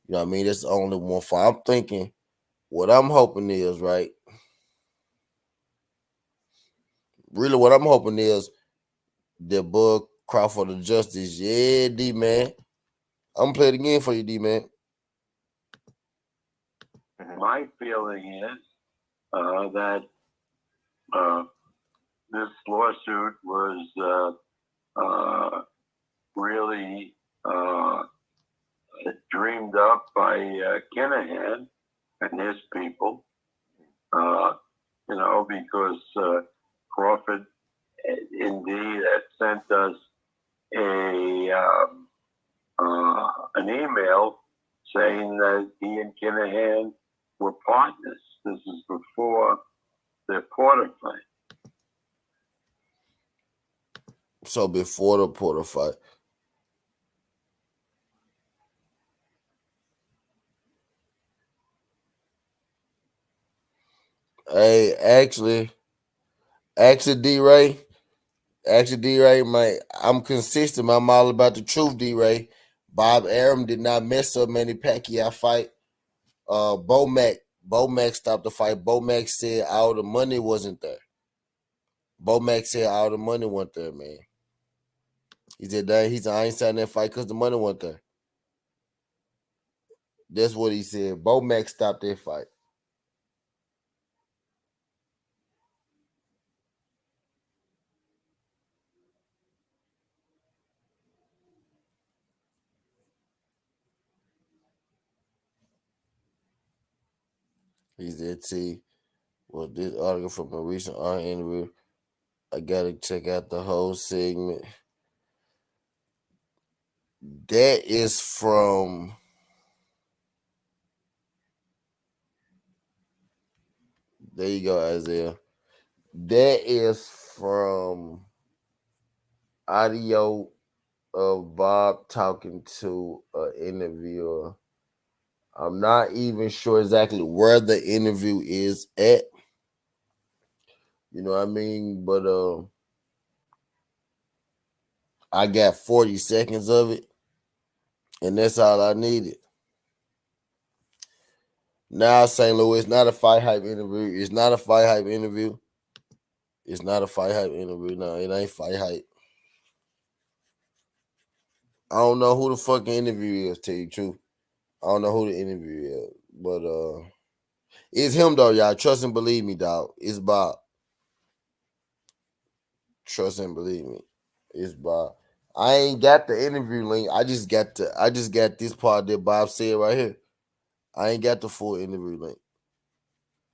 You know what I mean? That's only one fight. I'm thinking, what I'm hoping is, right? Really, what I'm hoping is that Bud Crawford of Justice. Yeah, D-Man. I'm going to play it again for you, D-Man. My feeling is that this lawsuit was really dreamed up by Khalihan and his people, you know, because Crawford indeed had sent us an email saying that he and Khalihan were partners. This is before the Porter fight. So before the Porter fight. Hey, actually, D-Ray, man, I'm consistent. I'm all about the truth, D-Ray. Bob Arum did not mess up Manny Pacquiao fight. Bo-Mac stopped the fight. Bo-Mac said all the money wasn't there. Bo-Mac said all the money wasn't there, man. He said, I ain't signing that fight because the money wasn't there. That's what he said. Bo-Mac stopped that fight. He said, T, well, this article from a recent art interview. I gotta check out the whole segment. That is from there you go, Isaiah. That is from audio of Bob talking to an interviewer. I'm not even sure exactly where the interview is at. You know what I mean? But I got 40 seconds of it, and that's all I needed. Now, St. Louis, it's not a fight hype interview. It's not a fight hype interview. It's not a fight hype interview. No, it ain't fight hype. I don't know who the fucking interview is, tell you the truth. I don't know who the interview is. But it's him though, y'all. Trust and believe me, dog. It's Bob. Trust and believe me. It's Bob. I ain't got the interview link. I just got this part that Bob said right here. I ain't got the full interview link.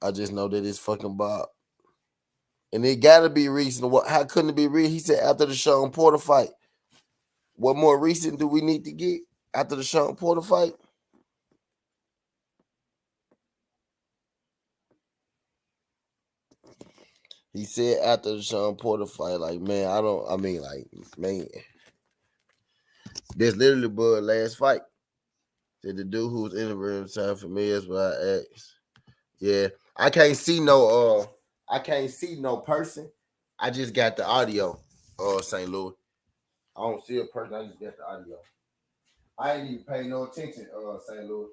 I just know that it's fucking Bob. And it gotta be recent. How couldn't it be recent? He said after the Sean Porter fight. What more recent do we need to get after the Sean Porter fight? He said after the Sean Porter fight, like, man, man, this literally Bud last fight. Said the dude who was interviewing sound familiar, but I asked. Yeah, I can't see no person. I just got the audio, St. Louis. I don't see a person, I just got the audio. I ain't even paying no attention, St. Louis.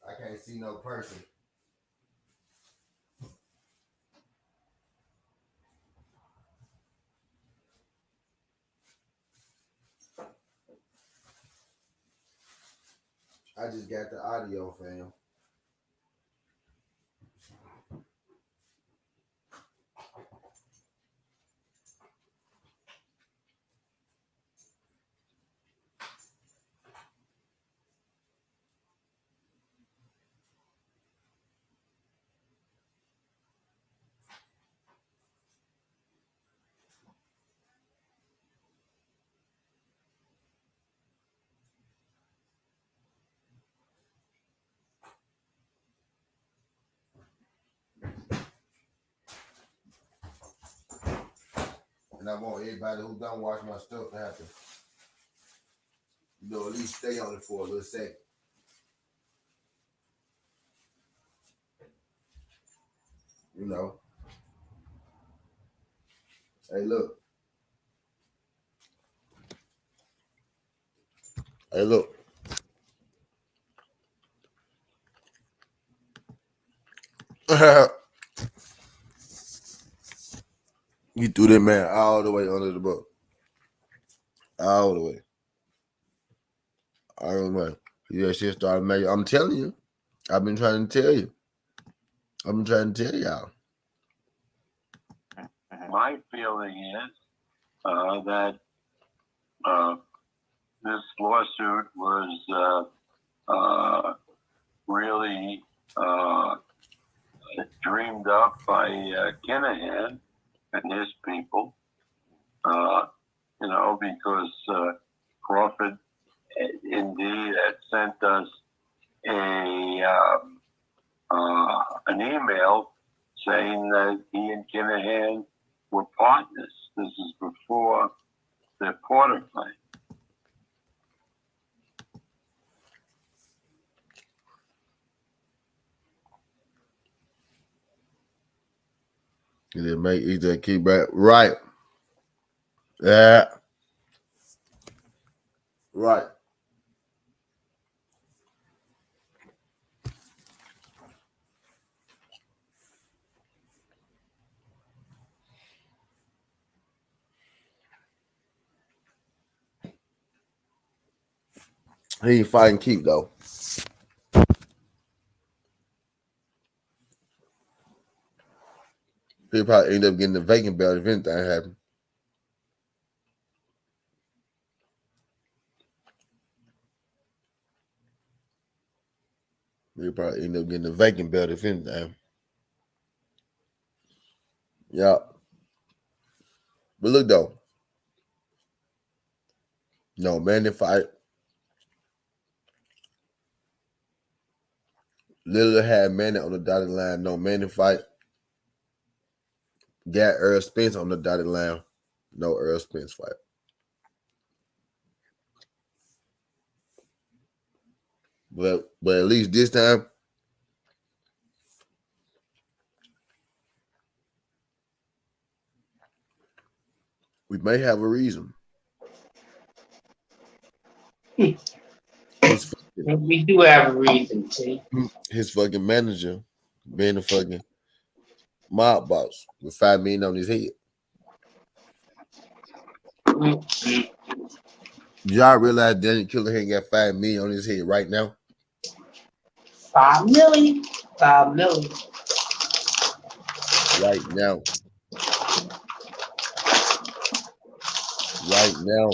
I can't see no person. I just got the audio, fam. And I want everybody who don't watch my stuff to have to, at least stay on it for a little second. Hey, look. Hey, look. You threw that man all the way under the boat. All the way. I don't know. Yeah, shit started making. I'm telling you. I've been trying to tell you. I've been trying to tell y'all. My feeling is that this lawsuit was really dreamed up by Khalihan and his people, because Crawford indeed had sent us an email saying that he and Khalihan were partners. This is before the Porter fight. He didn't make either keep back. Right. Yeah. Right. He ain't fighting keep though. He'll probably end up getting the vacant belt if anything happens. He'll probably end up getting the vacant belt if anything. Yeah. But look though. No man fight. Literally had Manny on the dotted line. No Manny fight. Got Earl Spence on the dotted line. No Earl Spence fight. But at least this time, We may have a reason. We do have a reason, T. His fucking manager being a fucking mob boss with $5 million on his head. Y'all realize Daniel Khalihan got $5 million on his head right now? 5 million. 5 million. Right now. Right now.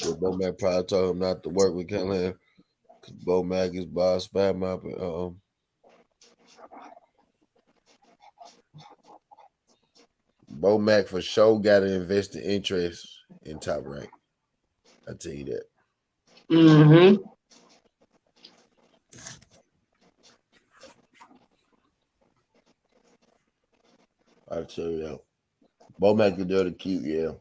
But Bomac probably told him not to work with Khalihan because Bomac is boss spy mob. Bomac for sure got an invested interest in Top Rank. I tell you that. Mm-hmm. I'll tell you that. Bomac is dirty cute, yeah.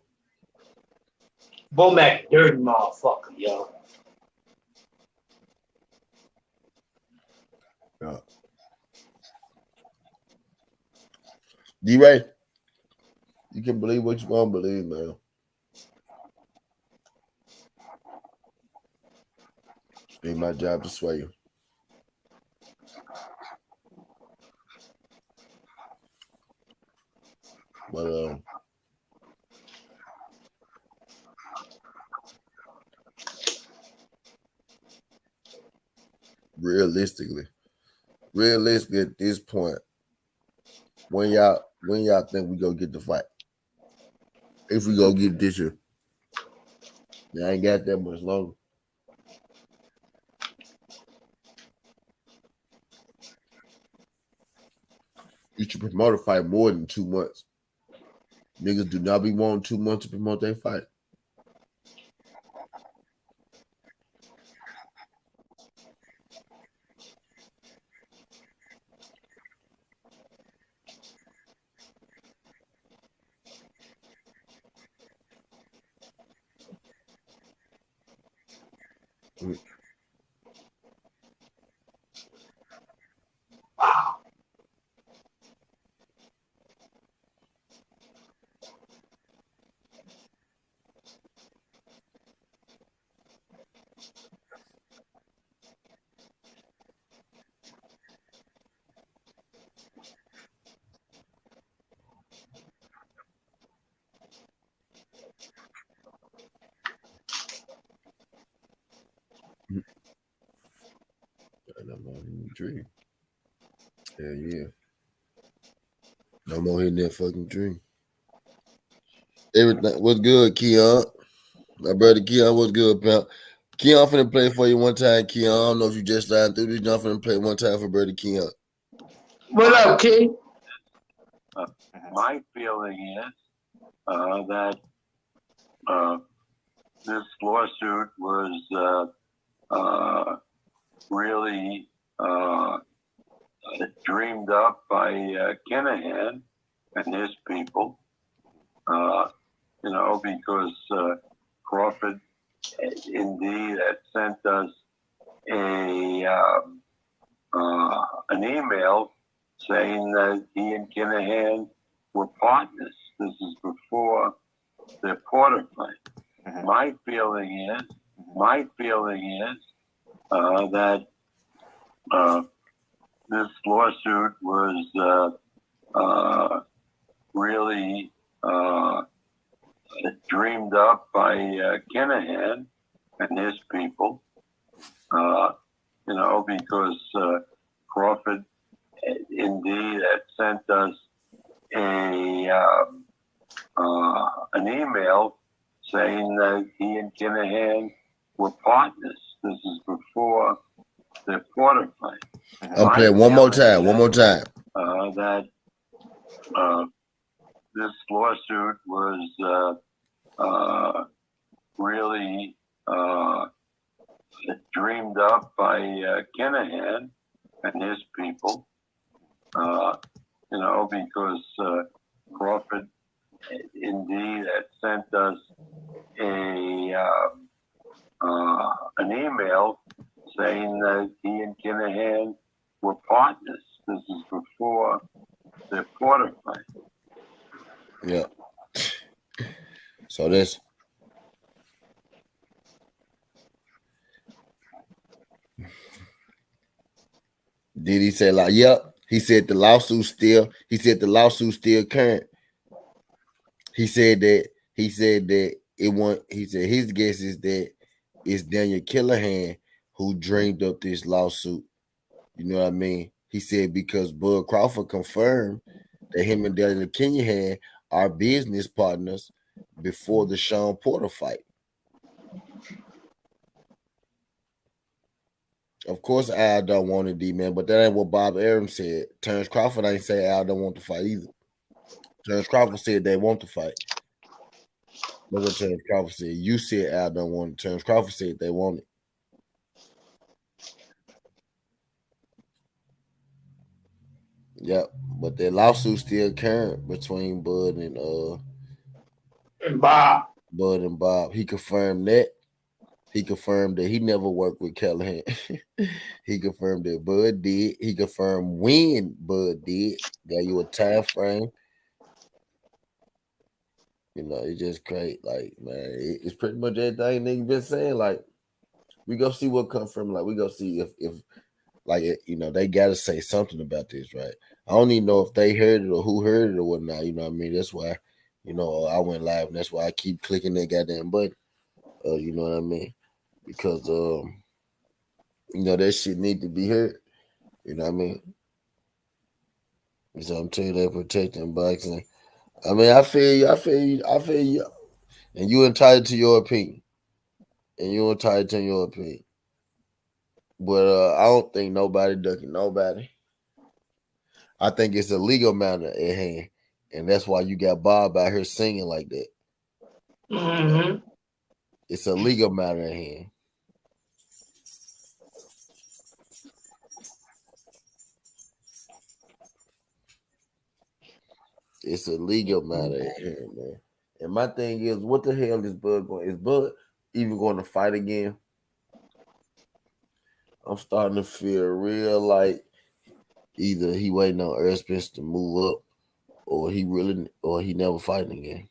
Bomac, dirty motherfucker, yo. Yeah. D-Ray, you can believe what you want to believe, man. Ain't my job to sway you. But realistically at this point, when y'all think we go get the fight? If we go get it this year, I ain't got that much longer. You should promote a fight more than 2 months. Niggas do not be wanting 2 months to promote their fight. Wow. Dream. Hell yeah. No more hitting that fucking dream. Everything was good, Keon. My brother Keon was good, pal. Keon finna play for you one time, Keon. I don't know if you just signed through this. I'm finna play one time for brother Keon. What up, King? My feeling is that this lawsuit was really dreamed up by Khalihan and his people, because Crawford indeed had sent us an email saying that he and Khalihan were partners. This is before the Porter fight. My feeling is that this lawsuit was really dreamed up by Khalihan and his people, because Crawford indeed had sent us an email saying that he and Khalihan were partners. This is before the Porter fight. I'm playing one more time. That this lawsuit was really dreamed up by Khalihan and his people, because Crawford indeed had sent us an email saying that he and Khalihan were partners. This is before their quarter fight. Yeah. So that's did he say like yep? He said the lawsuit still current. He said that it won't he said his guess is that it's Daniel Khalihan who dreamed up this lawsuit. You know what I mean? He said because Bud Crawford confirmed that him and Daniel Khalihan are business partners before the Sean Porter fight. Of course, Al don't want it, D-Man, but that ain't what Bob Arum said. Terrence Crawford ain't say Al don't want to fight either. Terrence Crawford said they want to fight. That's what Terrence Crawford said. You said Al don't want it. Terrence Crawford said they want it. Yep, but that lawsuit still current between Bud and Bob. Bud and Bob. He confirmed that. He confirmed that he never worked with Khalihan. He confirmed that Bud did. He confirmed when Bud did. Got you a time frame. You know, it's just great. Like, man, it's pretty much everything nigga been saying. Like, we go see what come from. Like, we go see if like, you know, they got to say something about this, right? I don't even know if they heard it or who heard it or whatnot. You know what I mean? That's why, you know, I went live, and that's why I keep clicking that goddamn button. You know what I mean? Because you know, that shit need to be heard. You know what I mean? So I'm telling you, they're protecting boxing. I mean, I feel you. And you entitled to your opinion. But I don't think nobody ducking nobody. I think it's a legal matter at hand. And that's why you got Bob out here singing like that. Mm-hmm. It's a legal matter at hand. It's a legal matter at hand, man. And my thing is, what the hell is Bud going? Is Bud even going to fight again? I'm starting to feel real like either he waiting on Earth Spence to move up, or he never fighting again.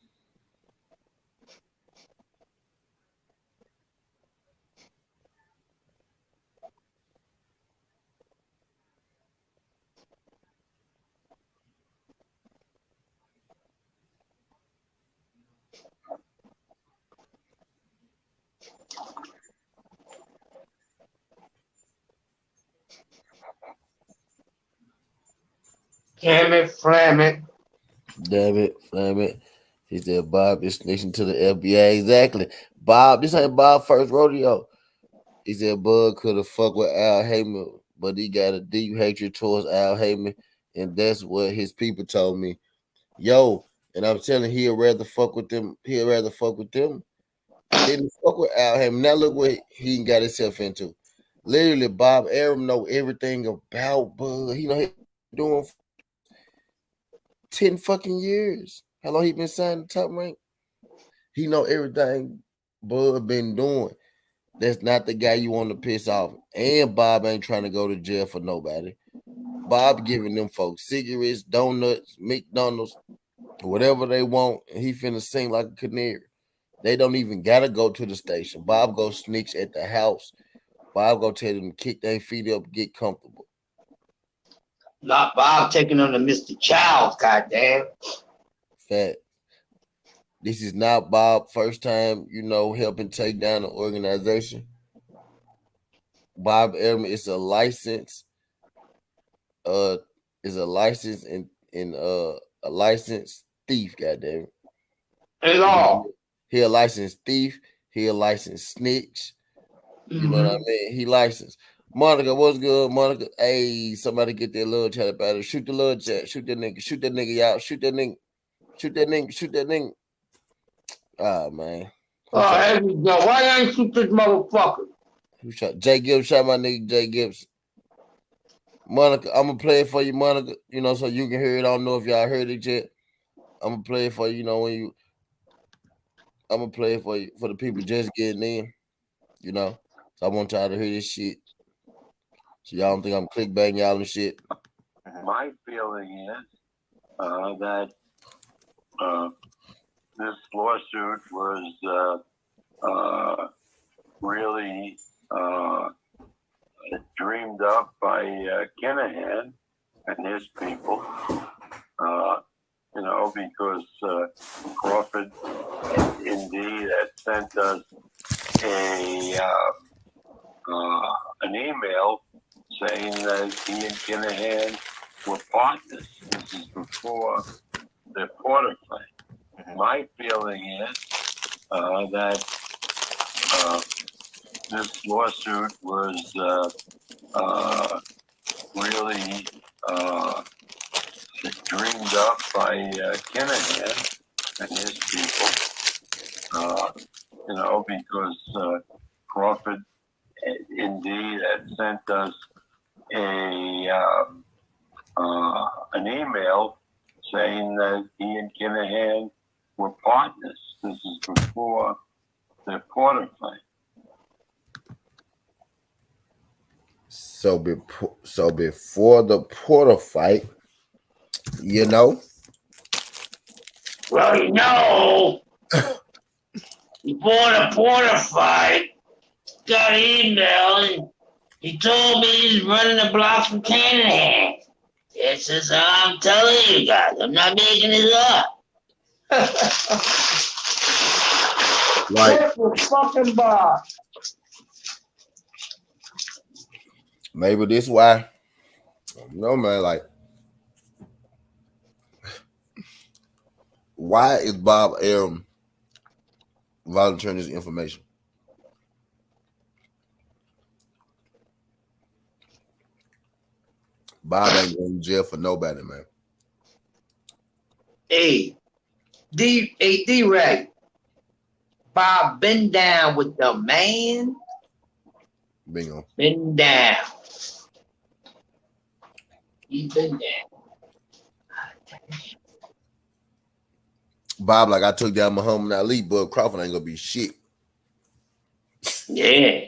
Damn it, flam it. Damn it. He said Bob is snitching to the FBI. Exactly. Bob, this ain't Bob's first rodeo. He said Bud could have fucked with Al Heyman, but he got a deep hatred towards Al Heyman, and that's what his people told me. Yo, and I'm telling he'd rather fuck with them. He'd rather fuck with them. Didn't fuck with Al Heyman. Now look what he got himself into. Literally, Bob Arum know everything about Bud. He know he doing 10 fucking years. How long he been signed the top rank? He know everything Bud been doing. That's not the guy you want to piss off. And Bob ain't trying to go to jail for nobody. Bob giving them folks cigarettes, donuts, McDonald's, whatever they want, and he finna sing like a canary. They don't even gotta go to the station. Bob go snitch at the house. Bob go tell them to kick their feet up, get comfortable. Not Bob taking on to Mr. Childs, goddamn. Fact. This is not Bob first time, you know, helping take down an organization. Bob Arum is a license, a licensed thief, goddamn. It's all. He a licensed thief, he a licensed snitch. You know what I mean? He licensed. Monica, what's good, Monica? Hey, somebody get that little chat about it. Shoot the little chat. Shoot that nigga, y'all. Shoot that nigga. Ah, man. Here we go. Why ain't shoot this motherfucker? Who shot? Jay Gibbs shot my nigga Jay Gibbs. Monica, I'm gonna play it for you, Monica. You know, so you can hear it. I don't know if y'all heard it yet. I'm gonna play it for you. You know, I'm gonna play it for you for the people just getting in. You know, so I want y'all to hear this shit. So y'all don't think I'm clickbaiting y'all and shit. My feeling is that this lawsuit was really dreamed up by Khalihan and his people, because Crawford indeed had sent us an email saying that he and Khalihan were partners. This is before the Porter claim. My feeling is that this lawsuit was really dreamed up by Khalihan and his people, because Crawford indeed had sent us an email saying that he and Khalihan were partners. This is before the Porter claim. So before the Porter fight, you know. Well, before the Porter fight, got an email and he told me he's running the block from Khalihan. This is how I'm telling you guys. I'm not making this up. Like, fucking bar. maybe this why. No man, like, why is Bob Arum volunteering this information? Bob ain't going to jail for nobody, man. Hey, D-Ray. Bob been down with the man. Bingo. Been down. He been down. Bob, like, I took down Muhammad Ali, but Crawford ain't gonna be shit. Yeah.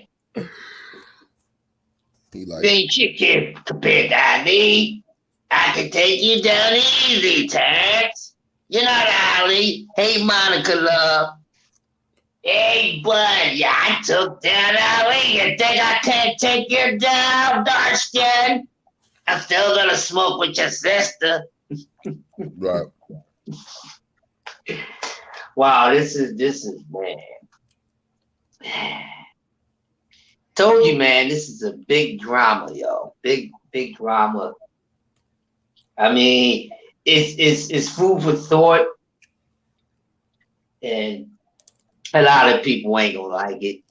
He like, Ain't shit kid compared to Ali. I can take you down easy, Terrence. You're not Ali. Hey, Monica Love. Hey, bud. Yeah, I took down Ali. You think I can't take you down, dark skin? I'm still gonna smoke with your sister. right. Wow, this is man. Told you, man, this is a big drama, yo. Big drama. I mean, it's food for thought, and a lot of people ain't gonna like it.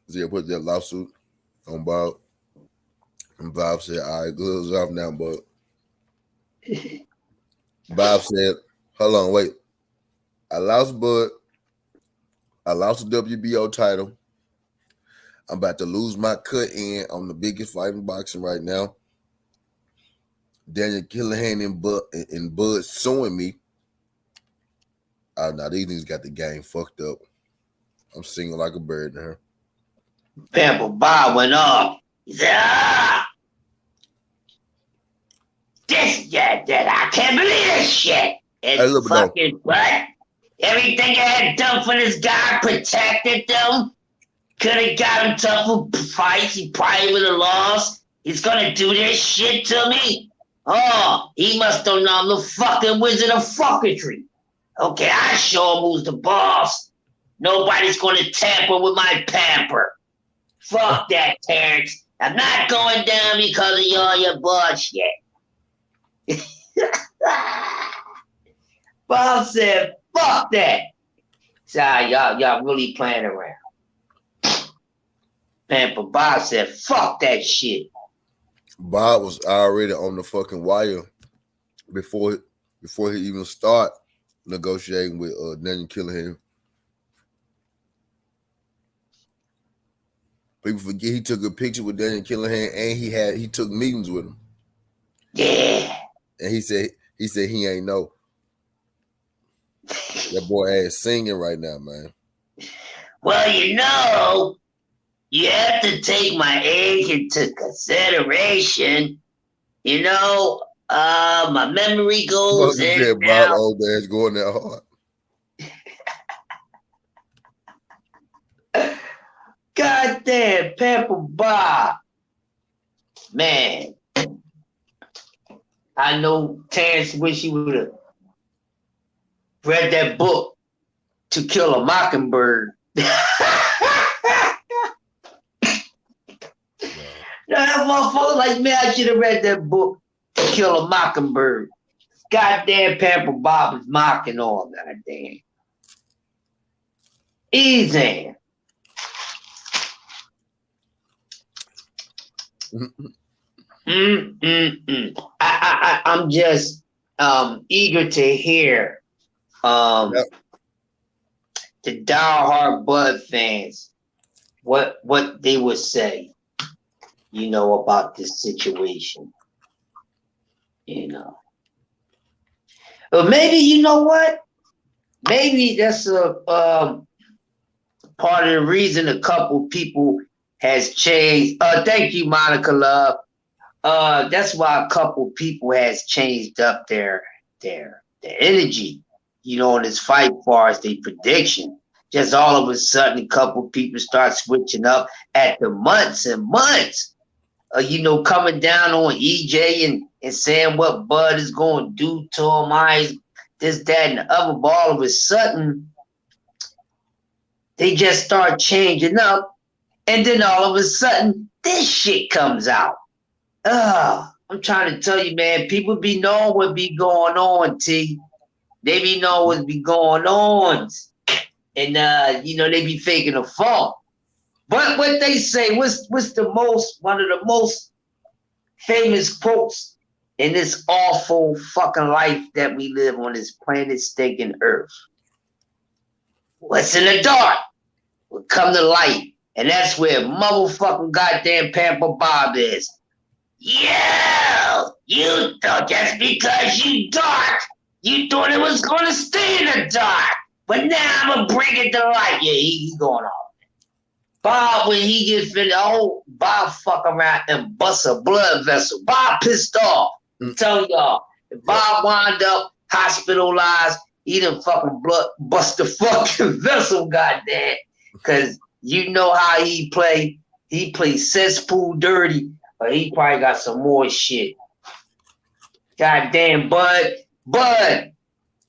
Zia put that lawsuit on Bob, and Bob said, "All right, gloves off now, but." Bob said, "Hold on, wait. I lost Bud. I lost the WBO title. I'm about to lose my cut in on the biggest fight in boxing right now. Daniel Khalihan and Bud suing me. Now these niggas got the game fucked up. I'm singing like a bird in her." Pamper Bob went off. He said, I can't believe this shit. It's fucking what? Everything I had done for this guy, protected them. Could have got him tougher fights. He probably would have lost. He's gonna do this shit to me. Oh, he must have known the fucking Wizard of Fucketry. Okay, I show him who's the boss. Nobody's gonna tamper with my pamper. Fuck that, Terrence. I'm not going down because of your bullshit. Bob said, fuck that. So y'all really playing around. Pamper Bob said, fuck that shit. Bob was already on the fucking wire before he even start negotiating with Daniel Khalihan. People forget he took a picture with Daniel Khalihan and he took meetings with him. Yeah. And he said he ain't know. That boy ass singing right now, man. Well, you have to take my age into consideration. You know, my memory goes Mother in said and Bob out. old ass going that hard. Goddamn, Pepper Bob. Man, I know Terrence wish he would have read that book, To Kill a Mockingbird. No, that motherfucker like, man, I should have read that book, To Kill a Mockingbird. Goddamn Pamper Bob is mocking all, goddamn. Easy. I'm just eager to hear the diehard Bud fans what they would say, you know, about this situation. You know. But maybe, you know what? Maybe that's a part of the reason a couple people has changed. Thank you, Monica Love. That's why a couple people has changed up their energy, you know, in this fight far as the prediction. Just all of a sudden, a couple people start switching up at the months and months. You know, coming down on EJ and saying what Bud is going to do to him, this, that, and the other. But all of a sudden, they just start changing up. And then all of a sudden, this shit comes out. I'm trying to tell you, man, people be knowing what be going on, T. They be knowing what be going on. And, you know, they be faking a fall. But what they say, what's one of the most famous quotes in this awful fucking life that we live on this planet stinking earth? What's in the dark will come to light. And that's where motherfucking goddamn Pamper Bob is. Yeah, you thought just because you dark, you thought it was gonna stay in the dark. But now I'm gonna bring it to light. Yeah, he's going off. Bob, when he gets finished, Bob fuck around and bust a blood vessel. Bob pissed off. I'm telling y'all. If Bob wound up hospitalized, he done fucking bust the fucking vessel, goddamn. Cause you know how he play. He plays cesspool dirty, but he probably got some more shit. Goddamn, Bud,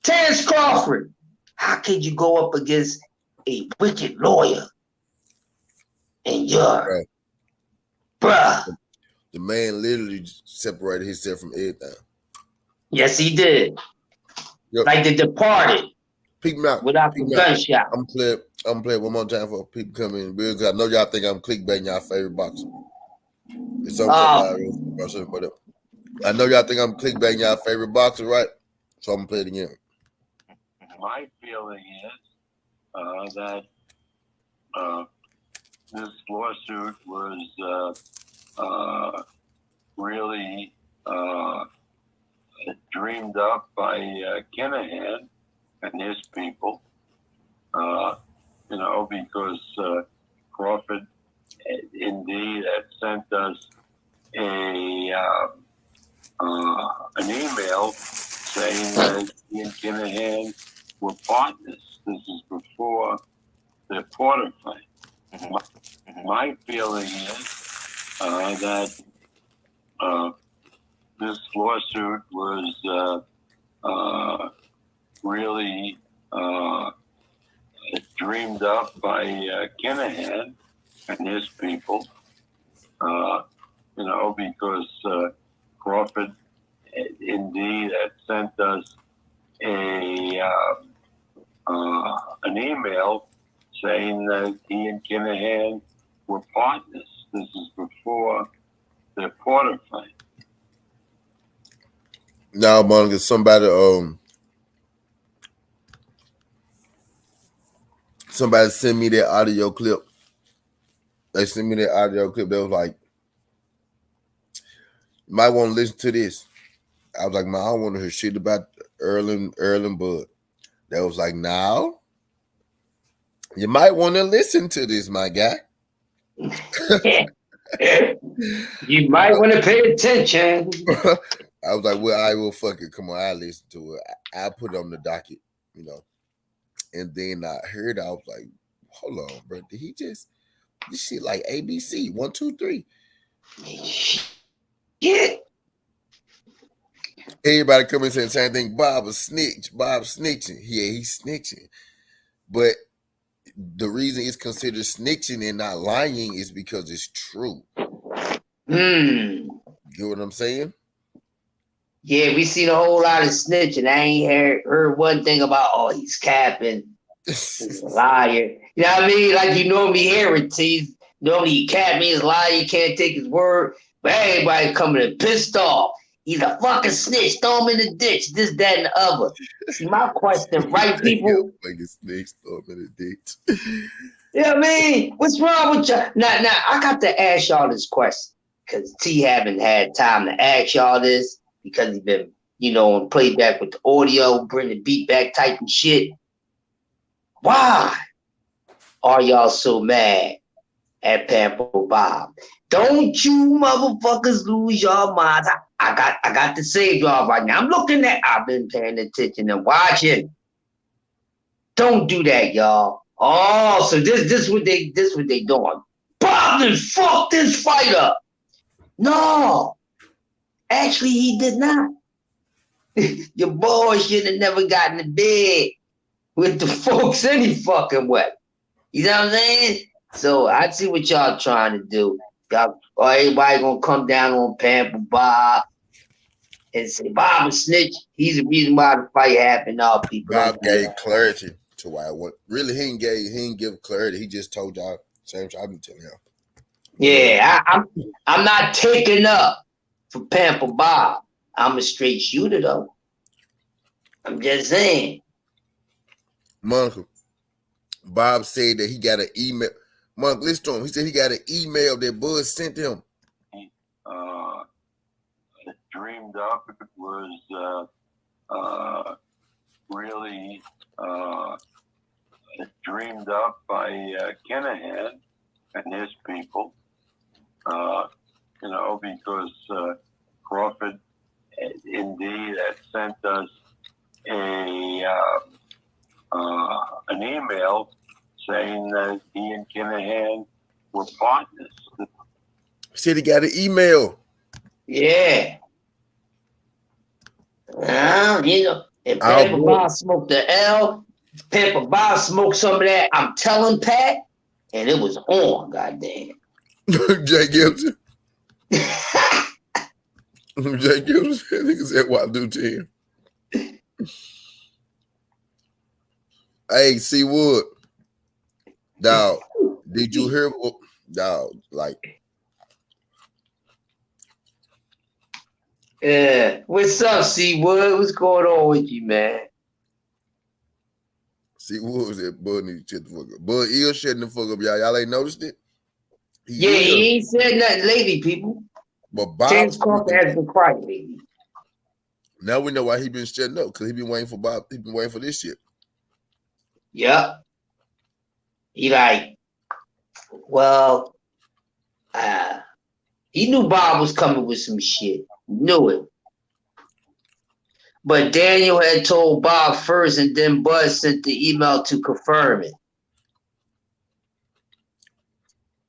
Terrence Crawford. How could you go up against a wicked lawyer? And you're, bruh. The man literally separated himself from everything. Yes, he did. Yep. Like The Departed. Peek me out. Without the gunshot. I'm gonna play it one more time for people coming in because I know y'all think I'm clickbaiting y'all favorite boxer. It's okay, but I know y'all think I'm clickbaiting y'all favorite boxer, right? So I'm gonna play it again. My feeling is that this lawsuit was really dreamed up by Khalihan and his people, you know, because Crawford indeed had sent us an email saying that he and Khalihan were partners. This is before the Porter fight. My feeling is that this lawsuit was really dreamed up by Khalihan and his people, you know, because Crawford indeed had sent us an email saying that he and Khalihan were partners. This is before the Porter fight. Now, Monica, somebody sent me that audio clip. They sent me that audio clip. They was like, you might want to listen to this. I was like, man, I don't want to hear shit about Earl and Bud. They was like, now, you might want to listen to this, my guy. You might want to pay attention. I was like, well, I will fuck it. Come on, I listen to it. I put it on the docket, you know. And then I heard, I was like, hold on, bro. Did he just this shit like ABC 1, 2, 3? Yeah. Everybody come and say the same thing. Bob a snitch. Bob snitching. Yeah, he's snitching. But the reason it's considered snitching and not lying is because it's true. Hmm. Get what I'm saying? Yeah, we seen a whole lot of snitching. I ain't heard one thing about, oh, he's capping. He's a liar. You know what I mean? Like you normally hear it. He's normally he capping, he's a liar, you can't take his word. But everybody coming in pissed off. He's a fucking snitch. Throw him in the ditch. This, that, and the other. See, my question, right, people? Like a snitch, throw him in the ditch. You know what I mean? What's wrong with y'all? Now, I got to ask y'all this question because T haven't had time to ask y'all this because he's been, on playback with the audio, bring the beat back type and shit. Why are y'all so mad at Pamper Bob? Don't you motherfuckers lose your minds. I got to save y'all right now. I've been paying attention and watching. Don't do that, y'all. Oh, so this what they doing. Bob done fuck this fight up. No. Actually, he did not. Your boy should have never gotten to bed with the folks any fucking way. You know what I'm saying? So I see what y'all trying to do. Y'all, everybody gonna come down on Pamper Bob and say Bob a snitch. He's the reason why the fight happened. All people. Bob gave clarity to why it went. Really, he didn't give clarity. He just told y'all same shit I've been telling y'all. Yeah, I'm not taking up for Pamper Bob. I'm a straight shooter though. I'm just saying. Monica, Bob said that he got an email. Monk, listen to him. He said he got an email that Buzz sent him. Dreamed up. It was really dreamed up by Khalihan and his people. Because Crawford indeed had sent us an email saying that he and Khalihan were partners. He said he got an email. Yeah. If Pamper Bob smoked the L, Pamper Bob smoked some of that, I'm telling Pat, and it was on, goddamn. Jay Gibson. Jay Gibson. Nigga said what I do to him. Hey, C Wood. Dog, did you hear what dog like? Yeah. What's up, C Wood? What's going on with you, man? C Wood said Bud need to shut the fuck up. Bud is shutting the fuck up, y'all. Y'all ain't noticed it? He ain't said nothing lately, people. But Bob James Crawford has been quiet lately. Now we know why he been shutting up, because he been waiting for Bob. He been waiting for this shit. Yep. He like, well, he knew Bob was coming with some shit. Knew it. But Daniel had told Bob first, and then Buzz sent the email to confirm it.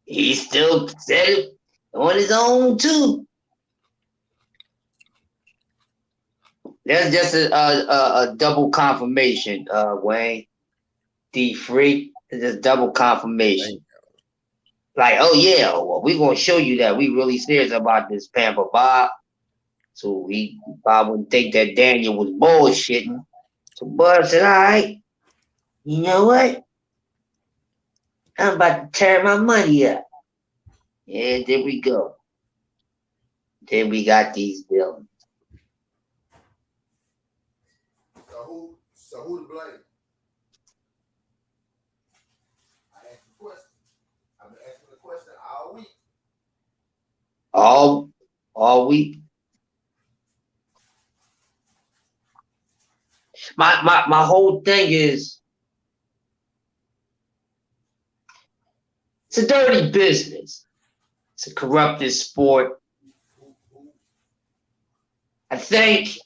He still said it on his own, too. That's just a double confirmation, Wayne. D3. It's just double confirmation. Like, oh yeah, well, we're gonna show you that we really serious about this Pamper Bob. So Bob wouldn't think that Daniel was bullshitting. So Bud said, all right, you know what? I'm about to tear my money up. And there we go. Then we got these buildings. So who to blame? I asked the question. I've been asking the question all week. All week. My whole thing is It's a dirty business. It's a corrupted sport. I think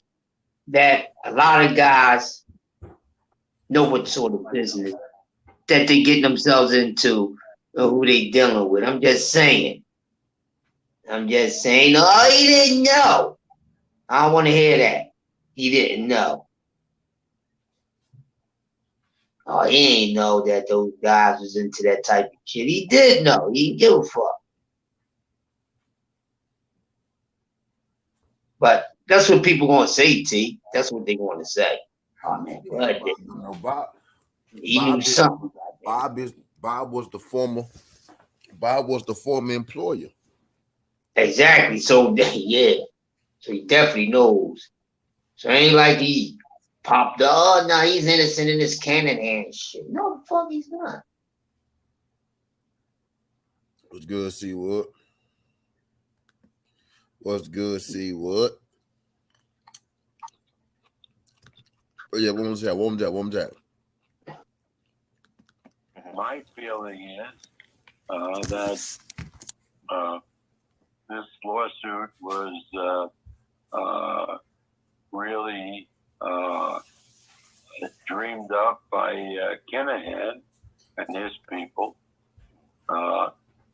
that a lot of guys know what sort of business that they get themselves into or who they dealing with. I'm just saying. Oh, he didn't know. I don't want to hear that. He didn't know. Oh, he ain't know that those guys was into that type of shit. He did know. He didn't give a fuck. But that's what people gonna say, T. That's what they want to say. Oh man, Bud did. No, Bob. He knew something. Bob was the former employer. Exactly. So yeah. So he definitely knows. So it ain't like he popped up. Oh no, he's innocent in this cannon hand shit. No, the fuck he's not. What's good, see what? What's good, see what? Oh yeah, one more time. My feeling is that this lawsuit was really dreamed up by Khalihan and his people,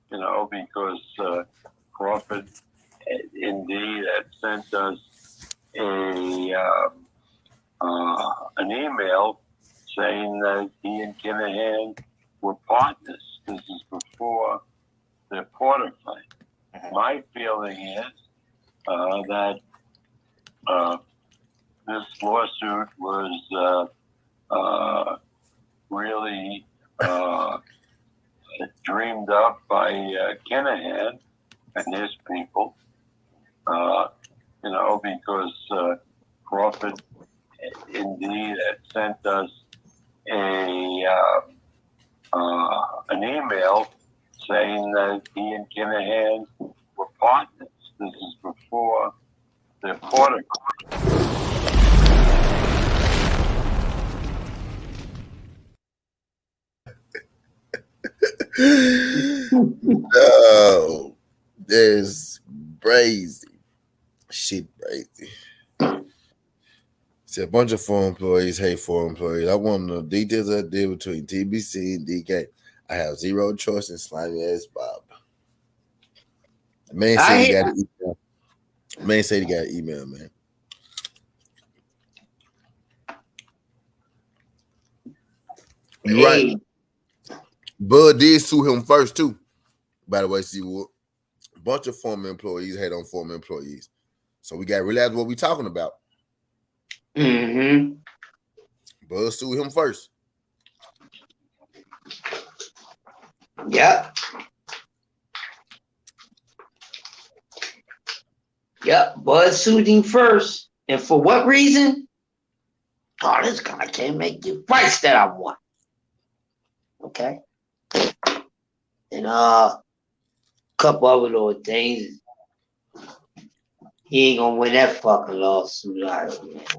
because Crawford indeed had sent us an email saying that he and Khalihan were partners. This is before the Porter fight. My feeling is that this lawsuit was really dreamed up by Khalihan and his people, because Crawford indeed had sent us an email saying that he and Khalihan were partners. This is before the Porter. No, that's crazy. Shit, crazy. See, a bunch of foreign employees hate foreign employees. I want to know the details of the deal between TBC and DK. I have zero choice in slimy ass Bob. The man said he got an email. Man said he got an email, man. You're right. Bud did sue him first, too. By the way, see what? A bunch of former employees hate on former employees. So we got to realize what we're talking about. Mm-hmm. Bud sued him first. Yep. Bud sued him first. And for what reason? Oh, this guy can't make the price that I want. Okay. And a couple other little things. He ain't gonna win that fucking lawsuit out of it.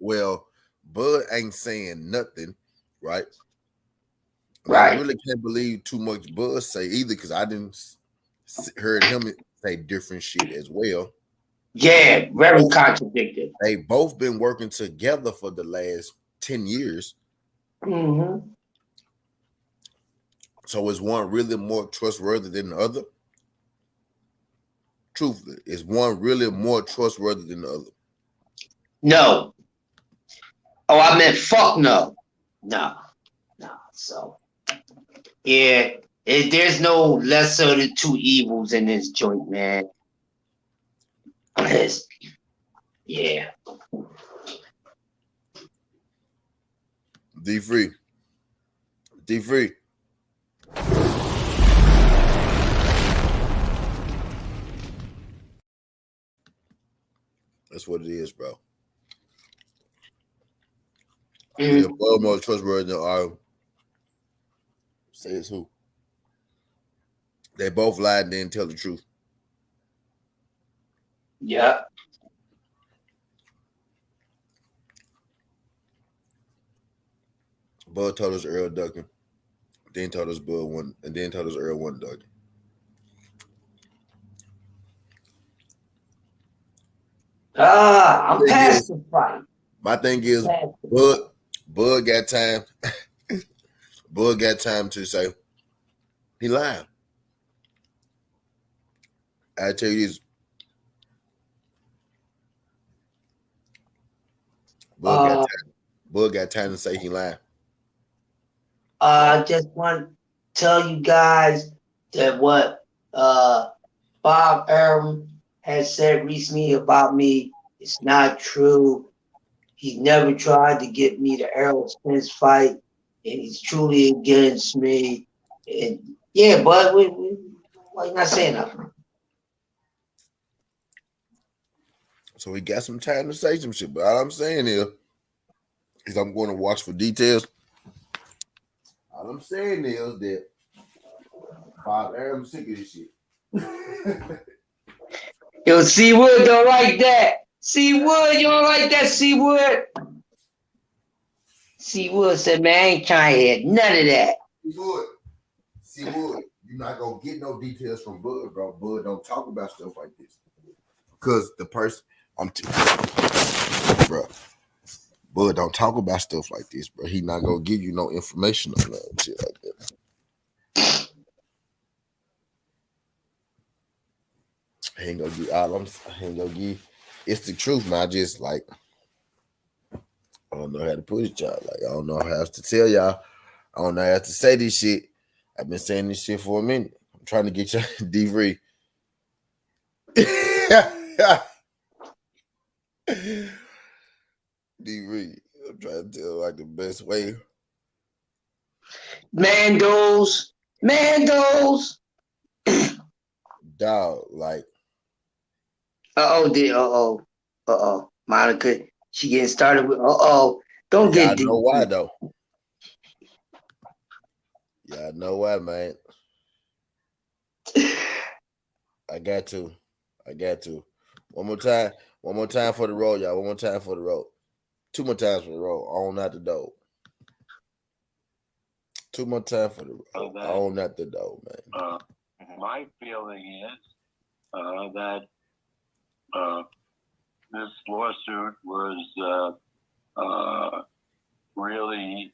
Well, Bud ain't saying nothing, right? Right. I really can't believe too much Bud say either, because I didn't heard him say different shit as well. Yeah, very contradictory. They both been working together for the last 10 years. Mm-hmm. So is one really more trustworthy than the other? Truthfully, is one really more trustworthy than the other? No. Oh, I meant fuck no. No. So, yeah, there's no lesser of the two evils in this joint, man. Yeah. D3. That's what it is, bro. Yeah, Bud more trustworthy than Arum. Says who? They both lied and didn't tell the truth. Yeah. Bud told us Earl Duncan Then told us Bud one, and then told us Earl one dog. I'm past the fight. My thing is, Past the Bud got time. Bud got time to say he lied. I tell you this, Bud got time to say he lied. I just want to tell you guys that what Bob Arum has said recently about me is not true. He never tried to get me to Errol Spence fight, and he's truly against me. And yeah, but why you not saying nothing? So he got some time to say some shit. But all I'm saying is I'm going to watch for details. All I'm saying is that Bob Arum's sick of this shit. Yo, C-Wood don't like that. C-Wood, you don't like that, C-Wood? C-Wood said, man, I ain't trying to hear none of that. C-Wood, you're not going to get no details from Bud, bro. Bud don't talk about stuff like this. Because the person, bro, Bud don't talk about stuff like this, bro. He not going to give you no information on that shit like that. He ain't gonna give. It's the truth, man. I just like I don't know how to put it, y'all. Like I don't know how else to tell y'all. I don't know how to say this shit. I've been saying this shit for a minute. I'm trying to get y'all D-Free. D-Free. I'm trying to tell like the best way. Mandos. Dog, like Monica, she getting started with don't y'all get deep. know why though. Y'all know why, man. I got to. One more time for the road, y'all. One more time for the road. 2 more times for the road. On out the door. 2 more times for the road. On out the door, man. My feeling is that this lawsuit was really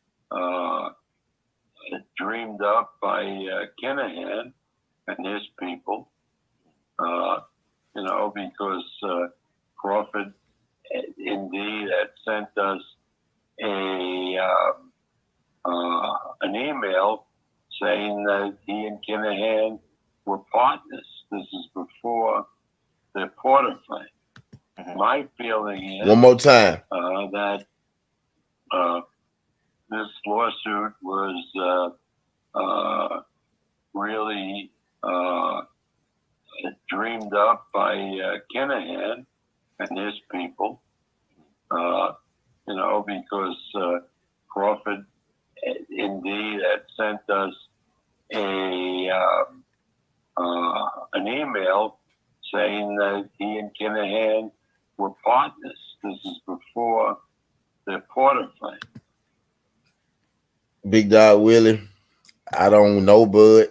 dreamed up by Khalihan and his people, because Crawford indeed had sent us an email saying that he and Khalihan were partners. This is before the Porter fight. My feeling is one more time that this lawsuit was really dreamed up by Khalihan and his people, because Crawford indeed had sent us an email saying that he and Khalihan were partners. This is before the Porter fight. Big Dog Willie. I don't know Bud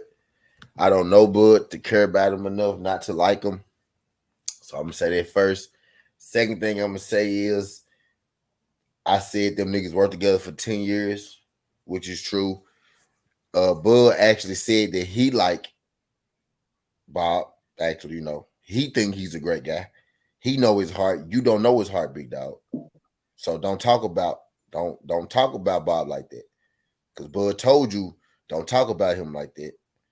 to care about him enough not to like him. So I'm gonna say that first. Second thing I'm gonna say is I said them niggas worked together for 10 years, which is true. Bud actually said that he like Bob. Actually, he think he's a great guy. He know his heart. You don't know his heart, Big Dog. So don't talk about Bob like that. Because Bud told you don't talk about him like that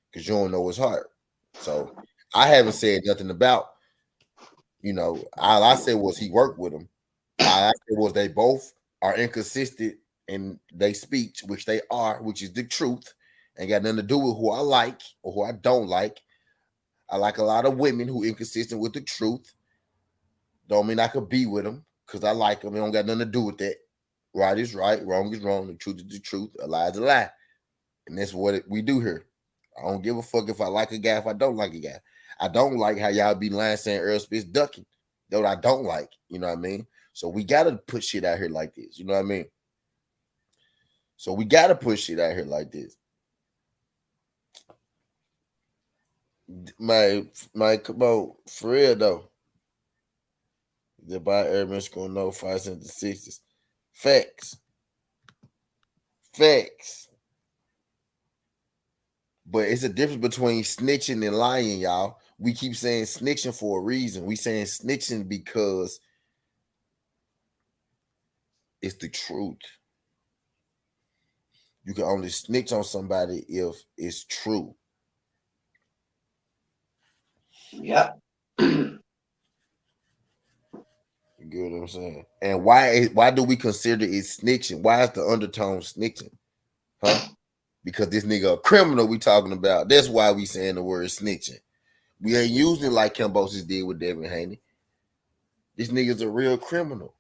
because you don't know his heart. So I haven't said nothing about, all I said was he worked with him. All I said was they both are inconsistent in their speech, which they are, which is the truth. Ain't got nothing to do with who I like or who I don't like. I like a lot of women who inconsistent with the truth. Don't mean I could be with them because I like them. It don't got nothing to do with that. Right is right, wrong is wrong, the truth is the truth, a lie is a lie. And that's what we do here. I don't give a fuck if I like a guy, if I don't like a guy. I don't like how y'all be lying saying Earl Spitz ducking. That's what I don't like. You know what I mean? So we got to put shit out here like this. You know what I mean? So we got to put shit out here like this. My come on, for real though. The buy Airman's gonna know 5 cents to 60s. Facts. Facts. But it's a difference between snitching and lying, y'all. We keep saying snitching for a reason. We saying snitching because it's the truth. You can only snitch on somebody if it's true. Yep. You get what I'm saying? And why do we consider it snitching? Why is the undertone snitching? Huh? Because this nigga a criminal we talking about. That's why we saying the word snitching. We ain't using it like Cambosis did with Devin Haney. This nigga's a real criminal.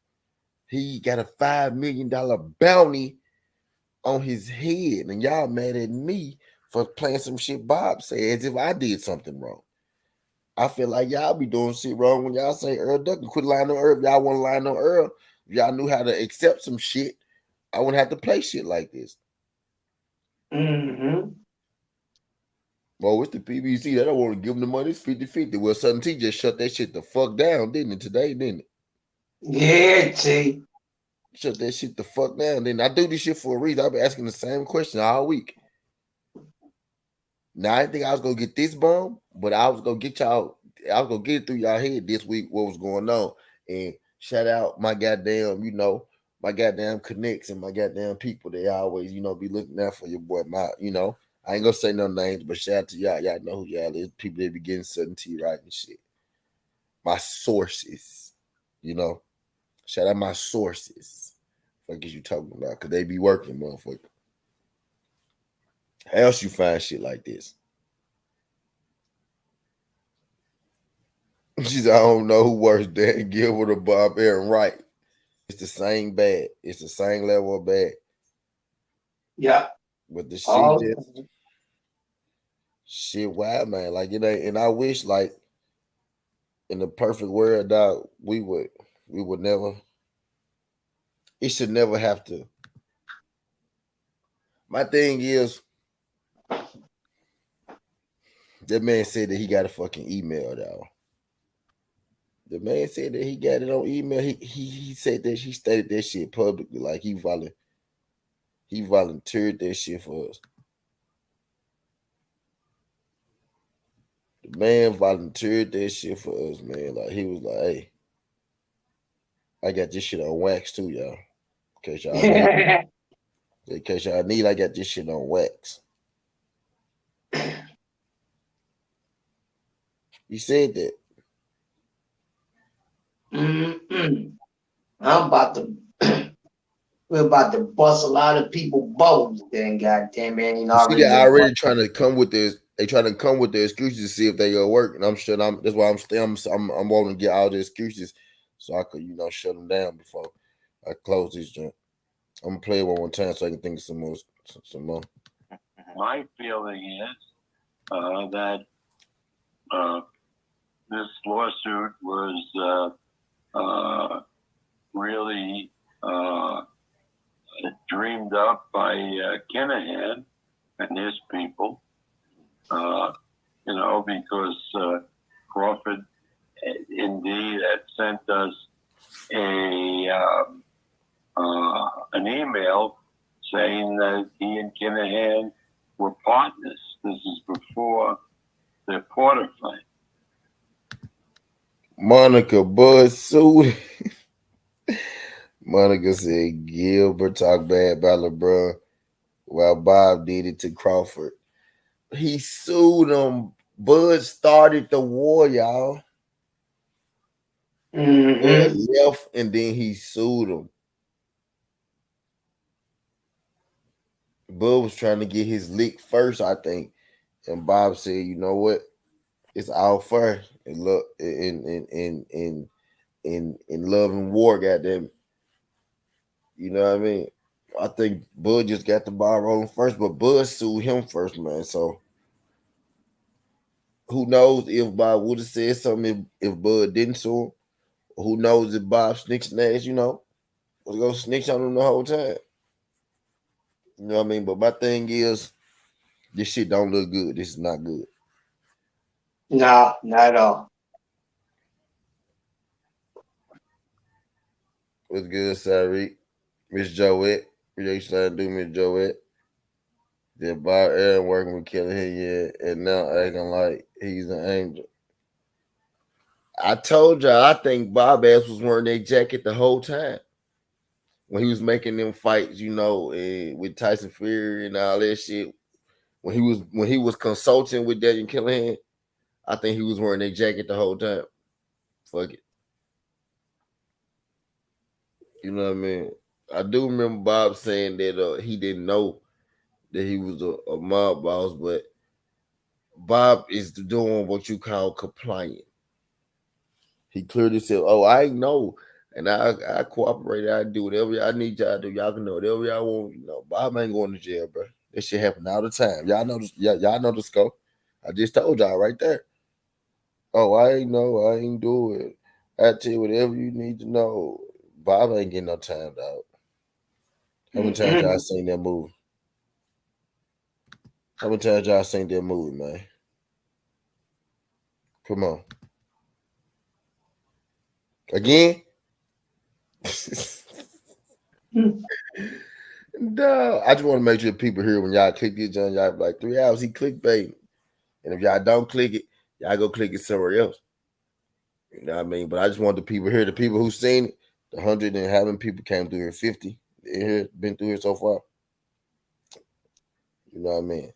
He got a $5 million bounty on his head. And y'all mad at me for playing some shit Bob said as if I did something wrong. I feel like y'all be doing shit wrong when y'all say Earl Duck. Quit lying on Earl. If y'all want to lie on Earl, if y'all knew how to accept some shit, I wouldn't have to play shit like this. Mm-hmm. Well, it's the PBC. They don't want to give them the money. It's 50-50. Well, Southern T just shut that shit the fuck down, didn't it, today, didn't it? Yeah, T. Shut that shit the fuck down. Then I do this shit for a reason. I've been asking the same question all week. Now I didn't think I was gonna get this bomb, but I was gonna get y'all. I was gonna get it through y'all head this week. What was going on? And shout out my goddamn, my goddamn connects and my goddamn people. They always, be looking out for your boy. I ain't gonna say no names, but shout out to y'all. Y'all know who y'all is. People that be getting certainty right and shit. My sources, shout out my sources. What is you talking about? Because they be working, motherfucker. How else you find shit like this? She said, I don't know who worse, Dan Gilbert or Bob Aaron. Right. It's the same bad. It's the same level of bad. Yeah. But the shit wild, man. Like, it ain't, and I wish, like, in the perfect world, dog, we would never, it should never have to. My thing is, that man said that he got a fucking email, though. The man said that he got it on email. He said that he stated that shit publicly, like he volunteered that shit for us. The man volunteered that shit for us, man. Like he was like, "Hey, I got this shit on wax too, y'all. In case y'all need, I got this shit on wax." He said that. Mm-mm. We're about to bust a lot of people balls. Then, goddamn it, ain't You see, already they're been already trying to come with this. They trying to come with their excuses to see if they gonna work, and I'm sure. That's why I'm wanting to get all the excuses so I could, shut them down before I close this joint. I'm gonna play it one more time so I can think of some more. My feeling is that this lawsuit was really dreamed up by Khalihan and his people, because Crawford indeed had sent us an email saying that he and Khalihan were partners. This is before the Porter fight. Monica Bud sued. Monica said Gilbert talked bad about LeBron while Bob did it to Crawford. He sued him. Bud started the war, y'all. Mm-hmm. Bud left and then he sued him. Bud was trying to get his lick first, I think. And Bob said, you know what? It's all fair and look in love and war, goddamn. You know what I mean? I think Bud just got the ball rolling first, but Bud sued him first, man. So who knows if Bob would have said something if Bud didn't sue him? Who knows if Bob snitched ass, was gonna snitch on him the whole time. You know what I mean? But my thing is, this shit don't look good. This is not good. No, not at all. What's good, Sari? Miss Joette. We used to do Miss Joette. Did Bob Aaron working with Khalihan yet, and now acting like he's an angel. I told y'all, I think Bob ass was wearing that jacket the whole time when he was making them fights, with Tyson Fury and all that shit. When he was consulting with Daniel Khalihan, I think he was wearing that jacket the whole time. Fuck it. You know what I mean? I do remember Bob saying that he didn't know that he was a mob boss, but Bob is doing what you call compliant. He clearly said, "Oh, I know, and I cooperate. I do whatever I need y'all to do. Y'all can know whatever y'all want. Bob ain't going to jail, bro. This shit happen all the time. Y'all know this. Y'all know the scope. I just told y'all right there. Oh, I ain't know. I ain't do it. I tell you whatever you need to know. Bob ain't getting no time, dog. How many times y'all seen that movie? How many times y'all seen that movie, man? Come on. Again? No, I just want to make sure people here when y'all click this on y'all be like 3 hours he clickbait. And if y'all don't click it, y'all go click it somewhere else. You know what I mean? But I just want the people here, the people who seen it, the 100 and having people came through here, 50 here, been through here so far. You know what I mean?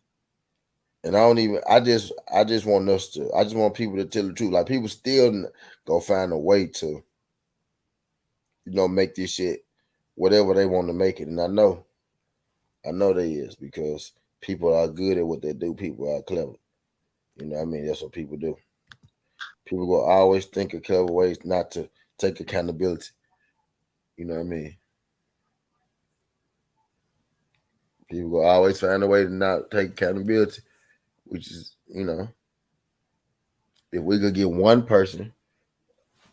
And I just want people to tell the truth. Like people still go find a way to, make this shit whatever they want to make it. And I know they is because people are good at what they do. People are clever. You know what I mean? That's what people do. People will always think of clever ways not to take accountability. You know what I mean? People will always find a way to not take accountability, which is, if we could get one person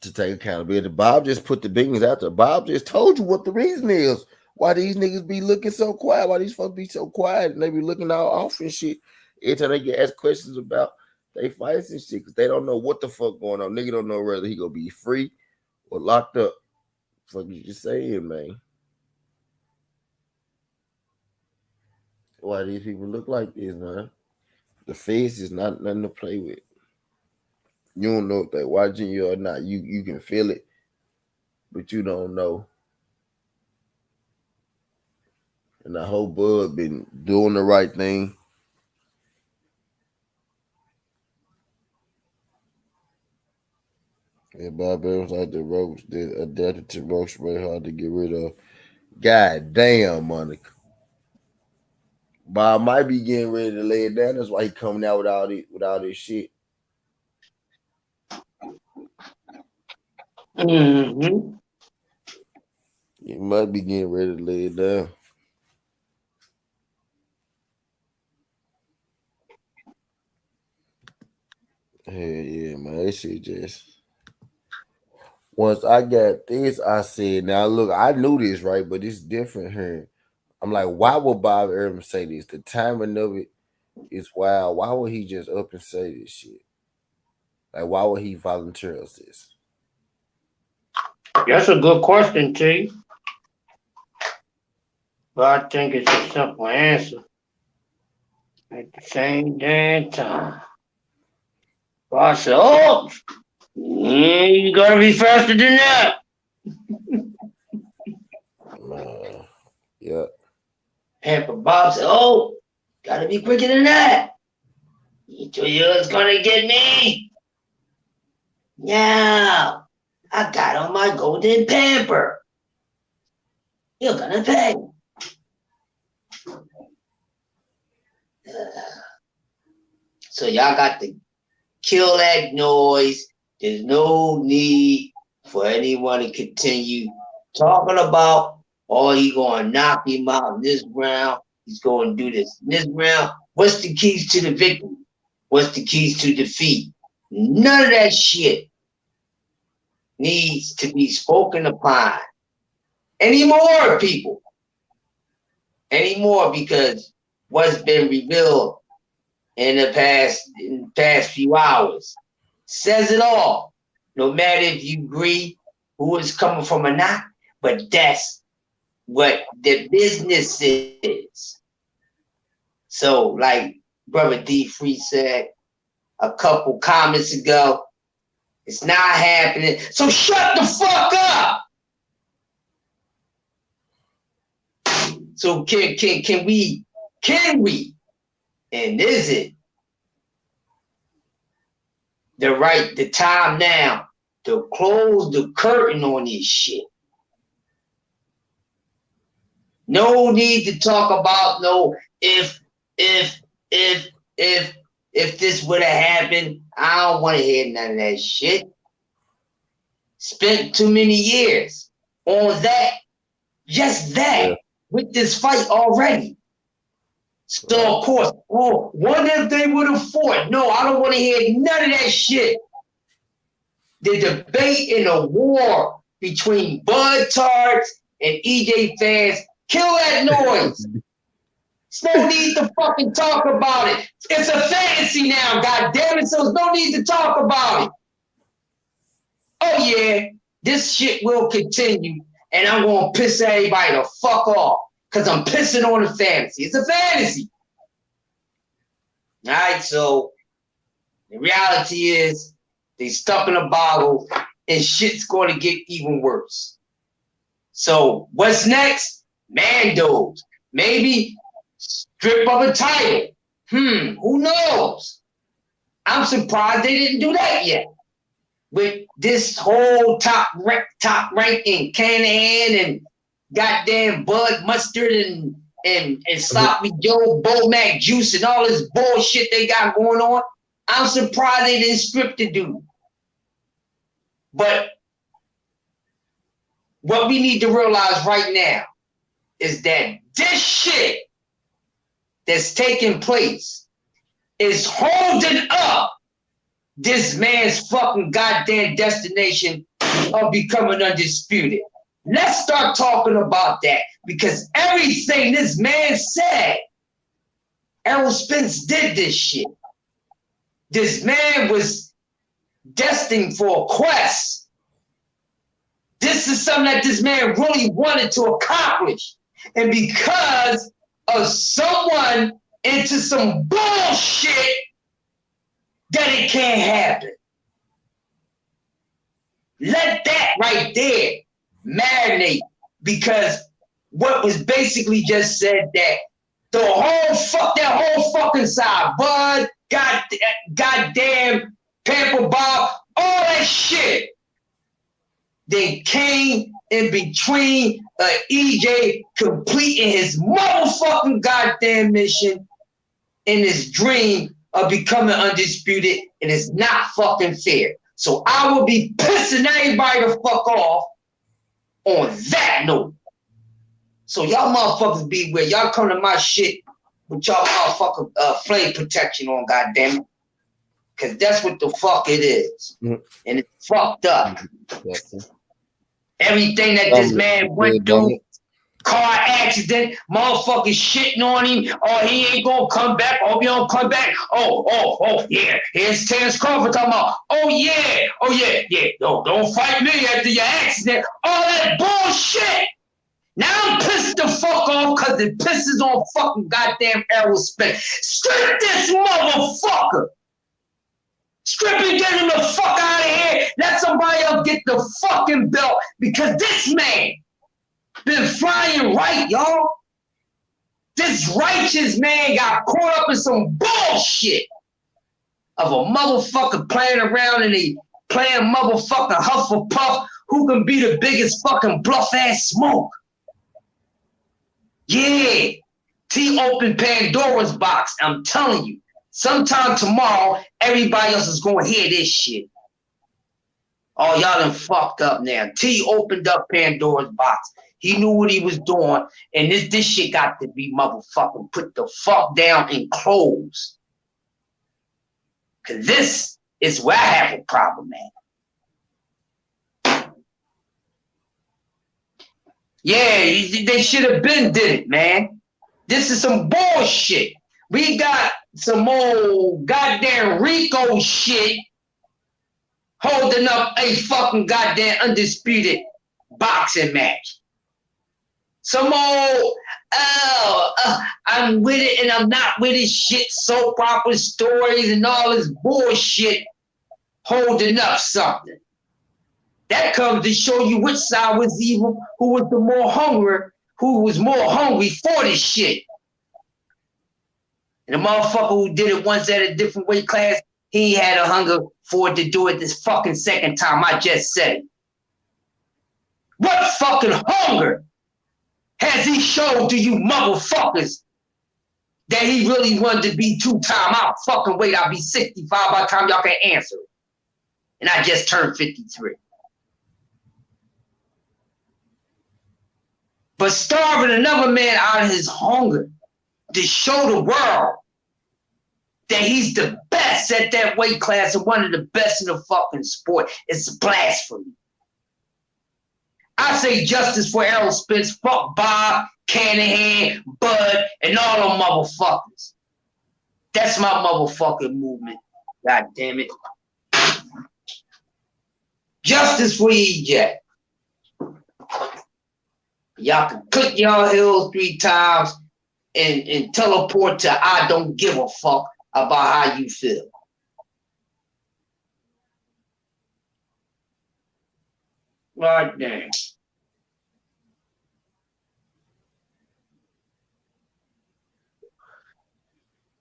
to take accountability. Bob just put the beans out there. Bob just told you what the reason is. Why these niggas be looking so quiet? Why these folks be so quiet and they be looking all off and shit? Every time they get asked questions about they fights and shit, because they don't know what the fuck going on. Nigga don't know whether he gonna be free or locked up. Fuck you just saying, man. Why these people look like this, man? The face is not nothing to play with. You don't know if they watching you or not. You can feel it, but you don't know. And I hope Bud been doing the right thing. Yeah, Bob was like the ropes that adapted to ropes very hard to get rid of. God damn, Monica. Bob might be getting ready to lay it down. That's why he coming out with all this shit. Mm-hmm. He might be getting ready to lay it down. Hell yeah, man. That shit just. Once I got this, I said, now look, I knew this, right? But it's different here. I'm like, why would Bob Arum say this? The timing of it is wild. Why would he just up and say this shit? Like, why would he volunteer us this? That's a good question, T. But I think it's a simple answer. At the same damn time. But I said, oh, you gotta be faster than that. Yeah. And for Bob said, oh, gotta be quicker than that. You two years gonna get me. Now, I got on my golden pamper. You're gonna pay. So y'all got to kill that noise. There's no need for anyone to continue talking about, oh, he gonna knock him out in this round. He's gonna do this in this round. What's the keys to the victory? What's the keys to defeat? None of that shit needs to be spoken upon anymore, people. Anymore, because what's been revealed in the past few hours. Says it all. No matter if you agree who it's coming from or not, but that's what the business is. So, like Brother D Free said a couple comments ago, it's not happening. So shut the fuck up. So can we, and is it the time now to close the curtain on this shit? No need to talk about no if this would have happened. I don't want to hear none of that shit. Spent too many years on that, just that, with this fight already. So of course, what if they would have fought? No, I don't want to hear none of that shit. The debate in a war between Bud Tarts and EJ fans, kill that noise. There's no need to fucking talk about it. It's a fantasy now, god damn it, so there's no need to talk about it. Oh yeah, this shit will continue, and I'm gonna piss everybody the fuck off because I'm pissing on the fantasy. It's a fantasy. All right, so the reality is they stuck in a bottle and shit's going to get even worse. So what's next? Mandos. Maybe strip of a title. Who knows? I'm surprised they didn't do that yet. With this whole top ranking Khalihan and goddamn Bud Mustard and Sloppy Joe, Bo Mac Juice and all this bullshit they got going on, I'm surprised they didn't strip the dude. But what we need to realize right now is that this shit that's taking place is holding up this man's fucking goddamn destination of becoming undisputed. Let's start talking about that, because everything this man said, Errol Spence did this shit. This man was destined for a quest. This is something that this man really wanted to accomplish. And because of someone into some bullshit, that it can't happen. Let that right there marinate, because what was basically just said that that whole fucking side, Bud, goddamn Pamper Bob, all that shit, they came in between EJ completing his motherfucking goddamn mission in his dream of becoming undisputed, and it's not fucking fair. So I will be pissing everybody the fuck off on that note. So y'all motherfuckers beware. Y'all come to my shit with y'all motherfucking flame protection on, goddammit. Cause that's what the fuck it is. And it's fucked up. Everything that this man went through, car accident, motherfuckers shitting on him. Oh, he ain't gonna come back. Oh, he don't come back. Oh, yeah. Here's Terrence Crawford talking about, yeah. No, don't fight me after your accident. All that bullshit. Now I'm pissed the fuck off because it pisses on fucking goddamn Errol Spence. Strip this motherfucker. Strip him, get him the fuck out of here. Let somebody else get the fucking belt, because this man been flying right, y'all. This righteous man got caught up in some bullshit of a motherfucker playing around and he playing motherfucking Hufflepuff who can be the biggest fucking bluff-ass smoke. Yeah, T opened Pandora's box. I'm telling you, sometime tomorrow, everybody else is going to hear this shit. Oh, y'all done fucked up now. T opened up Pandora's box. He knew what he was doing, and this shit got to be motherfucking put the fuck down and closed. Because this is where I have a problem, man. Yeah, they should have been did it, man. This is some bullshit. We got some old goddamn Rico shit holding up a fucking goddamn undisputed boxing match. Some old, I'm with it and I'm not with it shit, soap opera stories and all this bullshit holding up something. That comes to show you which side was evil, who was the more hungry, who was more hungry for this shit. And the motherfucker who did it once at a different weight class, he had a hunger for it to do it this fucking second time. I just said it. What fucking hunger has he showed to you motherfuckers that he really wanted to be 2-time out? Fucking wait, I'll be 65 by the time y'all can answer it. And I just turned 53. But starving another man out of his hunger to show the world that he's the best at that weight class and one of the best in the fucking sport is blasphemy. I say justice for Errol Spence, fuck Bob, Khalihan, Bud, and all them motherfuckers. That's my motherfucking movement. God damn it. Justice for EJ. Y'all can click y'all heels 3 times and teleport to I don't give a fuck about how you feel. God damn.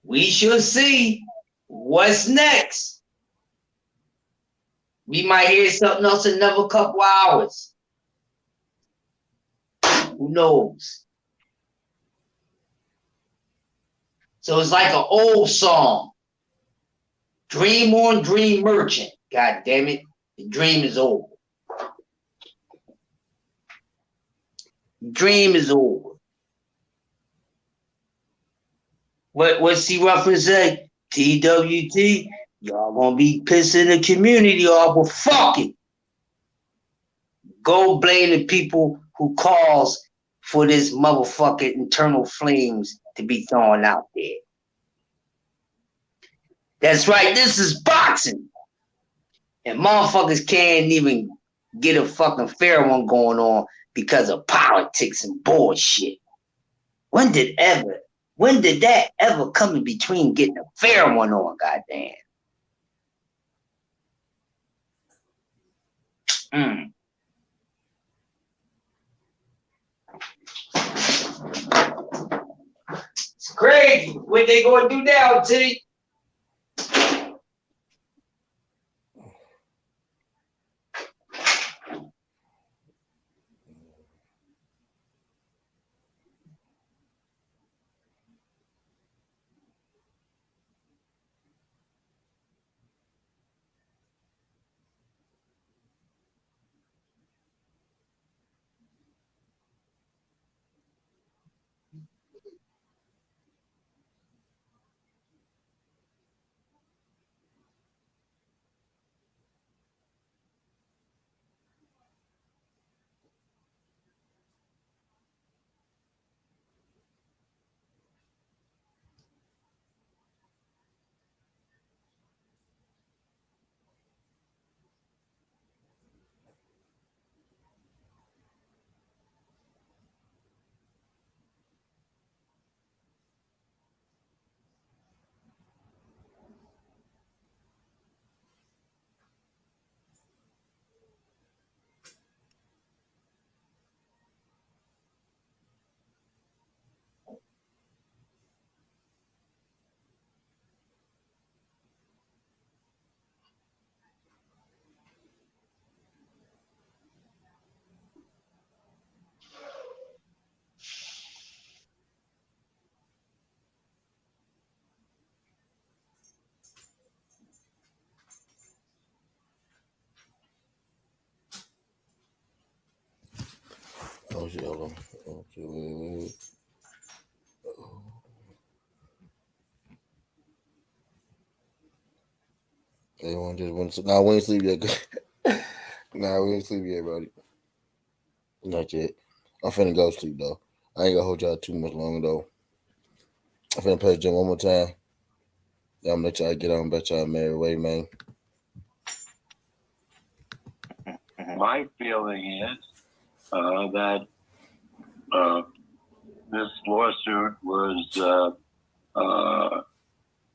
We shall see what's next. We might hear something else in another couple hours. Who knows? So it's like an old song. Dream on Dream Merchant. God damn it. The dream is over. The dream is over. What's C Ruffin say? TWT, y'all gonna be pissing the community off. Well, fuck it. Go blame the people who cause for this motherfucking internal flames to be thrown out there. That's right, this is boxing. And motherfuckers can't even get a fucking fair one going on because of politics and bullshit. When did that ever come in between getting a fair one on, goddamn? It's crazy. What they gonna do now, T? Oh shit, hold on. Okay, wait. Everyone just went to nah, we ain't sleep yet. Nah, we ain't sleep yet, buddy. Not yet. I'm finna go sleep though. I ain't gonna hold y'all too much longer though. I'm finna play the gym one more time. I'm gonna let y'all get on about y'all merry way, man. My feeling is that this lawsuit was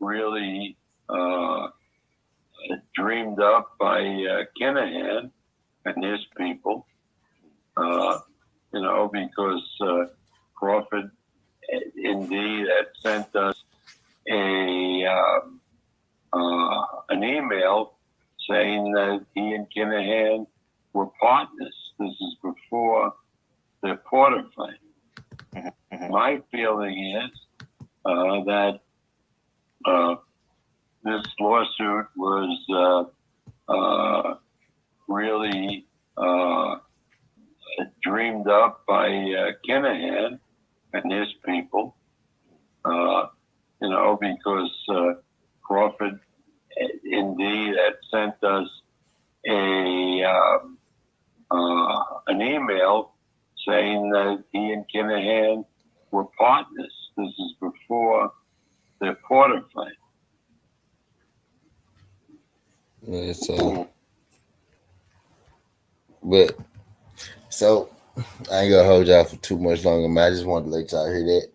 really dreamed up by Kinahan and his people, because Crawford indeed had sent us an email saying that he and Kinahan were partners. This is before the Porter claim. My feeling is that this lawsuit was really dreamed up by Kinahan and his people, because Crawford indeed had sent us an email saying that he and Kinahan were partners. This is before the Porter claim. Yeah, so I ain't gonna hold y'all for too much longer, man. I just wanted to let y'all hear that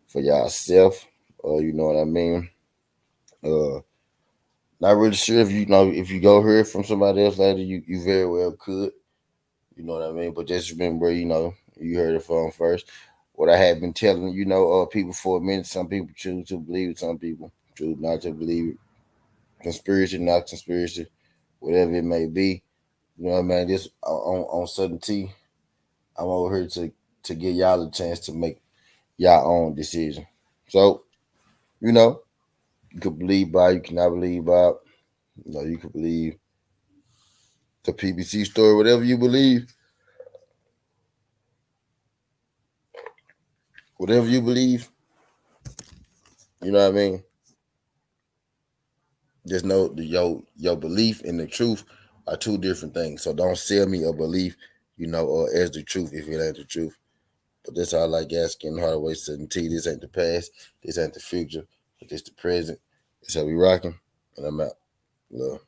for y'all self. You know what I mean? Not really sure if you go hear it from somebody else later, you very well could. You know what I mean? But just remember, you heard it from first. What I have been telling, people for a minute, some people choose to believe it, some people choose not to believe it. Conspiracy, not conspiracy, whatever it may be. You know what I mean? This on Southern T, I'm over here to give y'all a chance to make y'all own decision. So, you could believe by, you cannot believe by. You could believe the PBC story, whatever you believe. Whatever you believe, you know what I mean? Just know your belief and the truth are two different things. So don't sell me a belief, as the truth if it ain't the truth. But that's all I like asking Hardaway Sudden T. This ain't the past, this ain't the future, but this the present. This how we rocking, and I'm out. Love.